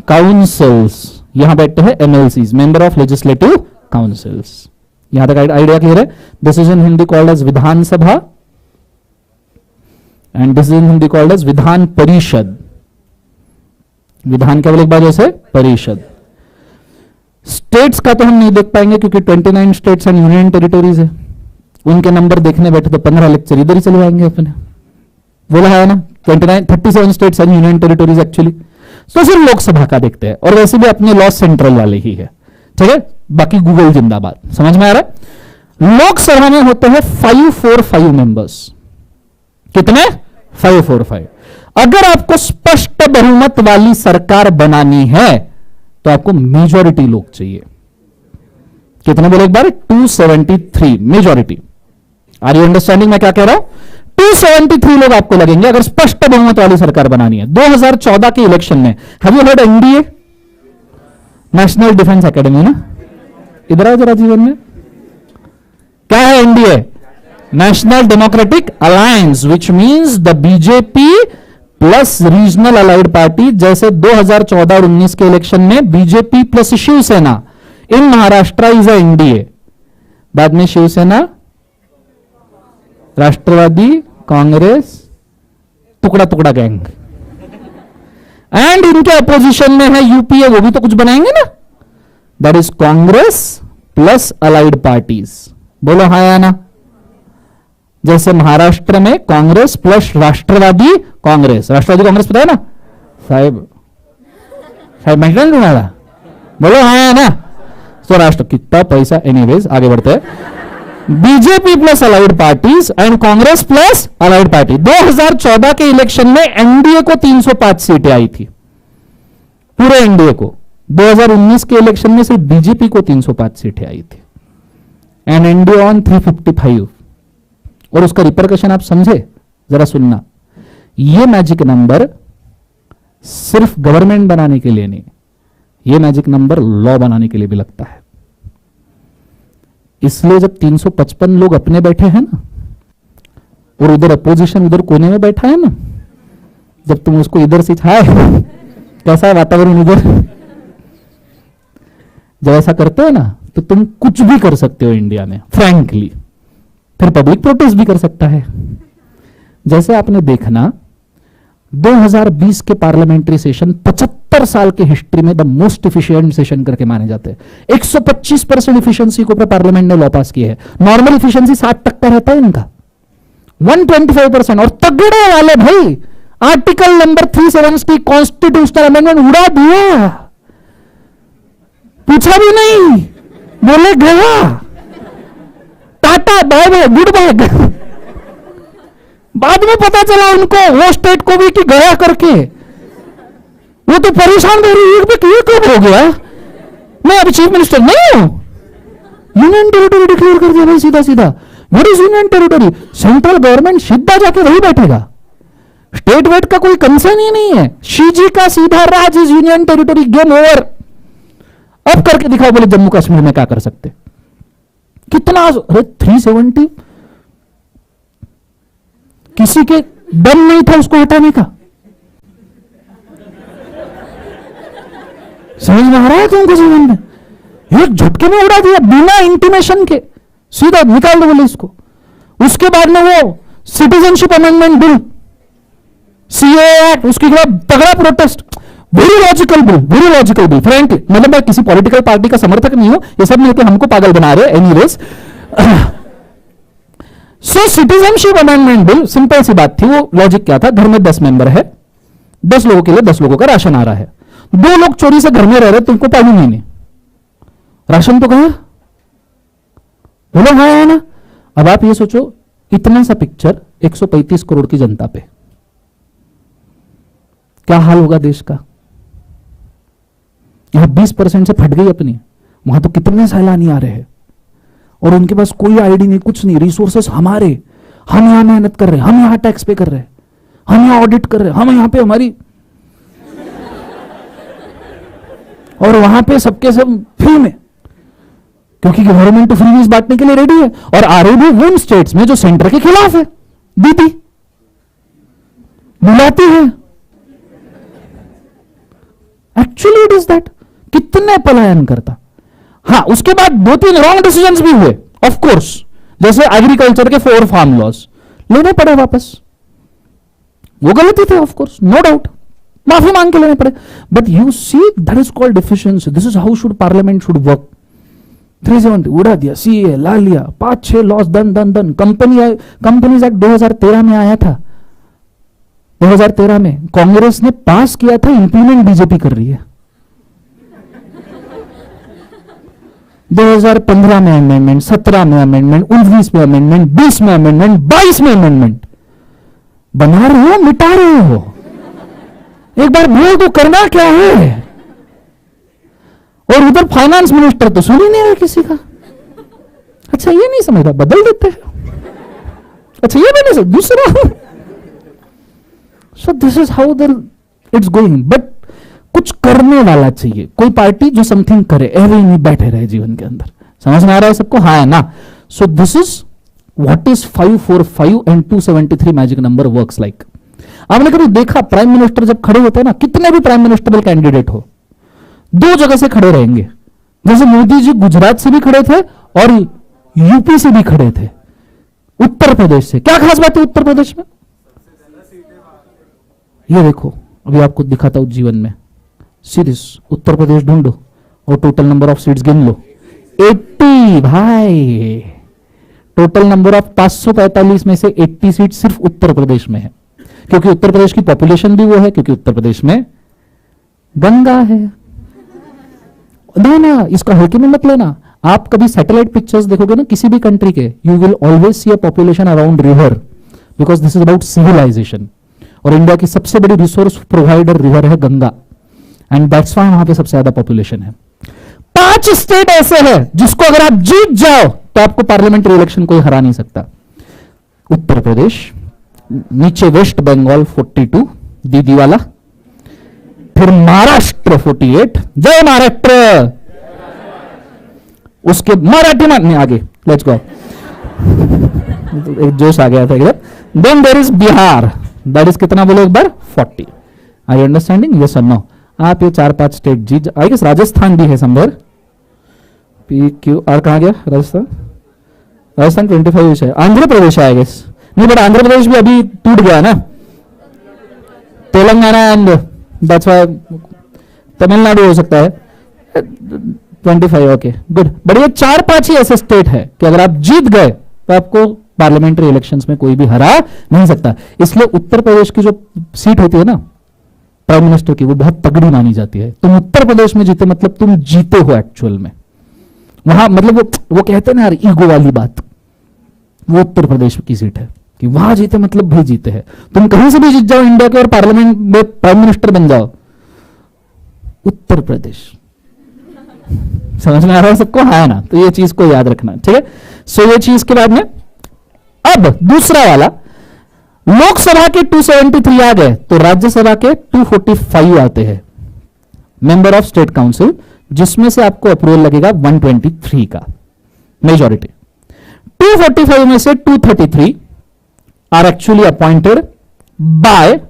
काउंसिल्स, यहां बैठते हैं MLCs, member of legislative councils. यहां तक आइडिया क्लियर है? This is in Hindi called as Vidhan Sabha, and this is in Hindi called as Vidhan Parishad. विधान क्या बोले एक बार जैसे? परिषद। स्टेट्स का तो हम नहीं देख पाएंगे, क्योंकि 29 स्टेट्स एंड यूनियन टेरिटोरीज है। उनके नंबर देखने बैठे तो 15 लेक्चर इधर ही चले जाएंगे अपने। बोला है ना, 37 states and union territories actually. तो सिर्फ लोकसभा का देखते हैं, और वैसे भी अपने लॉ सेंट्रल वाले ही है। ठीक है, बाकी गूगल जिंदाबाद। समझ में आ रहा है? लोकसभा में होते हैं 545 मेंबर्स। कितने? 545। अगर आपको स्पष्ट बहुमत वाली सरकार बनानी है तो आपको मेजॉरिटी लोग चाहिए। कितने बोले एक बार? 273 मेजॉरिटी। आर यू अंडरस्टैंडिंग मैं क्या कह रहा हूं? 273 लोग आपको लगेंगे अगर स्पष्ट बहुमत वाली सरकार बनानी है। 2014 के इलेक्शन में have you heard NDA? National defence academy ना। इधर आओ जरा जीवन में। क्या है NDA? National democratic alliance, which means the BJP plus regional allied party. जैसे 2014 और 19 के इलेक्शन में BJP plus Shiv Sena in Maharashtra is a NDA. बाद में शिवसेना, राष्ट्रवादी कांग्रेस, टुकड़ा टुकड़ा गैंग, एंड इनके अपोजिशन में है यूपीए, वो भी तो कुछ बनाएंगे ना। That is Congress plus allied parties. बोलो हाँ या ना। जैसे महाराष्ट्र में कांग्रेस प्लस राष्ट्रवादी कांग्रेस, राष्ट्रवादी कांग्रेस पता है ना साहब? साहब मैं तुम्हारा बोलो हाँ या ना। तो राष्ट्र कितना पैसा, एनीवेज आगे बढ़ते हैं। BJP plus allied parties and Congress plus allied party. 2014 के इलेक्शन में एनडीए को 305 सीटें आई थी, पूरे एनडीए को। 2019 के इलेक्शन में सिर्फ बीजेपी को 305 सीटें आई थी, एंड एनडीए ऑन 355। और उसका रिपरकशन आप समझे? जरा सुनना। ये मैजिक नंबर सिर्फ गवर्नमेंट बनाने के लिए नहीं, ये मैजिक नंबर लॉ बनाने के लिए भी लगता है। इसलिए जब 355 लोग अपने बैठे हैं ना, और उधर अपोजिशन उधर कोने में बैठा है ना, जब तुम उसको इधर से हाय कैसा है वातावरण इधर, जब ऐसा करते हो ना तो तुम कुछ भी कर सकते हो इंडिया में फ्रैंकली, फिर पब्लिक प्रोटेस्ट भी कर सकता है। जैसे आपने देखना 2020 के पार्लियामेंट्री सेशन 75 साल की हिस्ट्री में द मोस्ट इफिशिएंट सेशन करके माने जाते हैं। 125% इफिशिएंसी के ऊपर पार्लियामेंट ने लॉ पास किया है। नॉर्मल इफिशिएंसी 60% रहता है इनका, 125%। और तगड़े वाले भाई आर्टिकल नंबर 370 कॉन्स्टिट्यूशनल अमेंडमेंट उड़ा दिया, पूछा भी नहीं, बोले गया tata bye bye goodbye. बाद में पता चला उनको वो स्टेट को भी कि गया करके, वो तो परेशान हो रही है, ये कब हो गया, मैं अभी चीफ मिनिस्टर नहीं हूं। यूनियन टेरिटरी डिक्लेयर कर दिया भाई सीधा सीधा। What is union territory? Central government सीधा जाके वही बैठेगा, स्टेट वेट का कोई कंसर्न ही नहीं है। शी जी का सीधा राज is union territory, game over. अब करके दिखाओ बोले जम्मू कश्मीर में क्या कर सकते, कितना 370 किसी के दम नहीं था उसको हटाने का। समझ में आ रहा है तुमको? जीवन में एक झटके में उड़ा दिया बिना इंटीमेशन के, सीधा निकाल दो बोले इसको। उसके बाद में वो citizenship amendment bill, CA act, उसके खिलाफ तगड़ा protest. Very logical bill, very logical bill frankly. मतलब मैं किसी पॉलिटिकल पार्टी का समर्थक नहीं हूं, ये सब मिलकर हमको पागल बना रहे हैं। Anyways so citizenship amendment bill, simple सी बात थी। वो लॉजिक क्या था, घर में 10 मेंबर है, 10 लोगों के लिए 10 लोगों का राशन आ रहा है। 2 लोग चोरी से घर में रह रहे, तुमको 5 महीने राशन तो गया, बोलो हाँ है ना। अब आप ये सोचो इतना सा पिक्चर 135 करोड़ की जनता पे, क्या हाल होगा देश का। यहां 20% से फट गई अपनी, वहां तो कितने सैलानी आ रहे हैं और उनके पास कोई आईडी नहीं, कुछ नहीं, रिसोर्सेस हमारे, हम यहां मेहनत कर रहे हैं, हम यहां टैक्स पे कर रहे हैं, हम यहां ऑडिट कर रहे हैं, हम यहां पे हमारी, और वहां पे सबके सब फ्री में, क्योंकि गवर्नमेंट तो फ्री बांटने के लिए रेडी है। और आ रही भी उन स्टेट्स में जो सेंटर के खिलाफ है, दीदी बुलाती है। एक्चुअली इट इज दैट, कितने पलायन करता। हाँ, उसके बाद 2-3 रॉन्ग डिसीजंस भी हुए ऑफ कोर्स, जैसे एग्रीकल्चर के 4 फार्म लॉज लेने पड़े वापस, वो गलती थे ऑफ कोर्स, नो डाउट, माफी मांग के लेने पड़े। But you see that is called deficiency. This is how should parliament should work. 370 उड़ा दिया, सीए ला लिया, 5-6 लॉज डन। कंपनीज एक्ट 2013 में आया था, 2013 में कांग्रेस ने पास किया था, इंप्लीमेंट बीजेपी कर रही है। 2015 में अमेंडमेंट, 17 में अमेंडमेंट, 19 में अमेंडमेंट, 20 में अमेंडमेंट, 22 में अमेंडमेंट। बना रहे हो, मिटा रहे हो। एक बार बोल दो करना क्या है। और उधर फाइनेंस मिनिस्टर तो सुन ही नहीं रहा किसी का। अच्छा ये नहीं समझता, बदल देते हैं। अच्छा ये भी नहीं समझ, दूसरा। सो this is how the it's going. But कुछ करने वाला चाहिए, कोई पार्टी जो समथिंग करे, ऐसे ही नहीं बैठे रहे जीवन के अंदर। समझ में आ रहा है सबको? हाँ है ना। So this is what is 545 and 273 magic number works like. आपने कभी देखा प्राइम मिनिस्टर जब खड़े होते हैं ना, कितने भी प्राइम मिनिस्टर कैंडिडेट हो, 2 जगह से खड़े रहेंगे। जैसे मोदी जी गुजरात से भी खड़े थे और यूपी से भी खड़े थे, उत्तर प्रदेश से। क्या खास बात है उत्तर प्रदेश में? ये देखो अभी आपको दिखाता हूं जीवन में। सीरीज उत्तर प्रदेश ढूंढो और टोटल नंबर ऑफ सीट्स गिन लो, 80 भाई। टोटल नंबर ऑफ 545 में से 80 सीट सिर्फ उत्तर प्रदेश में है, क्योंकि उत्तर प्रदेश की पॉपुलेशन भी वो है, क्योंकि उत्तर प्रदेश में गंगा है ना। इसका हल्के में मत लेना। आप कभी सैटेलाइट पिक्चर्स देखोगे ना किसी भी कंट्री के, you will always see a population around river, because this is about civilisation. और इंडिया की सबसे बड़ी रिसोर्स प्रोवाइडर रिवर है गंगा, एंड दैट्स व्हाई वहां पे सबसे ज्यादा पॉपुलेशन है। 5 स्टेट ऐसे हैं जिसको अगर आप जीत जाओ तो आपको पार्लियामेंट्री इलेक्शन कोई हरा नहीं सकता। उत्तर प्रदेश, नीचे वेस्ट बंगाल 42 दीदी वाला, फिर महाराष्ट्र 48, जय महाराष्ट्र। उसके मराठी में आगे, लेट्स गो, एक जोश आ गया था एकदम। Then there is Bihar that is कितना बोलो एक बार 40। Are you understanding? यस और नो? आप ये 4-5 स्टेट जीत, आई गेस राजस्थान भी है समवेयर। पी क्यू आर कहाँ गया? राजस्थान, राजस्थान 25 है। आंध्र प्रदेश है आई गेस, नहीं बट आंध्र प्रदेश भी अभी टूट गया ना, Telangana and that's why Tamil Nadu हो सकता है 25। ओके गुड, बट ये 4-5 ही ऐसे स्टेट है कि अगर आप जीत गए तो आपको पार्लियामेंट्री इलेक्शंस में कोई भी हरा नहीं सकता। इसलिए उत्तर प्रदेश की जो सीट होती है ना प्राइम मिनिस्टर की, वो बहुत तगड़ी मानी जाती है। तुम उत्तर प्रदेश में जीते मतलब तुम जीते हो एक्चुअल में। वहां मतलब वो कहते हैं ना यार ईगो वाली बात, वो उत्तर प्रदेश की सीट है कि वहां जीते मतलब भी जीते हैं। तुम कहीं से भी जीत जाओ इंडिया के और पार्लियामेंट में प्राइम मिनिस्टर बन जाओ, उत्तर प्रदेश। समझ में आ रहा है सबको? हाँ ना? तो ये चीज को याद रखना, ठीक है। सो ये चीज के बाद में अब दूसरा वाला, लोकसभा के 273 आ गए तो राज्यसभा के 245 आते हैं मेंबर ऑफ स्टेट काउंसिल, जिसमें से आपको अप्रूवल लगेगा 123 का मेजॉरिटी। 245 में से 233 आर एक्चुअली अपॉइंटेड बाय,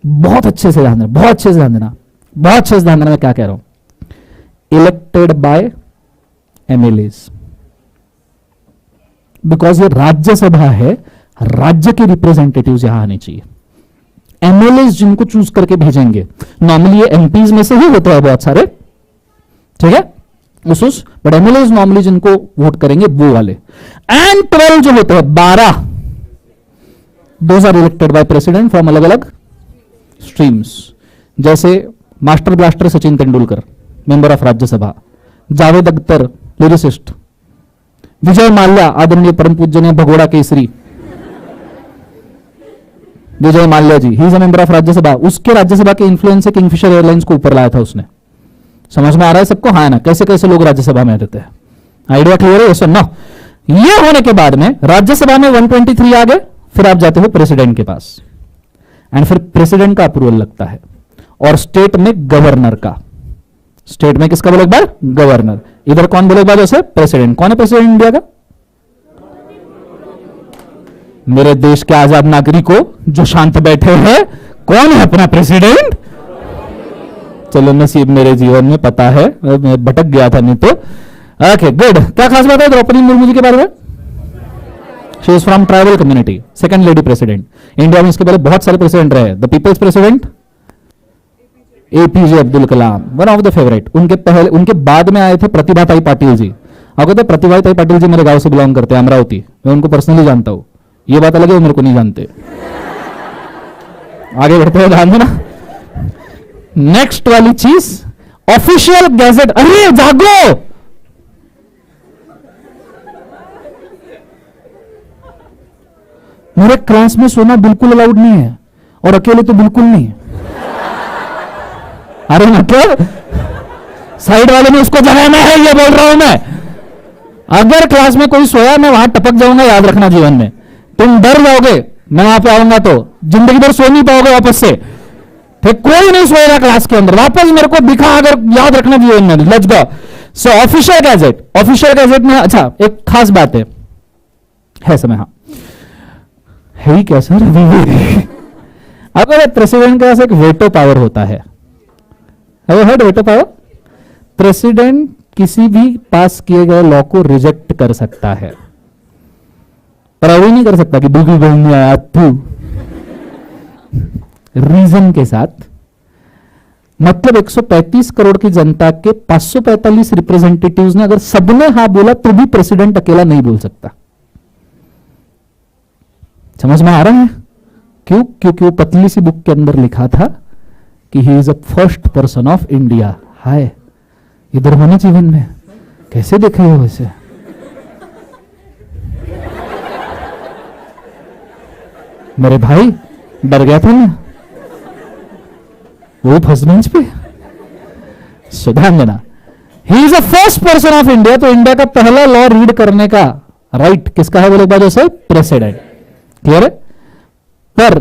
बहुत अच्छे से ध्यान देना, बहुत अच्छे से ध्यान देना, बहुत अच्छे से ध्यान देना मैं क्या कह रहा हूं, इलेक्टेड बाय एमएलएज। बिकॉज ये राज्यसभा है, राज्य के रिप्रेजेंटेटिव्स यहां आने चाहिए। एमएलएज जिनको चूज करके भेजेंगे, नॉर्मली ये एमपीज में से ही होते हैं बहुत सारे, ठीक है उस बट एमएलएज नॉर्मली जिनको वोट करेंगे वो वाले। एंड 12 जो होते हैं 12, those are elected by president from अलग अलग स्ट्रीम्स। जैसे master blaster Sachin Tendulkar member of Rajya Sabha, Javed Akhtar lyricist, Vijay Mallya आदरणीय परम पूजनीय भगोड़ा केसरी Vijay Mallya ji, he is a member of Rajya Sabha. उसके राज्यसभा के इन्फ्लुएंस से किंगफिशर एयरलाइंस को ऊपर लाया था उसने। समझ में आ रहा है सबको? हाँ ना? कैसे कैसे लोग राज्यसभा में रहते हैं, आइडिया क्लियर है? यस और नो? ये होने के बाद में राज्यसभा में 123 आ गए, फिर आप जाते हो प्रेसिडेंट के पास एंड फिर प्रेसिडेंट का अप्रूवल लगता है, और स्टेट में गवर्नर का। स्टेट में किसका बोले एक बार? गवर्नर। इधर कौन बोले एक बार? जैसे प्रेसिडेंट। कौन है प्रेसिडेंट इंडिया का? मेरे देश के आजाद नागरिकों जो शांत बैठे हैं, कौन है अपना प्रेसिडेंट? चलो नसीब मेरे जीवन में पता है, मैं भटक गया था नहीं तो। Okay good. क्या खास बात है द्रौपदी मुर्मू जी के बारे में? She is from tribal community, second lady president. India में इसके पहले बहुत सारे प्रेसिडेंट रहे। The people's president APJ Abdul Kalam, one of the favourite. उनके पहले, उनके बाद में आए थे प्रतिभाताई पाटिल जी। आपको तो प्रतिभाताई पाटिल जी मेरे गांव से बिलोंग करते हैं, अमरावती। मैं उनको पर्सनली जानता हूं, ये बात अलग है वो मेरे को नहीं जानते। आगे बढ़ते हैं, ध्यान देना। नेक्स्ट वाली चीज, ऑफिशियल गैजेट। अरे जागो, मेरे क्लास में सोना बिल्कुल अलाउड नहीं है, और अकेले तो बिल्कुल नहीं। अरे मतलब साइड वाले ने उसको जगाना है, ये बोल रहा हूं मैं। अगर क्लास में कोई सोया, मैं वहां टपक जाऊंगा, याद रखना। जीवन में तुम डर जाओगे, मैं वहां पे आऊंगा तो जिंदगी भर सो नहीं पाओगे वापस से। ठीक, कोई नहीं सोएगा क्लास के अंदर, वापस मेरे को दिखा, अगर याद रखना जीवन में। Let's go. So official gazette, official gazette में अच्छा एक खास बात है समय, हाँ है ही क्या सर? अगर प्रेसिडेंट के पास एक वेटो पावर होता है, हेard वेटो पावर? प्रेसिडेंट किसी भी पास किए गए लॉ को रिजेक्ट कर सकता है, पर अभी नहीं कर सकता कि बिल्कुल नहीं आया तू, रीजन के साथ। मतलब 135 करोड़ की जनता के 545 रिप्रेजेंटेटिव्स ने अगर सबने हाँ बोला तो भी प्रेसिडेंट अकेला नहीं बोल सकता। समझ में आ रहा है? क्यों? क्योंकि वो पतली सी बुक के अंदर लिखा था कि he is a first person of India. Hi, इधर होना जीवन में कैसे देखे हो वैसे? मेरे भाई डर गया था ना वो फर्स्ट बेंच पे। ध्यान देना, ही is a first person of India. तो इंडिया का पहला लॉ रीड करने का राइट किसका है बोले बाद? जैसे प्रेसिडेंट। क्लियर है? पर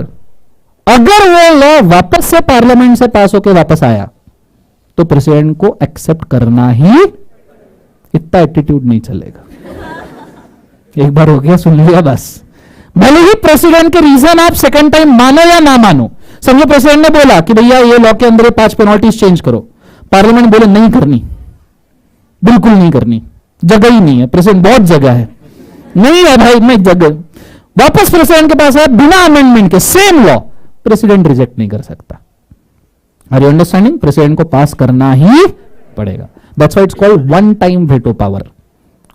अगर वो लॉ वापस से पार्लियामेंट से पास होकर वापस आया तो प्रेसिडेंट को एक्सेप्ट करना ही, इतना एटीट्यूड नहीं चलेगा। एक बार हो गया, सुन लिया बस। भले ही प्रेसिडेंट के रीजन आप सेकंड टाइम मानो या ना मानो, समझो प्रेसिडेंट ने बोला कि भैया ये लॉ के अंदर 5 पेनल्टीज चेंज करो, पार्लियामेंट बोले नहीं करनी, बिल्कुल नहीं करनी, जगह ही नहीं है, प्रेसिडेंट बहुत जगह है, नहीं है भाई, नहीं जगह, वापस प्रेसिडेंट के पास है बिना अमेंडमेंट के सेम लॉ, प्रेसिडेंट रिजेक्ट नहीं कर सकता। Are you understanding? प्रेसिडेंट को पास करना ही पड़ेगा। That's why it's called one time veto power.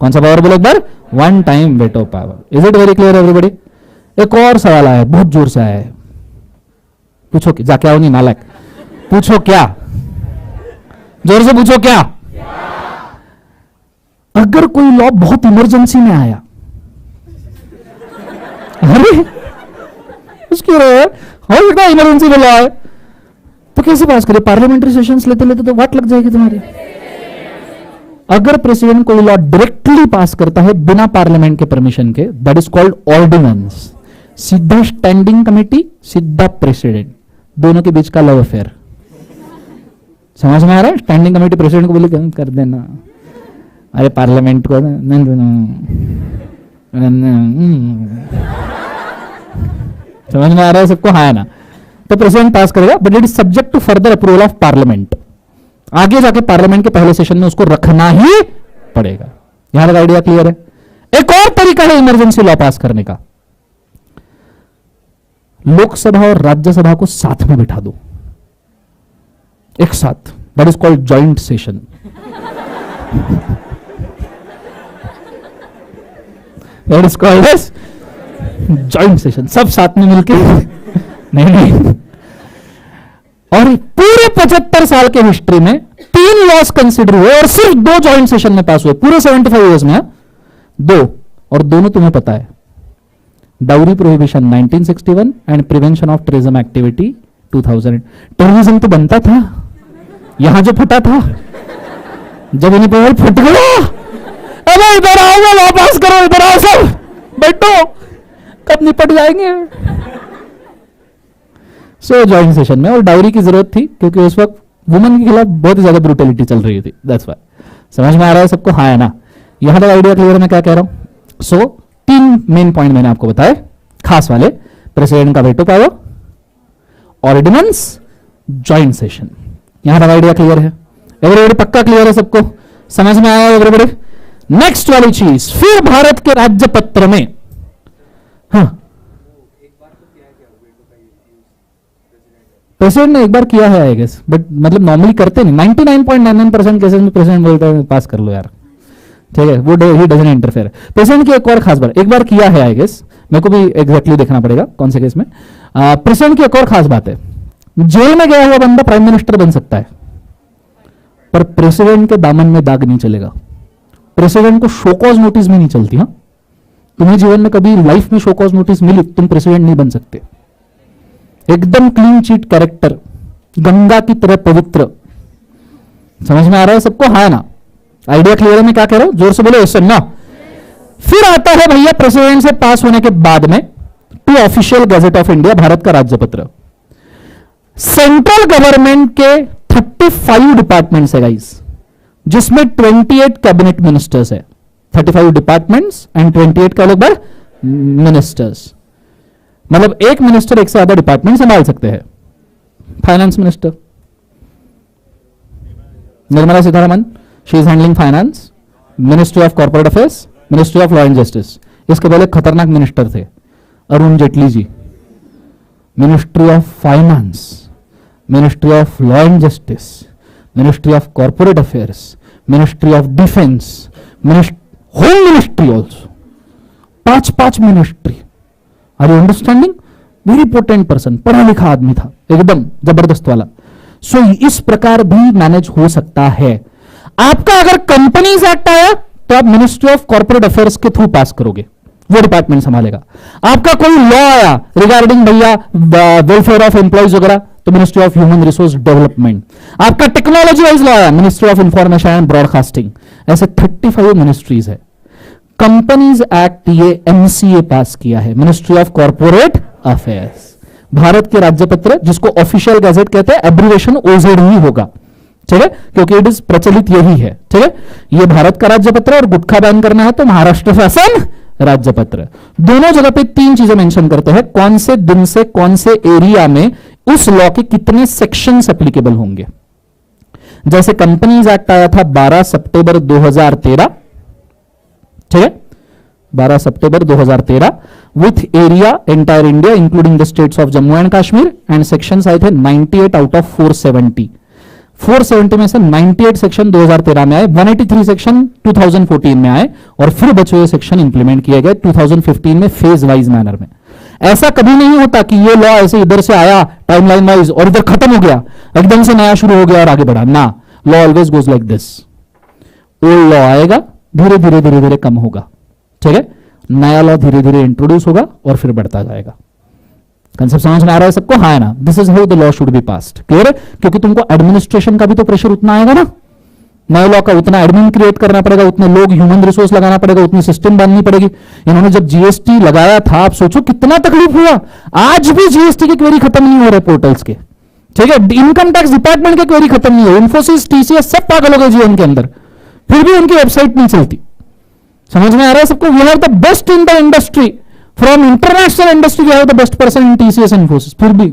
कौन सा पावर बोलो एक बार? One time veto power. Is it very clear everybody? एक और सवाल आया, बहुत जोर से आया है, पूछो जाके आओ, नहीं नालायक, पूछो क्या, जोर से पूछो क्या? अगर कोई लॉ बहुत इमरजेंसी में आया, अरे उसकी इमरजेंसी में लॉ है तो कैसे पास करे? पार्लियामेंट्री सेशंस लेते लेते तो वाट लग जाएगी तुम्हारी। अगर प्रेसिडेंट कोई लॉ डायरेक्टली पास करता है बिना पार्लियामेंट के परमिशन के, दैट इज कॉल्ड ऑर्डिनेंस। सीधा स्टैंडिंग कमेटी, सीधा प्रेसिडेंट, दोनों के बीच का लव अफेयर। समझ में आ रहा है? स्टैंडिंग कमेटी प्रेसिडेंट को बोले कर देना, अरे पार्लियामेंट को समझ में आ रहा है सबको? हाँ ना? तो प्रेसिडेंट पास करेगा, but it is subject to further approval of parliament. आगे जाके पार्लियामेंट के पहले सेशन में उसको रखना ही पड़ेगा। यहां तक आइडिया क्लियर है? एक और तरीका है इमरजेंसी लॉ पास करने का, लोकसभा और राज्यसभा को साथ में बिठा दो, एक साथ, that is called joint session. That is called as joint session, सब साथ में मिलके नहीं। और पूरे 75 साल के हिस्ट्री में 3 लॉस कंसिडर हुए और सिर्फ 2 जॉइंट सेशन में पास हुए, पूरे 75 ईयर्स में 2, और दोनों तुम्हें पता है, dowry prohibition 1961 and prevention of terrorism activity 2000। Terrorism तो बनता था यहां जो फटा था, जब इन्हें पर फट गया, अरे इधर आओ, लॉ पास करो, इधर आओ सब बैठो, कब निपट जाएंगे। सो जॉइंट सेशन में, और डाउरी की जरूरत थी क्योंकि उस वक्त वुमेन के खिलाफ बहुत ही ज्यादा ब्रूटलिटी चल रही थी, दैट्स व्हाई। समझ में आ रहा है सबको? हाँ है ना? यहां तक आइडिया क्लियर है मैं क्या कह रहा हूं? सो 3 मेन पॉइंट मैंने आपको बताए खास वाले, प्रेसिडेंट का veto power, ordinance, joint session. यहां तक आइडिया क्लियर है एवरीबॉडी? पक्का क्लियर है सबको? समझ में आया एवरीबॉडी? नेक्स्ट वाली चीज, फिर भारत के राज्य पत्र में, हाँ प्रेसिडेंट ने एक बार किया है आई गेस, बट मतलब नॉर्मली करते नहीं, 99.99% केसेस में प्रेसिडेंट बोलता है पास कर लो यार, ठीक है, वो ही डजंट इंटरफेयर। प्रेसिडेंट की एक और खास बात, एक बार किया है आई गेस, मेरे को भी एग्जैक्टली देखना पड़ेगा कौन से केस में। प्रेसिडेंट की एक और खास बात है, जेल में गया हुआ बंदा प्राइम मिनिस्टर बन सकता है, पर प्रेसिडेंट के दामन में दाग नहीं चलेगा। प्रेसिडेंट को शोकॉज नोटिस भी नहीं चलती। हाँ, तुम्हें जीवन में कभी लाइफ में शोकॉज नोटिस मिली, तुम प्रेसिडेंट नहीं बन सकते। एकदम क्लीन चीट कैरेक्टर, गंगा की तरह पवित्र। समझ में आ रहा है सबको? हाँ ना? आइडिया क्लियर है मैं क्या कह रहा हूं? जोर से बोलो यस ना। फिर आता है भैया प्रेसिडेंट से पास होने के बाद में to official gazette of India, Bharat का राज्यपत्र। सेंट्रल गवर्नमेंट के 35 डिपार्टमेंट्स है गाइस, जिसमें 28 कैबिनेट मिनिस्टर्स है। 35 डिपार्टमेंट्स एंड 28 का लोग मिनिस्टर्स, मतलब एक मिनिस्टर एक से ज्यादा डिपार्टमेंट संभाल सकते हैं। Finance minister Nirmala Sitharaman, she is handling finance, ministry of corporate affairs, ministry of law and justice. इसके पहले खतरनाक मिनिस्टर थे Arun Jaitley ji, ministry of finance, ministry of law and justice, ministry of corporate affairs, ministry of defence, home ministry also, 5 ministry. Are you understanding? Very important person, पढ़ा लिखा आदमी था, एकदम जबरदस्त वाला। सो इस प्रकार भी मैनेज हो सकता है। आपका अगर कंपनीज एक्ट आया तो आप मिनिस्ट्री ऑफ कॉर्पोरेट अफेयर्स के थ्रू पास करोगे, वो डिपार्टमेंट संभालेगा। आपका कोई लॉ आया रिगार्डिंग भैया वेलफेयर ऑफ एम्प्लॉइज वगैरह, तो ministry of human resource development. आपका टेक्नोलॉजी वाइज लॉ आया, ministry of information and broadcasting. ऐसे 35 मिनिस्ट्रीज है। कंपनीज एक्ट ये एमसीए पास किया है, ministry of corporate affairs. Bharat के राज्यपत्र, जिसको ऑफिशियल गैजेट कहते हैं, एब्रिविएशन ओजेड ही होगा, ठीक है, क्योंकि इट इज प्रचलित यही है, ठीक है। ये भारत का राज्यपत्र, और गुटखा बैन करना है तो महाराष्ट्र शासन राज्यपत्र। दोनों जगह पे तीन चीजें मेंशन करते हैं, कौन से दिन से कौन से एरिया में उस लॉ के कितने सेक्शंस एप्लीकेबल होंगे। जैसे कंपनीज एक्ट आया था 12 सितंबर 2013, ठीक है, 12 सितंबर 2013 with area entire India including the states of Jammu and Kashmir, and sections आए थे 98 आउट ऑफ 470। 470 में से 98 सेक्शन 2013 में आए, 183 सेक्शन 2014 में आए, और फिर बचे हुए सेक्शन इंप्लीमेंट किए गए 2015 में फेज वाइज मैनर में। ऐसा कभी नहीं होता कि ये लॉ ऐसे इधर से आया टाइमलाइन वाइज और इधर खत्म हो गया, एकदम से नया शुरू हो गया और आगे बढ़ा ना। Law always goes like this. Old law आएगा, धीरे धीरे धीरे धीरे कम होगा, ठीक है, नया लॉ धीरे धीरे इंट्रोड्यूस होगा और फिर बढ़ता जाएगा। कंसेप्ट समझ में आ रहा है सबको? हाँ है ना? This is how the law should be passed. Clear है? क्योंकि तुमको एडमिनिस्ट्रेशन का भी तो प्रेशर उतना आएगा ना, नए लॉ का उतना एडमिन क्रिएट करना पड़ेगा, उतने लोग ह्यूमन रिसोर्स लगाना पड़ेगा, उतनी सिस्टम बांधनी पड़ेगी। इन्होंने जब जीएसटी लगाया था, आप सोचो कितना तकलीफ हुआ। आज भी जीएसटी की क्वेरी खत्म नहीं हो रहे पोर्टल्स के, ठीक है, इनकम टैक्स डिपार्टमेंट की क्वेरी खत्म नहीं हो, इन्फोसिस टीसीएस सब पागल हो गए जीवन के अंदर, फिर भी उनकी वेबसाइट नहीं चलती। समझ में आ रहा है सबको? We are the best in the industry, from international industry we are the best person in TCS Infosys, फिर भी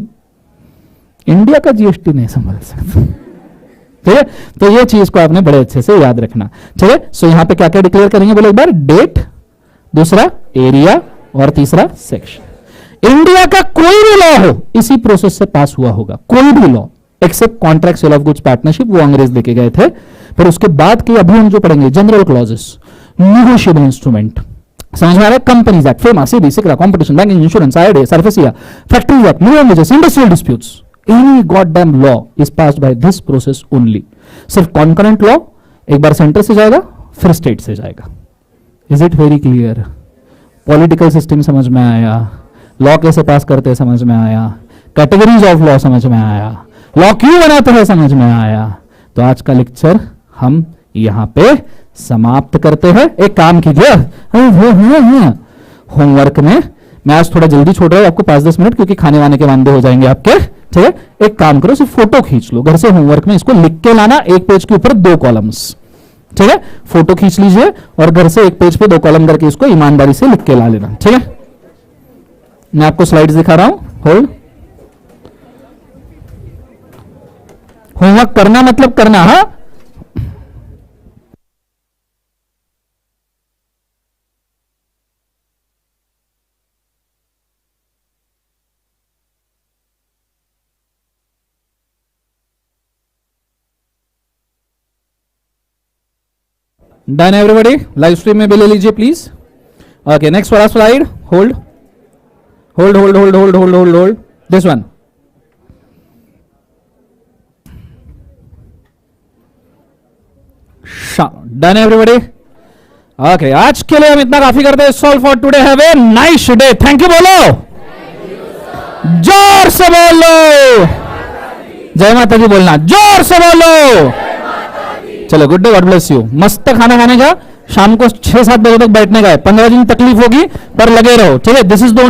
इंडिया का जीएसटी नहीं संभाल सकते। ठीक है, तो ये चीज को आपने बड़े अच्छे से याद रखना। ठीक है, सो यहां पे क्या क्या डिक्लेयर करेंगे बोले एक बार, डेट, दूसरा एरिया और तीसरा सेक्शन। इंडिया का कोई भी लॉ हो इसी प्रोसेस से पास हुआ होगा, कोई भी law except contract sale of goods partnership, वो अंग्रेज देके गए थे। पर उसके बाद के अभी हम जो पढ़ेंगे जनरल क्लॉजेस, निगोशिएबल इंस्ट्रूमेंट, समझ में आ रहा है? कंपनीज एक्ट, फेमा, सेबी, सिक्रा, competition, banking, insurance, IRDA, SARFAESI, factory act, minimum wages, industrial disputes, any goddamn law is passed by this process only. सिर्फ कॉन्करेंट लॉ एक बार सेंटर से जाएगा फिर स्टेट से जाएगा। Is it very clear? Political system समझ में आया, लॉ कैसे पास करते हैं समझ में आया, कैटेगरीज ऑफ लॉ समझ में आया, लॉ क्यों बनाते हैं समझ में आया। तो आज का लेक्चर हम यहां पे समाप्त करते हैं। एक काम कीजिए, होमवर्क में मैं आज थोड़ा जल्दी छोड़ रहा हूं आपको 5-10 मिनट, क्योंकि खाने वाने के वांदे हो जाएंगे आपके। ठीक है, एक काम करो, सिर्फ फोटो खींच लो घर से, होमवर्क में इसको लिख के लाना, एक पेज के ऊपर 2 कॉलम्स। ठीक है, फोटो खींच लीजिए और घर से एक पेज पे 2 कॉलम करके इसको ईमानदारी से लिख के ला लेना। ठीक है, मैं आपको स्लाइड्स दिखा रहा हूं, होल्ड। होमवर्क करना मतलब करना, हाँ। डन एवरीबॉडी, लाइव स्ट्रीम में भी ले लीजिए प्लीज। ओके, नेक्स्ट वाला slide, hold hold hold hold hold hold hold hold, this one. Done everybody. Okay, आज के लिए हम इतना काफी करते हैं। Solve for today, have a nice day. Thank you बोलो, जोर से बोलो, जय माता दी बोलना, जोर से बोलो। चलो, good day, God bless you. मस्त खाना खाने का, शाम को 6-7 बजे तक बैठने का है। 15 दिन तकलीफ होगी पर लगे रहो। ठीक है, दिस इज द